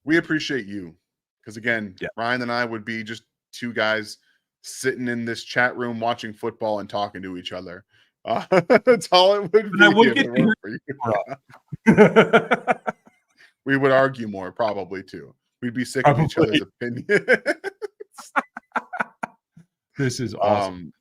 We appreciate you. Because again, Ryan and I would be just two guys sitting in this chat room watching football and talking to each other. That's all it would But be. I would if get it to weren't for you. We would argue more, probably too. We'd be sick of each Probably. other's opinion. This is awesome.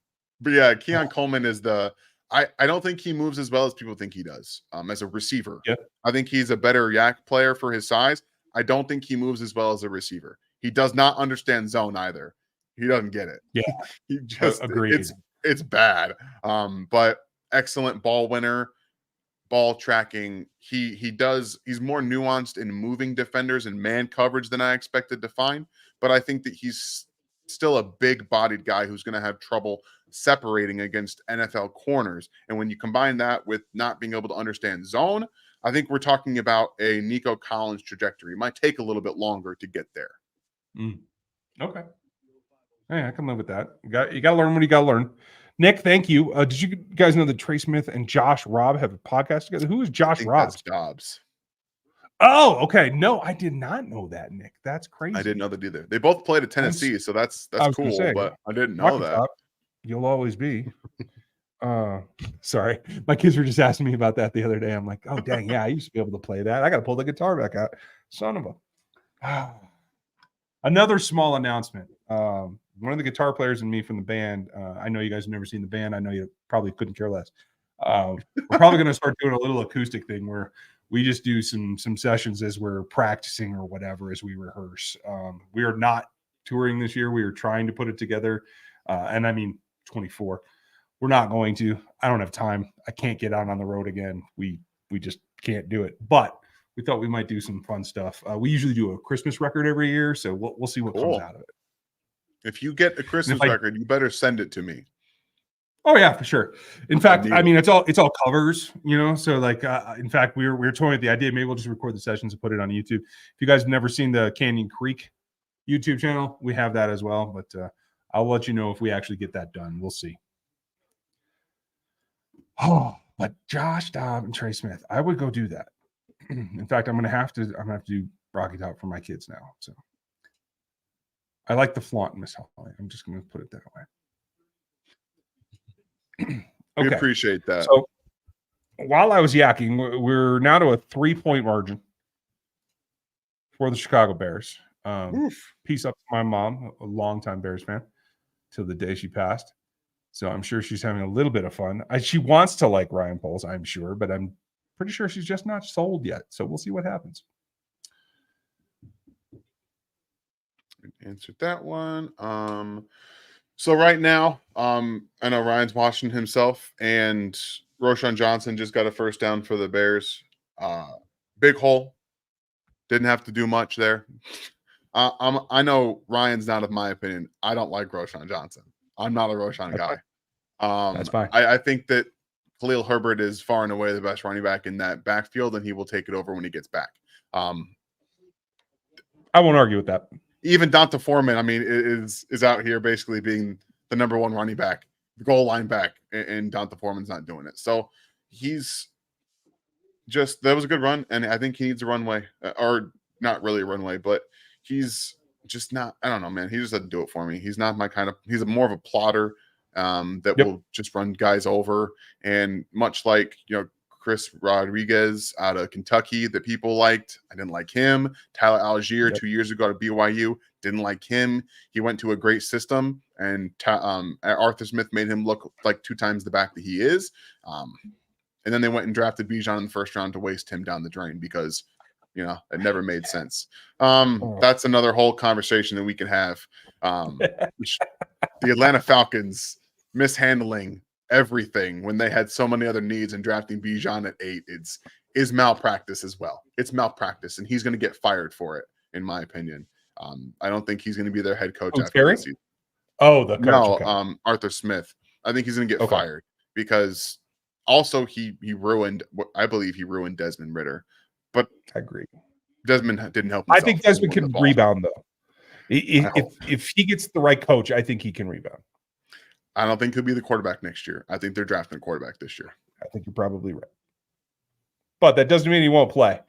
But yeah, Keon Coleman is I don't think he moves as well as people think he does. As a receiver. Yep. I think he's a better yak player for his size. I don't think he moves as well as a receiver. He does not understand zone either. He doesn't get it. Yeah. He just Agreed. It's bad. But excellent ball winner, ball tracking. He's more nuanced in moving defenders and man coverage than I expected to find. But I think that he's still a big-bodied guy who's going to have trouble separating against NFL corners. And when you combine that with not being able to understand zone, I think we're talking about a Nico Collins trajectory. It might take a little bit longer to get there. Okay. Hey, I can live with that. You got to learn what you got to learn. Nick, thank you. Did you guys know that Trey Smith and Josh Robb have a podcast together? Who is Josh Robb? That's Dobbs. Oh, okay. No, I did not know that, Nick. That's crazy. I didn't know that either. They both played at Tennessee, so that's cool. But I didn't know that. Top, you'll always be. Sorry, my kids were just asking me about that the other day. I'm like, oh dang, yeah, I used to be able to play that. I got to pull the guitar back out. Son of a. Another small announcement. One of the guitar players and me from the band. I know you guys have never seen the band. I know you probably couldn't care less. We're probably going to start doing a little acoustic thing where we just do some sessions as we're practicing or whatever as we rehearse. We are not touring this year. We are trying to put it together. And I mean, 24. We're not going to. I don't have time. I can't get out on the road again. We just can't do it. But we thought we might do some fun stuff. We usually do a Christmas record every year, so we'll see what comes out of it. If you get a Christmas record, you better send it to me. Oh yeah, for sure. In fact, I mean, it's all covers, you know. So like, in fact, we were toying with the idea. Maybe we'll just record the sessions and put it on YouTube. If you guys have never seen the Canyon Creek YouTube channel, we have that as well. But I'll let you know if we actually get that done. We'll see. Oh, but Josh Dobb and Trey Smith, I would go do that. In fact, I'm gonna have to do Rocky Top for my kids now. So I like the flaunt, Miss Holly. I'm just gonna put it that way. Okay. We Okay. appreciate that. So while I was yakking, we're now to a 3-point margin for the Chicago Bears. Peace up to my mom, a longtime Bears fan, till the day she passed. So I'm sure she's having a little bit of fun. She wants to like Ryan Poles, I'm sure, but I'm pretty sure she's just not sold yet. So we'll see what happens. Answered that one. So right now, I know Ryan's watching himself, and Roschon Johnson just got a first down for the Bears. Big hole. Didn't have to do much there. I know Ryan's not of my opinion. I don't like Roschon Johnson. I'm not a Roschon guy. That's fine. I think that Khalil Herbert is far and away the best running back in that backfield, and he will take it over when he gets back. I won't argue with that. Even Donta Foreman, I mean, is out here basically being the number one running back, goal line back, and Donta Foreman's not doing it. So he's just, that was a good run, and I think he needs a runway, or not really a runway, but he's just not, I don't know, man. He just doesn't do it for me. He's not my kind of, he's more of a plotter that will just run guys over. And much like, you know, Chris Rodriguez out of Kentucky that people liked, I didn't like him. Tyler Algier 2 years ago at BYU, didn't like him. He went to a great system, and Arthur Smith made him look like 2 times the back that he is. And then they went and drafted Bijan in the first round to waste him down the drain because, you know, it never made sense. That's another whole conversation that we can have. The Atlanta Falcons mishandling everything when they had so many other needs, and drafting Bijan at 8 is malpractice as well. It's malpractice, and he's going to get fired for it, in my opinion. I don't think he's going to be their head coach after this season. Oh, the coach. No, okay. Arthur Smith. I think he's going to get fired because also he ruined, I believe he ruined Desmond Ridder. But I agree. Desmond didn't help I himself. think Desmond can rebound, though. If he gets the right coach, I think he can rebound. I don't think he'll be the quarterback next year. I think they're drafting a quarterback this year. I think you're probably right. But that doesn't mean he won't play.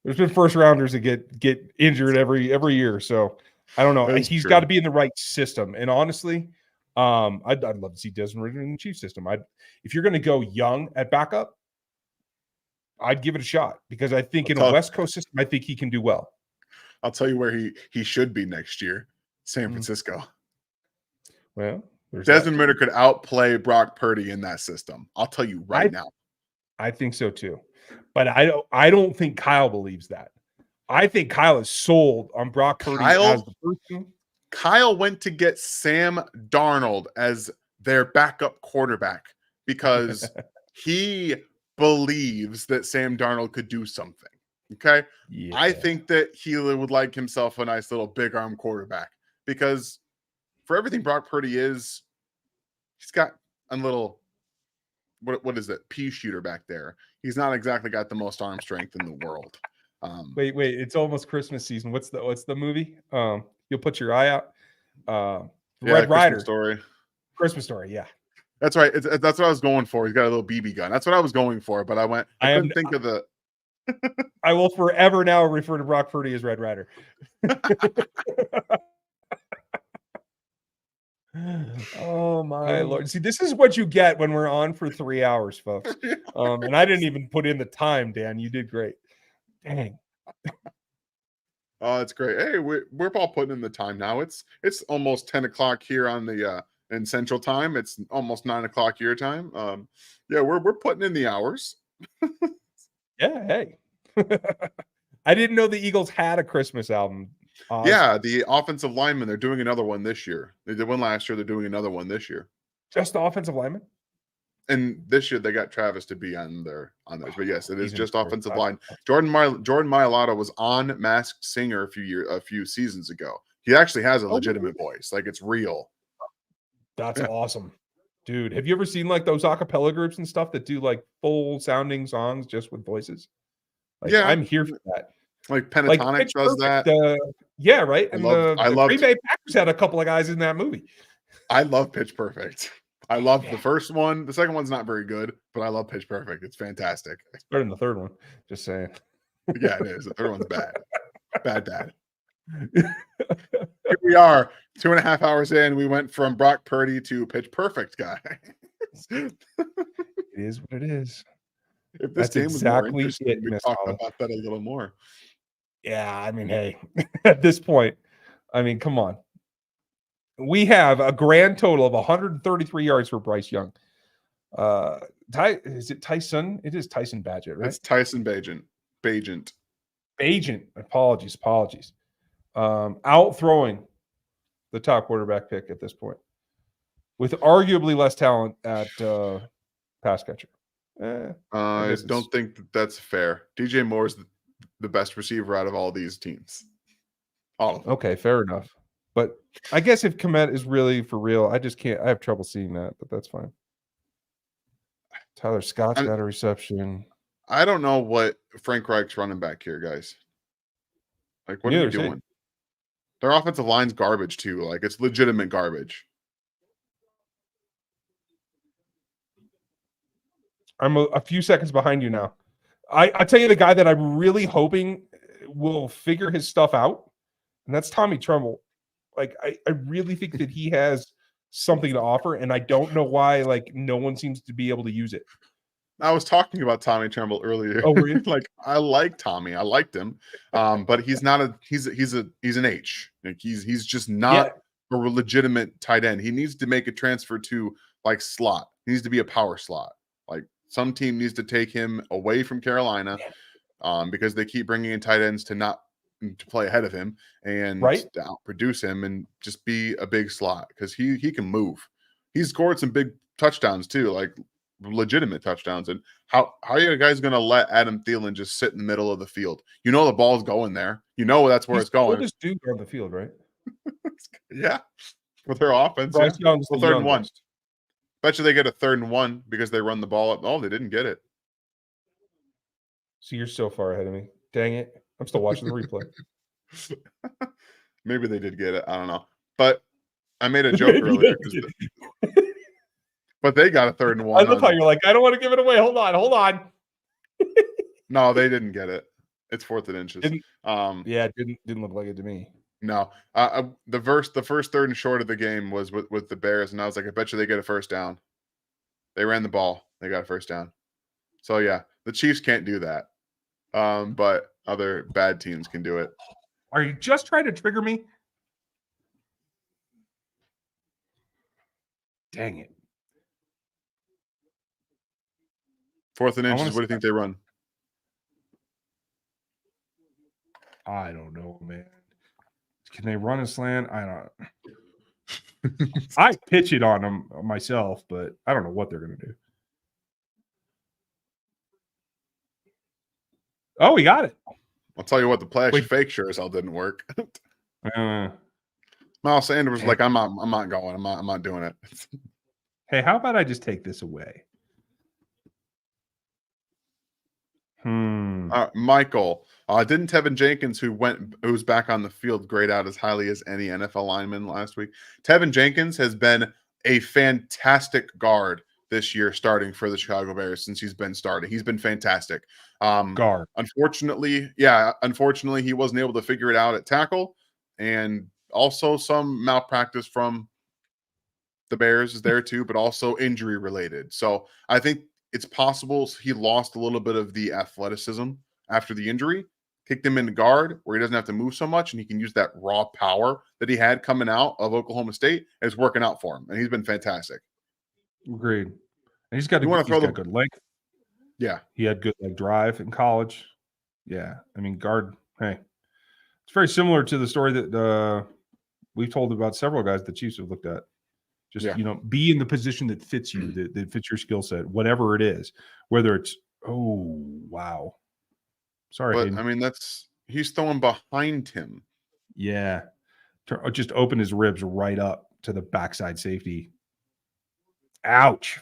There's been first rounders that get injured every year. So I don't know. He's got to be in the right system. And honestly, I'd love to see Desmond Ridder in the Chiefs system. If you're going to go young at backup, I'd give it a shot because I think in a West Coast system, I think he can do well. I'll tell you where he should be next year. San Francisco. Well, Desmond Ridder could outplay Brock Purdy in that system. I'll tell you right now. I think so too. But I don't think Kyle believes that. I think Kyle is sold on Brock Purdy as the person. Kyle went to get Sam Darnold as their backup quarterback because he believes that Sam Darnold could do something. Okay. Yeah. I think that he would like himself a nice little big arm quarterback because for everything Brock Purdy is, he's got a little, what is it? Pea shooter back there. He's not exactly got the most arm strength in the world. Wait, it's almost Christmas season. What's the movie? You'll put your eye out. Red Ryder story. Christmas Story. Yeah, that's right. That's what I was going for. He's got a little BB gun. That's what I was going for. But I couldn't think of the. I will forever now refer to Brock Purdy as Red Ryder. Oh my Lord. See, this is what you get when we're on for 3 hours, folks. And I didn't even put in the time, Dan. You did great. Dang. Oh, it's great. Hey, we're all putting in the time now. It's almost 10 o'clock here on the in Central Time. It's almost 9 o'clock your time. Yeah, we're putting in the hours. Yeah, hey. I didn't know the Eagles had a Christmas album. Yeah, the offensive linemen, they're doing another one this year. They did one last year. They're doing another one this year. Just the offensive linemen? And this year they got Travis to be on theirs. But yes, it is just offensive line. Jordan Mailata was on Masked Singer a few seasons ago. He actually has a legitimate voice. Like it's real. That's awesome. Dude, have you ever seen like those a cappella groups and stuff that do like full sounding songs just with voices? Like, yeah, I'm here for that. Like Pentatonic does that. Yeah, right. And the Green Bay Packers had a couple of guys in that movie. I love Pitch Perfect. I love the first one. The second one's not very good, but I love Pitch Perfect. It's fantastic. It's better than the third one. Just saying. Yeah, it is. The third one's bad. Bad. Here we are, 2.5 hours in. We went from Brock Purdy to Pitch Perfect guy. It is what it is. If this game was more interesting, we talk about that a little more. Yeah, I mean, hey, at this point, I mean, come on. We have a grand total of 133 yards for Bryce Young. Is it Tyson? It is Tyson Badgett, right? It's Tyson Bagent. Apologies. Out throwing the top quarterback pick at this point, with arguably less talent at pass catcher. I don't think that's fair. DJ Moore is the best receiver out of all these teams. All of them. Okay, fair enough. But I guess if Komet is really for real, I just can't. I have trouble seeing that, but that's fine. Tyler Scott's got a reception. I don't know what Frank Reich's running back here, guys. Like, what are they doing? Their offensive line's garbage too. Like, it's legitimate garbage. I'm a few seconds behind you now. I tell you the guy that I'm really hoping will figure his stuff out, and that's Tommy Tremble. Like, I really think that he has something to offer, and I don't know why, like, no one seems to be able to use it. I was talking about Tommy Tremble earlier. Oh, were you? Like, I like Tommy. I liked him. But he's not he's an H. Like, he's just not a legitimate tight end. He needs to make a transfer to, like, slot. He needs to be a power slot. Like, some team needs to take him away from Carolina because they keep bringing in tight ends to play ahead of him and to outproduce him and just be a big slot because he can move. He's scored some big touchdowns too, like legitimate touchdowns. And how are you guys going to let Adam Thielen just sit in the middle of the field? You know the ball's going there. You know that's where it's going. He's the oldest dude on the field, right? Yeah, with their offense. Bryce Young's the third and 1. Bet you they get a 3rd and 1 because they run the ball up. Oh, they didn't get it. So you're so far ahead of me. Dang it. I'm still watching the replay. Maybe they did get it. I don't know. But I made a joke earlier. But they got a 3rd and 1. I love how you're like, I don't want to give it away. Hold on. No, they didn't get it. It's 4th and inches. Yeah, it didn't look like it to me. No. The first third and short of the game was with the Bears, and I was like, I bet you they get a first down. They ran the ball. They got a first down. So yeah, the Chiefs can't do that. But other bad teams can do it. Are you just trying to trigger me? Dang it. 4th and I inches. wanna What do you think they run? I don't know, man. Can they run a slant? I don't. I pitch it on them myself, but I don't know what they're going to do. Oh, we got it. I'll tell you what, the Plash Wait. fake sure as hell didn't work. Uh, Miles Sanders was like, I'm not going. I'm not doing it. hey, how about I just take this away? Michael, didn't Tevin Jenkins, who's back on the field, grade out as highly as any NFL lineman last week? Tevin Jenkins has been a fantastic guard this year, starting for the Chicago Bears since he's been starting. He's been fantastic. Guard. Unfortunately, he wasn't able to figure it out at tackle, and also some malpractice from the Bears is there too, but also injury related. So I think it's possible he lost a little bit of the athleticism after the injury, kicked him into guard where he doesn't have to move so much, and he can use that raw power that he had coming out of Oklahoma State. And it's working out for him, and he's been fantastic. Agreed. And he's got good length. Yeah. He had good drive in college. Yeah. I mean, guard, hey. It's very similar to the story that we've told about several guys the Chiefs have looked at. Just, be in the position that fits you, that fits your skill set, whatever it is. Whether it's, oh, wow. Sorry, but Hayden. I mean, he's throwing behind him. Yeah. Just open his ribs right up to the backside safety. Ouch.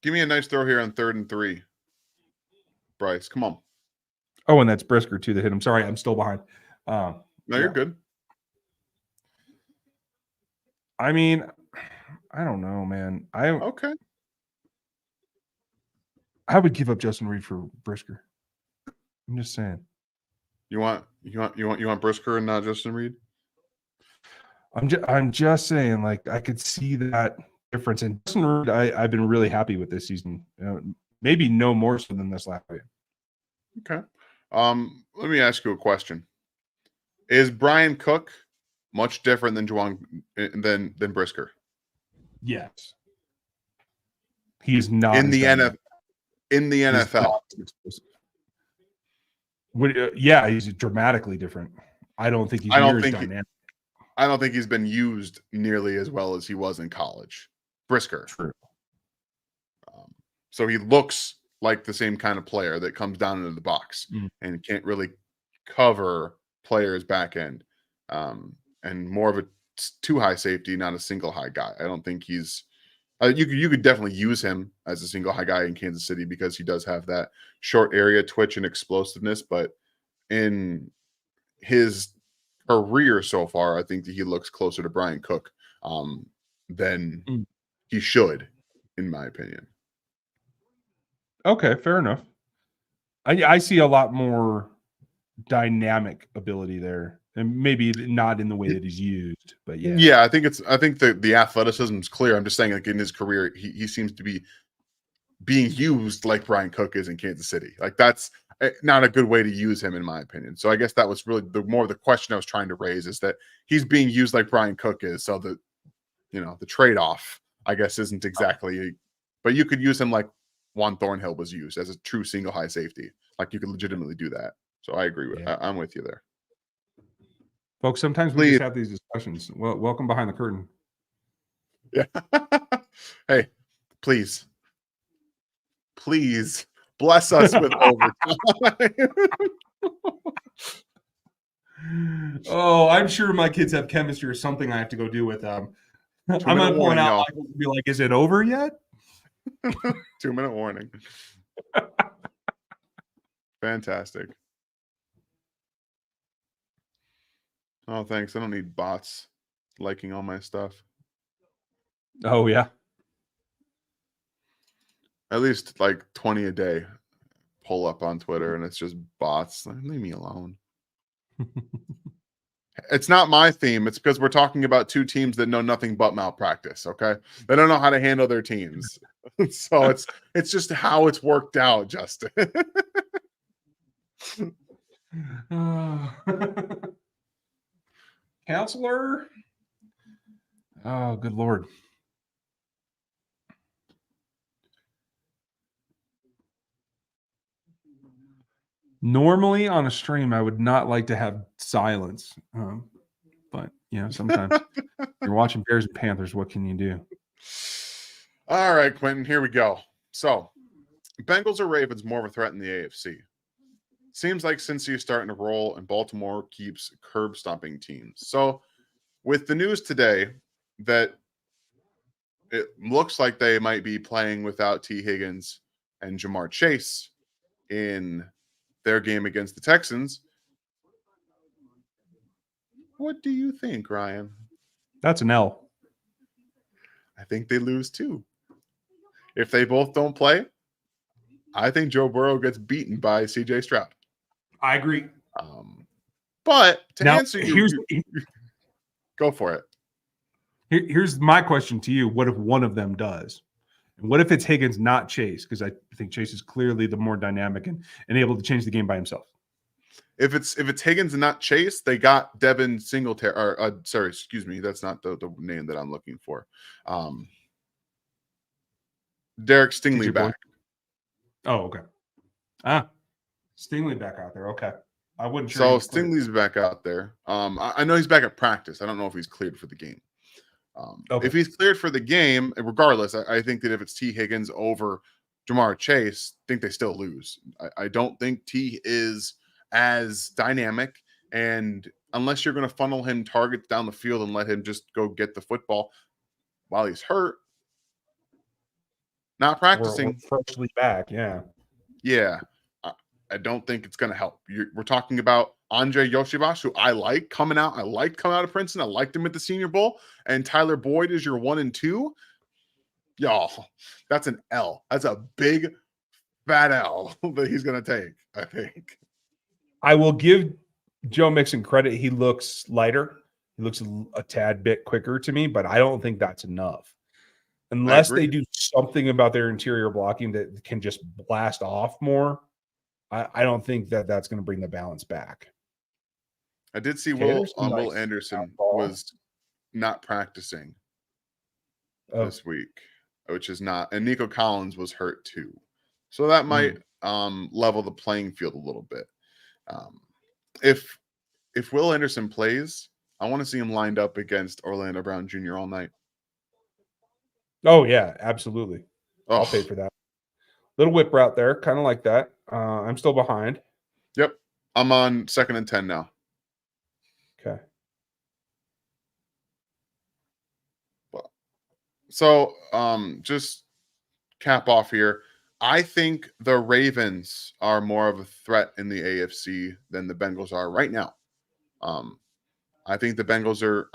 Give me a nice throw here on 3rd and 3. Bryce, come on. Oh, and that's Brisker too that hit him. Sorry, I'm still behind. No, you're good. I mean, I don't know, man. Okay. I would give up Justin Reed for Brisker. I'm just saying. You want Brisker and not Justin Reed? I'm just saying, I could see that difference. And Justin Reed, I've been really happy with this season. Maybe no more so than this last game. Okay. Let me ask you a question. Is Brian Cook much different than Brisker? Yes. He's not in the NFL. Yeah, he's dramatically different. I don't think he's dynamic. I don't think he's been used nearly as well as he was in college. Brisker. True. So he looks like the same kind of player that comes down into the box and can't really cover players back end. And more of a too high safety, not a single high guy. I don't think he's you could definitely use him as a single high guy in Kansas City because he does have that short area twitch and explosiveness. But in his career so far, I think that he looks closer to Brian Cook than he should, in my opinion. Okay, fair enough. I see a lot more dynamic ability there, and maybe not in the way that he's used, but yeah. Yeah, I think the athleticism is clear. I'm just saying, in his career, he seems to be being used like Brian Cook is in Kansas City. That's not a good way to use him, in my opinion. So I guess that was really the question I was trying to raise, is that he's being used like Brian Cook is. So that, the trade-off, I guess, isn't exactly, but you could use him like Juan Thornhill was used as a true single high safety. You could legitimately do that. So I agree with I'm with you there. Folks, sometimes we just have these discussions. Well, welcome behind the curtain. Yeah. Hey, please bless us with overtime. Oh, I'm sure my kids have chemistry or something I have to go do with them. I'm going to point out, be like, is it over yet? 2-minute warning. Fantastic. Oh, thanks. I don't need bots liking all my stuff. Oh, yeah. At least 20 a day pull up on Twitter, and it's just bots. Leave me alone. It's not my theme. It's because we're talking about two teams that know nothing but malpractice. Okay, they don't know how to handle their teams, so it's just how it's worked out, Justin. Counselor. Oh, good Lord. Normally on a stream, I would not like to have silence. But, sometimes you're watching Bears and Panthers. What can you do? All right, Quentin, here we go. So, Bengals or Ravens more of a threat in the AFC? Seems like Cincy is starting to roll and Baltimore keeps curb stomping teams. So, with the news today that it looks like they might be playing without T. Higgins and Jamar Chase in their game against the Texans, what do you think, Ryan? That's an L. I think they lose too. If they both don't play, I think Joe Burrow gets beaten by CJ Stroud. I agree. But to Now, answer you, go for it. Here's my question to you. What if one of them does? And what if it's Higgins, not Chase? Because I think Chase is clearly the more dynamic and able to change the game by himself. If it's Higgins and not Chase, they got Devin Singletary. Or sorry, excuse me, that's not the name that I'm looking for. Derek Stingley back. Oh, okay. Stingley back out there. Okay, I wouldn't. So Stingley's back out there. I know he's back at practice. I don't know if he's cleared for the game. Okay. If he's cleared for the game, regardless, I think that if it's T. Higgins over Jamar Chase, I think they still lose. I don't think T is as dynamic, and unless you're going to funnel him targets down the field and let him just go get the football while he's hurt, not practicing, or freshly back, yeah, I don't think it's going to help. We're talking about Andre Yoshibas, who I like coming out. I liked coming out of Princeton. I liked him at the Senior Bowl. And Tyler Boyd is your 1 and 2. Y'all, that's an L. That's a big, fat L that he's going to take, I think. I will give Joe Mixon credit. He looks lighter. He looks a tad bit quicker to me, but I don't think that's enough. Unless they do something about their interior blocking that can just blast off more, I don't think that's going to bring the balance back. I did see Will Anderson was not practicing this week, which is not, and Nico Collins was hurt too. So that might level the playing field a little bit. If Will Anderson plays, I want to see him lined up against Orlando Brown Jr. all night. Oh, yeah, absolutely. I'll pay for that. Little whip route there, kind of like that. I'm still behind. Yep. I'm on 2nd and 10 now. Okay. So just cap off here. I think the Ravens are more of a threat in the AFC than the Bengals are right now. I think the Bengals are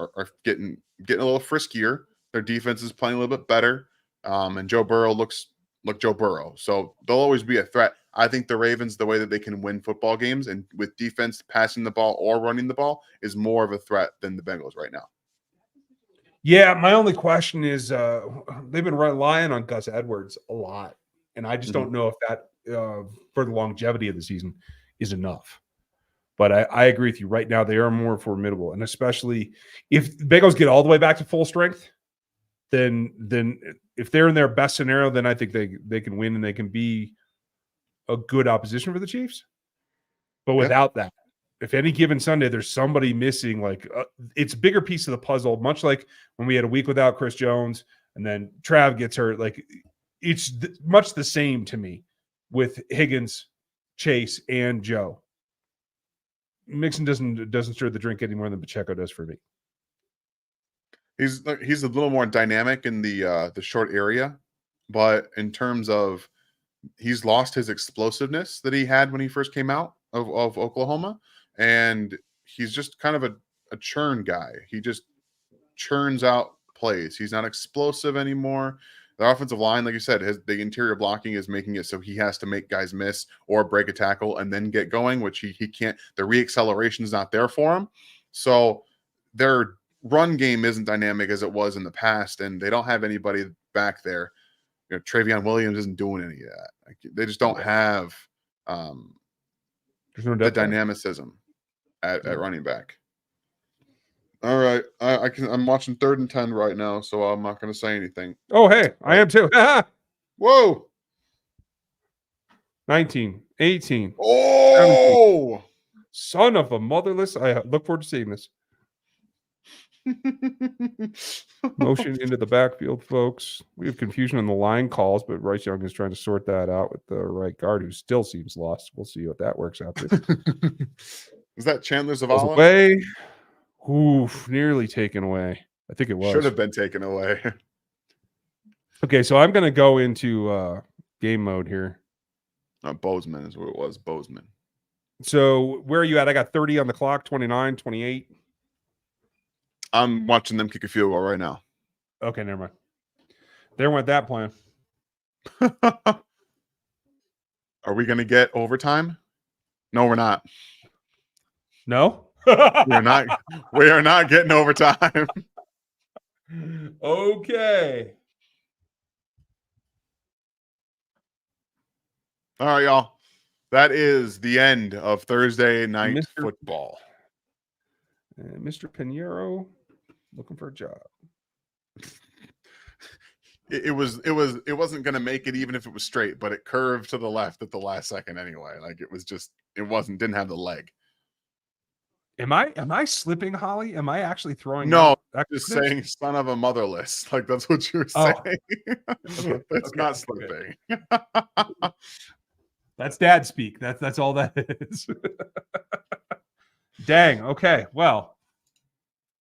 getting a little friskier. Their defense is playing a little bit better. And Joe Burrow looks like Joe Burrow. So they'll always be a threat. I think the Ravens, the way that they can win football games and with defense passing the ball or running the ball is more of a threat than the Bengals right now. Yeah, my only question is they've been relying on Gus Edwards a lot. And I just don't know if that, for the longevity of the season, is enough. But I agree with you. Right now, they are more formidable. And especially if the Bengals get all the way back to full strength, then if they're in their best scenario, then I think they can win and they can be a good opposition for the Chiefs. But without that, if any given Sunday there's somebody missing, it's a bigger piece of the puzzle, much like when we had a week without Chris Jones and then Trav gets hurt. It's much the same to me with Higgins, Chase, and Joe. Mixon doesn't stir the drink any more than Pacheco does for me. He's a little more dynamic in the short area, but in terms of he's lost his explosiveness that he had when he first came out of Oklahoma, and he's just kind of a churn guy. He just churns out plays. He's not explosive anymore. The offensive line, like you said, the interior blocking is making it so he has to make guys miss or break a tackle and then get going, which he can't. The reacceleration is not there for him. So their run game isn't dynamic as it was in the past, and they don't have anybody back there. You know, Travion Williams isn't doing any of that. Like, they just don't have There's no the depth there. dynamicism at running back. All right, I'm watching 3rd and 10 right now, so I'm not going to say anything. Oh, hey, I am too. Whoa! 19, 18. Oh! Son of a motherless. I look forward to seeing this. Motion into the backfield, folks. We have confusion on the line calls, but Bryce Young is trying to sort that out with the right guard, who still seems lost. We'll see what that works out to. Is that Chandler Goes Zavala? away. Oof, nearly taken away. I think it was. Should have been taken away. Okay, so I'm going to go into game mode here. Bozeman is what it was. Bozeman. So where are you at? I got 30 on the clock, 29, 28. I'm watching them kick a field goal right now. Okay, never mind. There went that plan. Are we going to get overtime? No, we're not. No? We're not. We are not getting overtime. Okay. All right, y'all. That is the end of Thursday night Mr. football. Mr. Pinheiro looking for a job. It wasn't going to make it even if it was straight, but it curved to the left at the last second anyway. Like didn't have the leg. Am I slipping, Holly? Am I actually throwing? No, out just expletives? saying son of a motherless. Like that's what you were Oh. saying. That's not slipping. That's dad speak. That's all that is. Dang. Okay. Well,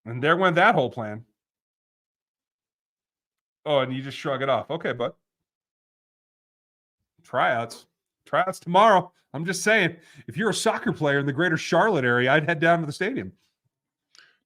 and there went that whole plan. Oh, and you just shrug it off. Okay, bud. Tryouts tomorrow. I'm just saying, if you're a soccer player in the greater Charlotte area, I'd head down to the stadium.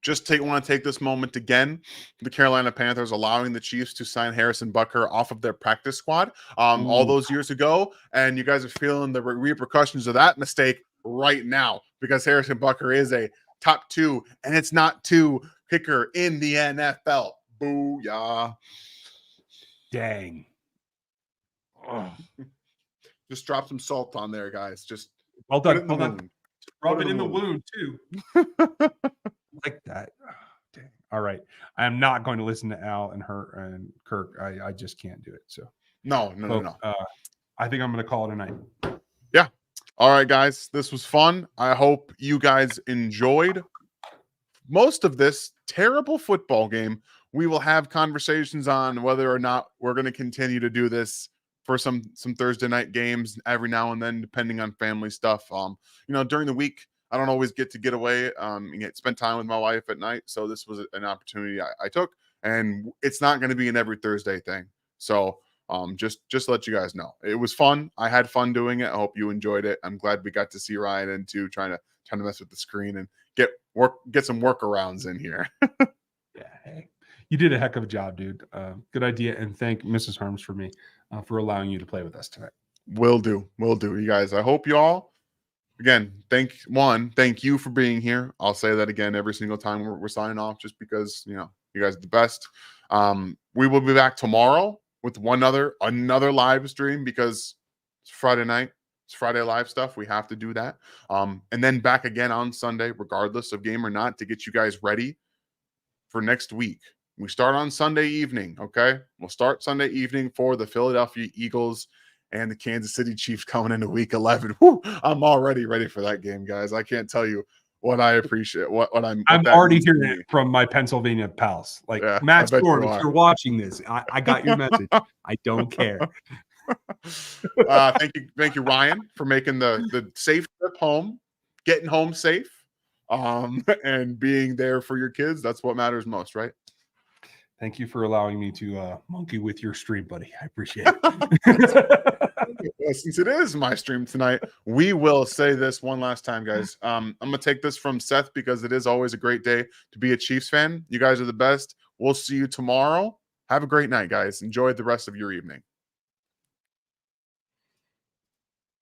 Just want to take this moment again. The Carolina Panthers allowing the Chiefs to sign Harrison Butker off of their practice squad all those years ago. And you guys are feeling the repercussions of that mistake right now because Harrison Butker is a top 2, and it's not 2 kicker in the NFL. Booyah. Dang. Oh. Just drop some salt on there, guys. Just Well put done. it in the Well done. wound. Rub Put it it in the in the wound, too. Like that. Oh, dang. All right. I am not going to listen to Al and her and Kirk. I just can't do it. So No. I think I'm going to call it a night. Yeah. All right, guys. This was fun. I hope you guys enjoyed most of this terrible football game. We will have conversations on whether or not we're going to continue to do this for some Thursday night games every now and then, depending on family stuff. During the week, I don't always get away and spend time with my wife at night. So this was an opportunity I took, and it's not going to be an every Thursday thing. So just to let you guys know, it was fun. I had fun doing it. I hope you enjoyed it. I'm glad we got to see Ryan into trying to mess with the screen and get some workarounds in here. Yeah. Hey, you did a heck of a job, dude. Good idea. And thank Mrs. Harms for for allowing you to play with us tonight. Will do, you guys. I hope you all, again, thank you for being here. I'll say that again every single time we're signing off, just because you guys are the best. We will be back tomorrow with another live stream because it's Friday night. It's Friday live stuff. We have to do that. And then back again on Sunday, regardless of game or not, to get you guys ready for next week. We start on Sunday evening, okay? We'll start Sunday evening for the Philadelphia Eagles and the Kansas City Chiefs coming into week 11. Whew, I'm already ready for that game, guys. I can't tell you what I appreciate. I'm already hearing it from my Pennsylvania pals. Like, yeah, Matt Storm, if you're watching this, I got your message. I don't care. Thank you, Ryan, for making the safe trip home, getting home safe, and being there for your kids. That's what matters most, right? Thank you for allowing me to monkey with your stream, buddy. I appreciate it. Since it is my stream tonight, we will say this one last time, guys. I'm going to take this from Seth because it is always a great day to be a Chiefs fan. You guys are the best. We'll see you tomorrow. Have a great night, guys. Enjoy the rest of your evening.